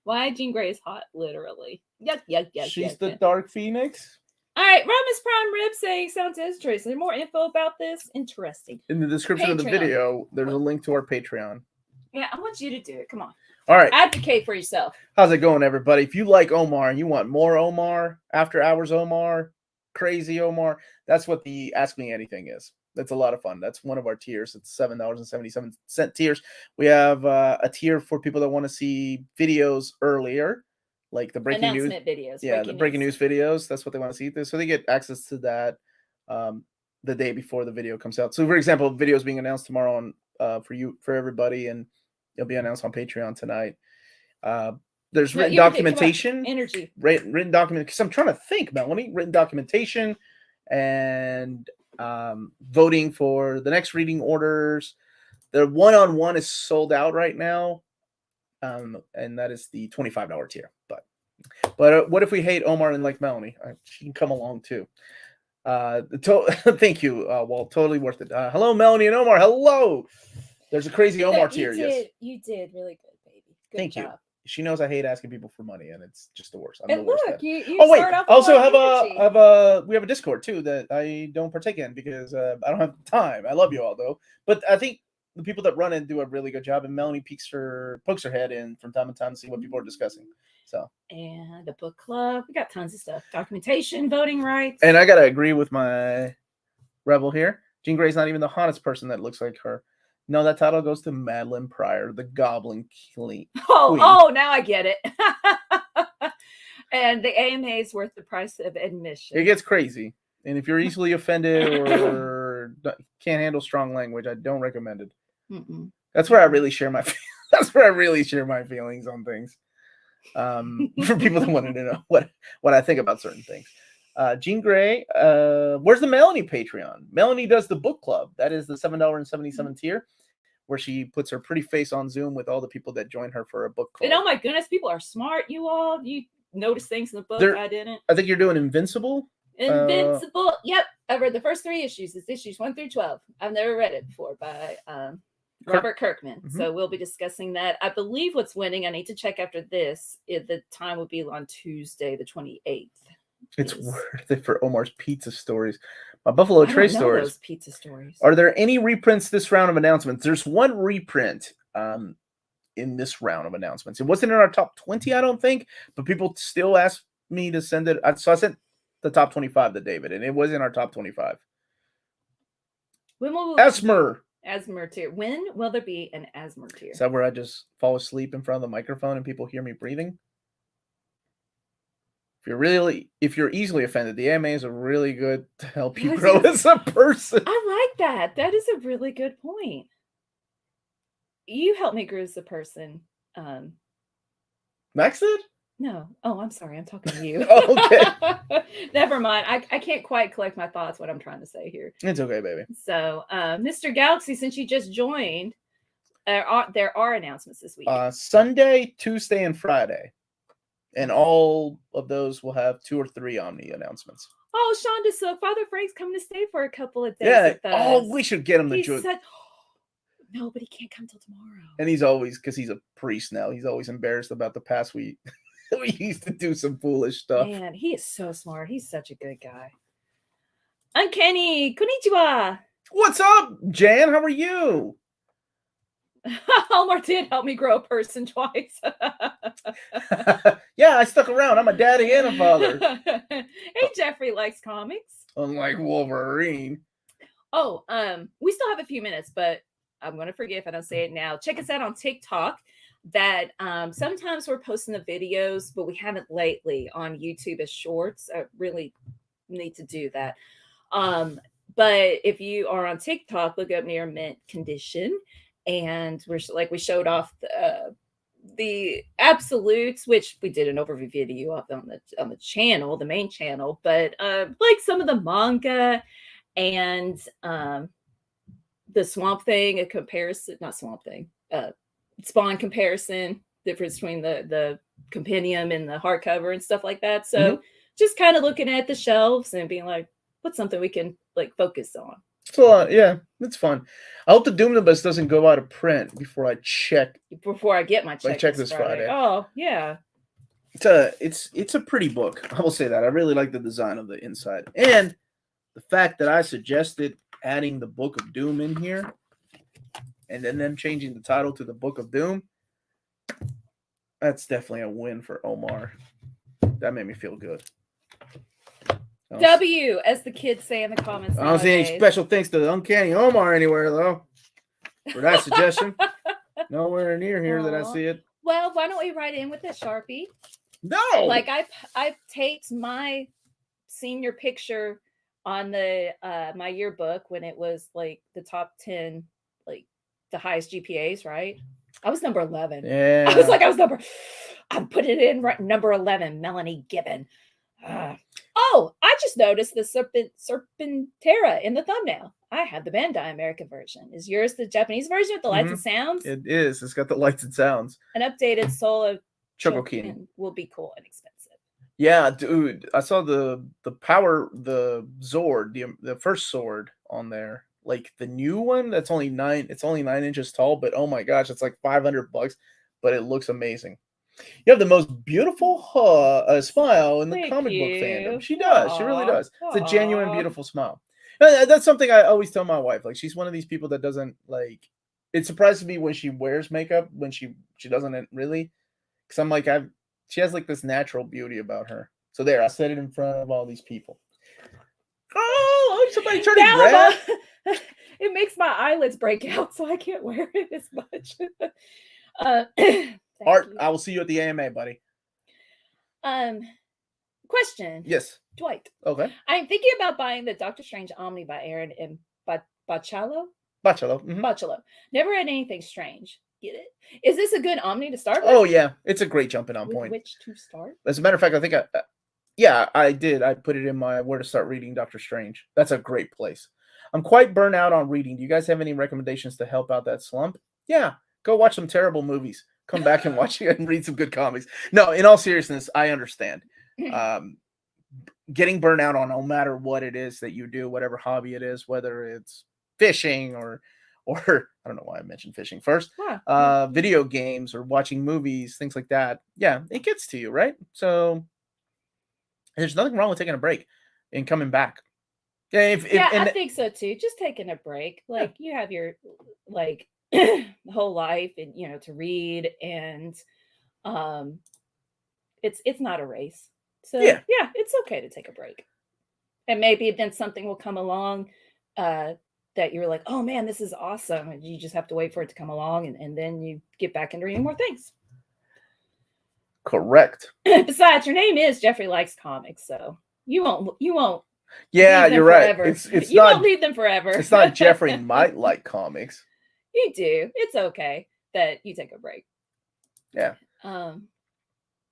Why Jean Grey is hot, literally. Yuck. She's the Dark Phoenix. All right, Ramus Prime Rib saying sounds interesting. Is there more info about this? Interesting. In the description of the video, there's a link to our Patreon. Yeah, I want you to do it. Come on. All right. Advocate for yourself. How's it going, everybody? If you like Omar and you want more Omar, After Hours Omar, Crazy Omar, that's what the Ask Me Anything is. That's a lot of fun. That's one of our tiers. It's $7.77 tiers. We have a tier for people that want to see videos earlier, like the breaking news videos. Yeah, the breaking news videos. That's what they want to see. So they get access to that the day before the video comes out. So, for example, video is being announced tomorrow on for everybody, and it'll be announced on Patreon tonight. There's written documentation. Energy. Written document. Because I'm trying to think, Melanie. Written documentation and voting for the next reading orders. The one-on-one is sold out right now, and that is the $25 tier. But what if we hate Omar and like Melanie? She can come along too. Thank you, Walt. Totally worth it. Hello, Melanie and Omar. Hello. There's a crazy Omar tier. You did really good, baby. Good Thank job. you. she knows I hate asking people for money, and it's just the worst. I'm And the worst look, at it. you Oh wait, start off I also with a lot of we have a Discord too that I don't partake in because I don't have time. I love you all though, but I think the people that run it do a really good job, and Melanie pokes her head in from time to time to see what people are discussing. So, and the book club, we got tons of stuff, documentation, voting rights. and I gotta agree with my rebel here. Jean Grey's not even the hottest person that looks like her. No, that title goes to Madeline Pryor, the Goblin Queen. Oh, now I get it. And the AMA is worth the price of admission. It gets crazy, and if you're easily offended or can't handle strong language, I don't recommend it. Mm-mm. That's where I really share my. That's where I really share my feelings on things. For people that wanted to know what I think about certain things. Jean Grey, where's the Melanie Patreon? Melanie does the book club. That is the $7.77 tier, where she puts her pretty face on Zoom with all the people that join her for a book club. And oh my goodness, people are smart. You all, you notice things in the book I didn't. I think you're doing Invincible. Yep, I read the first 3 issues. It's issues 1 through 12. I've never read it before by Robert Kirkman. Mm-hmm. So we'll be discussing that. I believe what's winning, I need to check after this, the time will be on Tuesday, the 28th. It's worth it for Omar's pizza stories. My Buffalo Trace stories. Those pizza stories. Are there any reprints this round of announcements? There's one reprint in this round of announcements. It wasn't in our top 20, I don't think, but people still asked me to send it. So I sent the top 25 to David, and it was in our top 25. When will Asthma tier. When will there be an asthma tier? Is that where I just fall asleep in front of the microphone and people hear me breathing? If you're easily offended, the AMA is really good to help you grow as a person. I like that. That is a really good point. You help me grow as a person. Max did? No. Oh, I'm sorry. I'm talking to you. Okay. Never mind. I can't quite collect my thoughts, what I'm trying to say here. It's okay, baby. So, Mr. Galaxy, since you just joined, there are announcements this week. Sunday, Tuesday, and Friday. And all of those will have 2 or 3 Omni announcements. Oh, Shonda, so Father Frank's coming to stay for a couple of days. Yeah. Oh, we should get him to join. No, but he can't come till tomorrow. And he's always, because he's a priest now, he's always embarrassed about the past week. We used to do some foolish stuff. Man, he is so smart. He's such a good guy. Uncanny, konnichiwa. What's up, Jan? How are you? Omar did help me grow a person twice. Yeah, I stuck around. I'm a daddy and a father. Hey, Jeffrey likes comics. Unlike Wolverine. Oh, we still have a few minutes, but I'm going to forget if I don't say it now. Check us out on TikTok. That sometimes we're posting the videos, but we haven't lately on YouTube as shorts. I really need to do that. But if you are on TikTok, look up Near Mint Condition. And we showed off the absolutes, which we did an overview video of on the channel, the main channel, but like some of the manga and the Swamp Thing, a comparison, not Swamp Thing, Spawn comparison, difference between the compendium and the hardcover and stuff like that. So just kind of looking at the shelves and being like, what's something we can like focus on? It's a lot, yeah. It's fun. I hope the Omnibus doesn't go out of print before I check. Before I get my check. I check this Friday. Oh yeah. It's a pretty book. I will say that. I really like the design of the inside and the fact that I suggested adding the Book of Doom in here, and then them changing the title to the Book of Doom. That's definitely a win for Omar. That made me feel good. W, as the kids say in the comments. I don't see any special thanks to Uncanny Omar anywhere, though, for that suggestion. Nowhere near here that I see it. Well, why don't we write in with a Sharpie? No! Like, I taped my senior picture on the my yearbook when it was, like, the top 10, like, the highest GPAs, right? I was number 11. Yeah. I'm putting it in right, number 11, Melanie Gibbon. Oh, I just noticed the Serpentera in the thumbnail. I have the Bandai American version. Is yours the Japanese version with the lights and sounds? It is. It's got the lights and sounds. An updated Soul of Chocokin will be cool and expensive. Yeah, dude. I saw the Zord, the first sword on there. Like the new one, that's only 9 inches tall, but oh my gosh, it's like $500, but it looks amazing. You have the most beautiful smile in the Thank comic book you. fandom. She does. She really Aw, does. It's a genuine, aw. beautiful smile. That's something I always tell my wife. Like, she's one of these people that doesn't like. It surprises me when she wears makeup when she doesn't really, because I'm like she has like this natural beauty about her. So there, I said it in front of all these people. Oh, somebody turning Now red. it makes my eyelids break out, so I can't wear it as much. Art, you. I will see you at the AMA, buddy. Question. Yes. Dwight. Okay. I'm thinking about buying the Doctor Strange Omni by Aaron and Baccello. Baccello. Mm-hmm. Baccello. Never read anything strange. Get it? Is this a good Omni to start with? Oh yeah, it's a great jumping on point. Which to start? As a matter of fact, I think I did. I put it in my where to start reading Doctor Strange. That's a great place. I'm quite burnt out on reading. Do you guys have any recommendations to help out that slump? Yeah, go watch some terrible movies. Come back and watch it and read some good comics. No, in all seriousness, I understand. Getting burnt out on no matter what it is that you do, whatever hobby it is, whether it's fishing or I don't know why I mentioned fishing first, video games or watching movies, things like that. Yeah, it gets to you, right? So there's nothing wrong with taking a break and coming back. Yeah, I think so too. Just taking a break. Like you have your whole life and to read, and it's not a race. So yeah, it's okay to take a break. And maybe then something will come along that you're like, oh man, this is awesome. And you just have to wait for it to come along, and then you get back into reading more things. Correct. Besides, your name is Jeffrey Likes Comics, so you won't. Yeah, you're right. It's you won't leave them forever. It's not Jeffrey might like comics. You do. It's okay that you take a break. Yeah.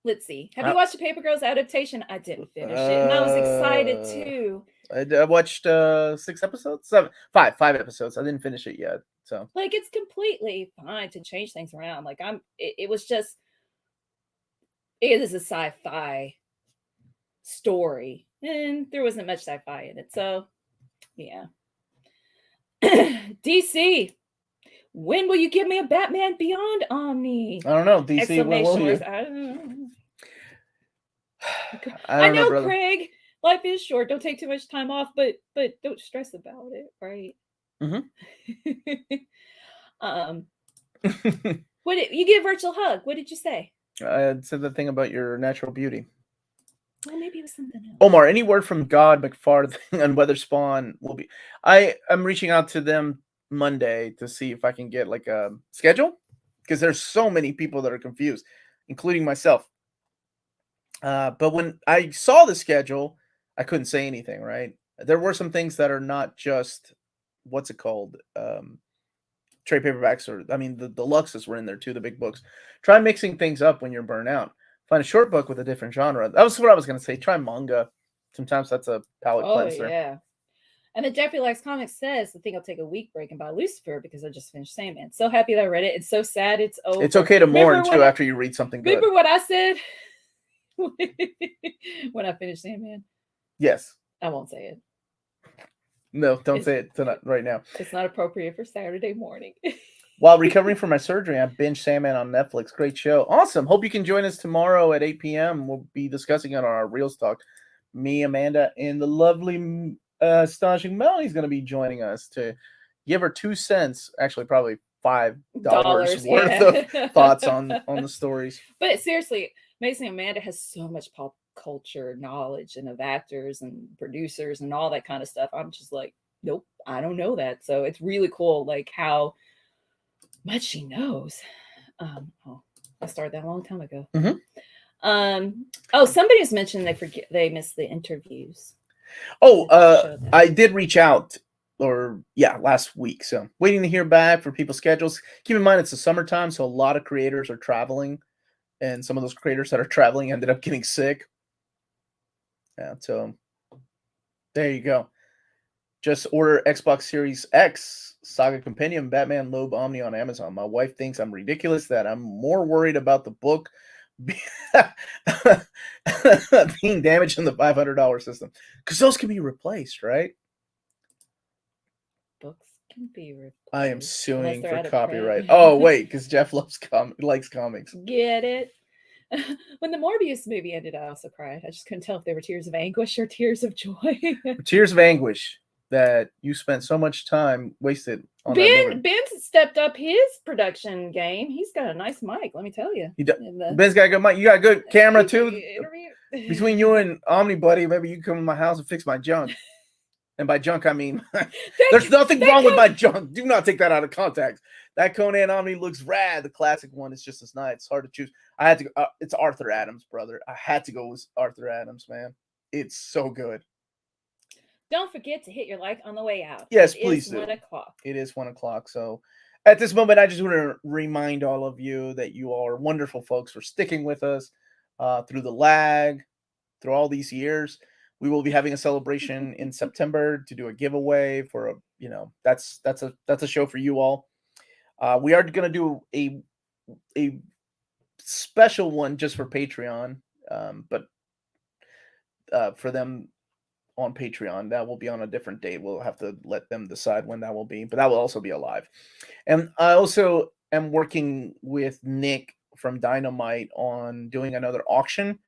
Let's see. Have you watched the Paper Girls adaptation? I didn't finish it, and I was excited too. I watched 6 episodes, 5 episodes. I didn't finish it yet, so like it's completely fine to change things around. Like it was just. It is a sci-fi story, and there wasn't much sci-fi in it. So, yeah. DC, when will you give me a Batman Beyond Omni? I don't know. DC, when will you? I don't know. I know, Craig. Life is short. Don't take too much time off, but don't stress about it, right? You give Virtual hug. What did you say? I said the thing about your natural beauty. Well, maybe it was something else. Omar, any word from God McFarthing on whether Spawn will be? I'm reaching out to them Monday to see if I can get like a schedule, because there's so many people that are confused, including myself. But when I saw the schedule, I couldn't say anything, right? There were some things that are not just, what's it called? Trade paperbacks, or the deluxes were in there too, the big books. Try mixing things up when you're burnt out. Find a short book with a different genre. That was what I was going to say. Try manga. Sometimes that's a palate cleanser. Yeah. And then Jeffrey Likes Comics says, I think I'll take a week break and buy Lucifer because I just finished Sandman. So happy that I read it. It's so sad it's over. It's okay to mourn too after you read something good. Remember what I said when I finished Sandman? Yes. I won't say it. No, don't say it tonight, right now. It's not appropriate for Saturday morning. While recovering from my surgery, I binged Sandman on Netflix. Great show. Awesome. Hope you can join us tomorrow at 8 p.m. We'll be discussing it on our Reels Talk. Me, Amanda, and the lovely, astonishing Melanie's going to be joining us to give her 2 cents, actually probably $5 worth of thoughts on the stories. But seriously, amazing. Amanda has so much pop culture knowledge and of actors and producers and all that kind of stuff. I'm just like, nope, I don't know that. So it's really cool, like how much she knows. I started that a long time ago. Somebody was mentioning they missed the interviews. I did reach out last week, so waiting to hear back for people's schedules. Keep in mind it's the summertime, so a lot of creators are traveling, and some of those creators that are traveling ended up getting sick. Yeah, so there you go. Just order Xbox Series X Saga Compendium Batman Loeb Omni on Amazon. My wife thinks I'm ridiculous that I'm more worried about the book being damaged in the $500 system, because those can be replaced, right? Books can be replaced. I am suing for copyright. Oh wait, because Jeff likes comics. Get it? When the Morbius movie ended, I also cried. I just couldn't tell if they were tears of anguish or tears of joy. Tears of anguish that you spent so much time wasted on that movie. Ben's stepped up his production game. He's got a nice mic, let me tell you. Ben's got a good mic. You got a good camera too. Between you and Omni Buddy, maybe you can come to my house and fix my junk. And by junk, I mean there's nothing wrong with my junk. Do not take that out of context. That Conan Omni looks rad. The classic one is just as nice. It's hard to choose. I had to. It's Arthur Adams, brother. I had to go with Arthur Adams, man. It's so good. Don't forget to hit your like on the way out. Yes, please do. 1 o'clock. It is 1 o'clock. So at this moment, I just want to remind all of you that you are wonderful folks for sticking with us through the lag, through all these years. We will be having a celebration in September to do a giveaway for that's a show for you all. We are going to do a special one just for Patreon, but for them on Patreon, that will be on a different date. We'll have to let them decide when that will be, but that will also be alive. And I also am working with Nick from Dynamite on doing another auction,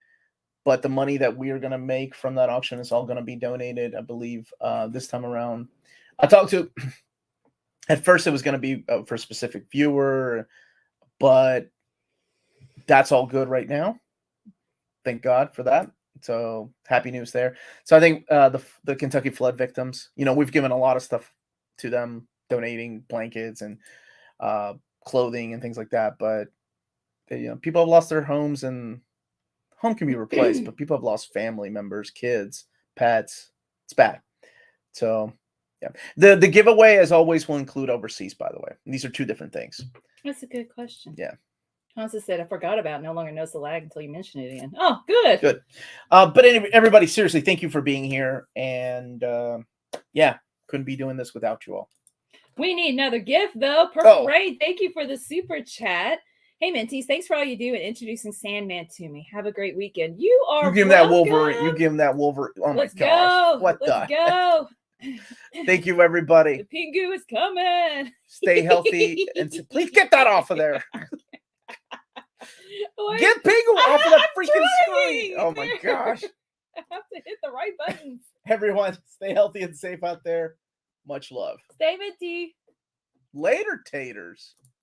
but the money that we are going to make from that auction is all going to be donated, I believe, this time around. I talked to, at first it was going to be for a specific viewer, but that's all good right now. Thank God for that. So happy news there. So I think the Kentucky flood victims, we've given a lot of stuff to them, donating blankets and clothing and things like that. But people have lost their homes, and home can be replaced, but people have lost family members, kids, pets. It's bad. So yeah, the giveaway, as always, will include overseas. By the way, these are two different things. That's a good question. Yeah. Hansa said, I forgot about no longer knows the lag until you mention it again. Oh, good. Good. But anyway, everybody, seriously, thank you for being here. And couldn't be doing this without you all. We need another gift, though. Purple Raid, thank you for the super chat. Hey, Mentees, thanks for all you do in introducing Sandman to me. Have a great weekend. You give him that Wolverine. You give him that Wolverine. Oh, Let's my gosh. Go. Let's go. Thank you, everybody. The Pingu is coming. Stay healthy. And please get that off of there. Get Pingu off of the freaking screen. Oh my gosh. I have to hit the right buttons. Everyone, stay healthy and safe out there. Much love. Stay minty. Later, taters.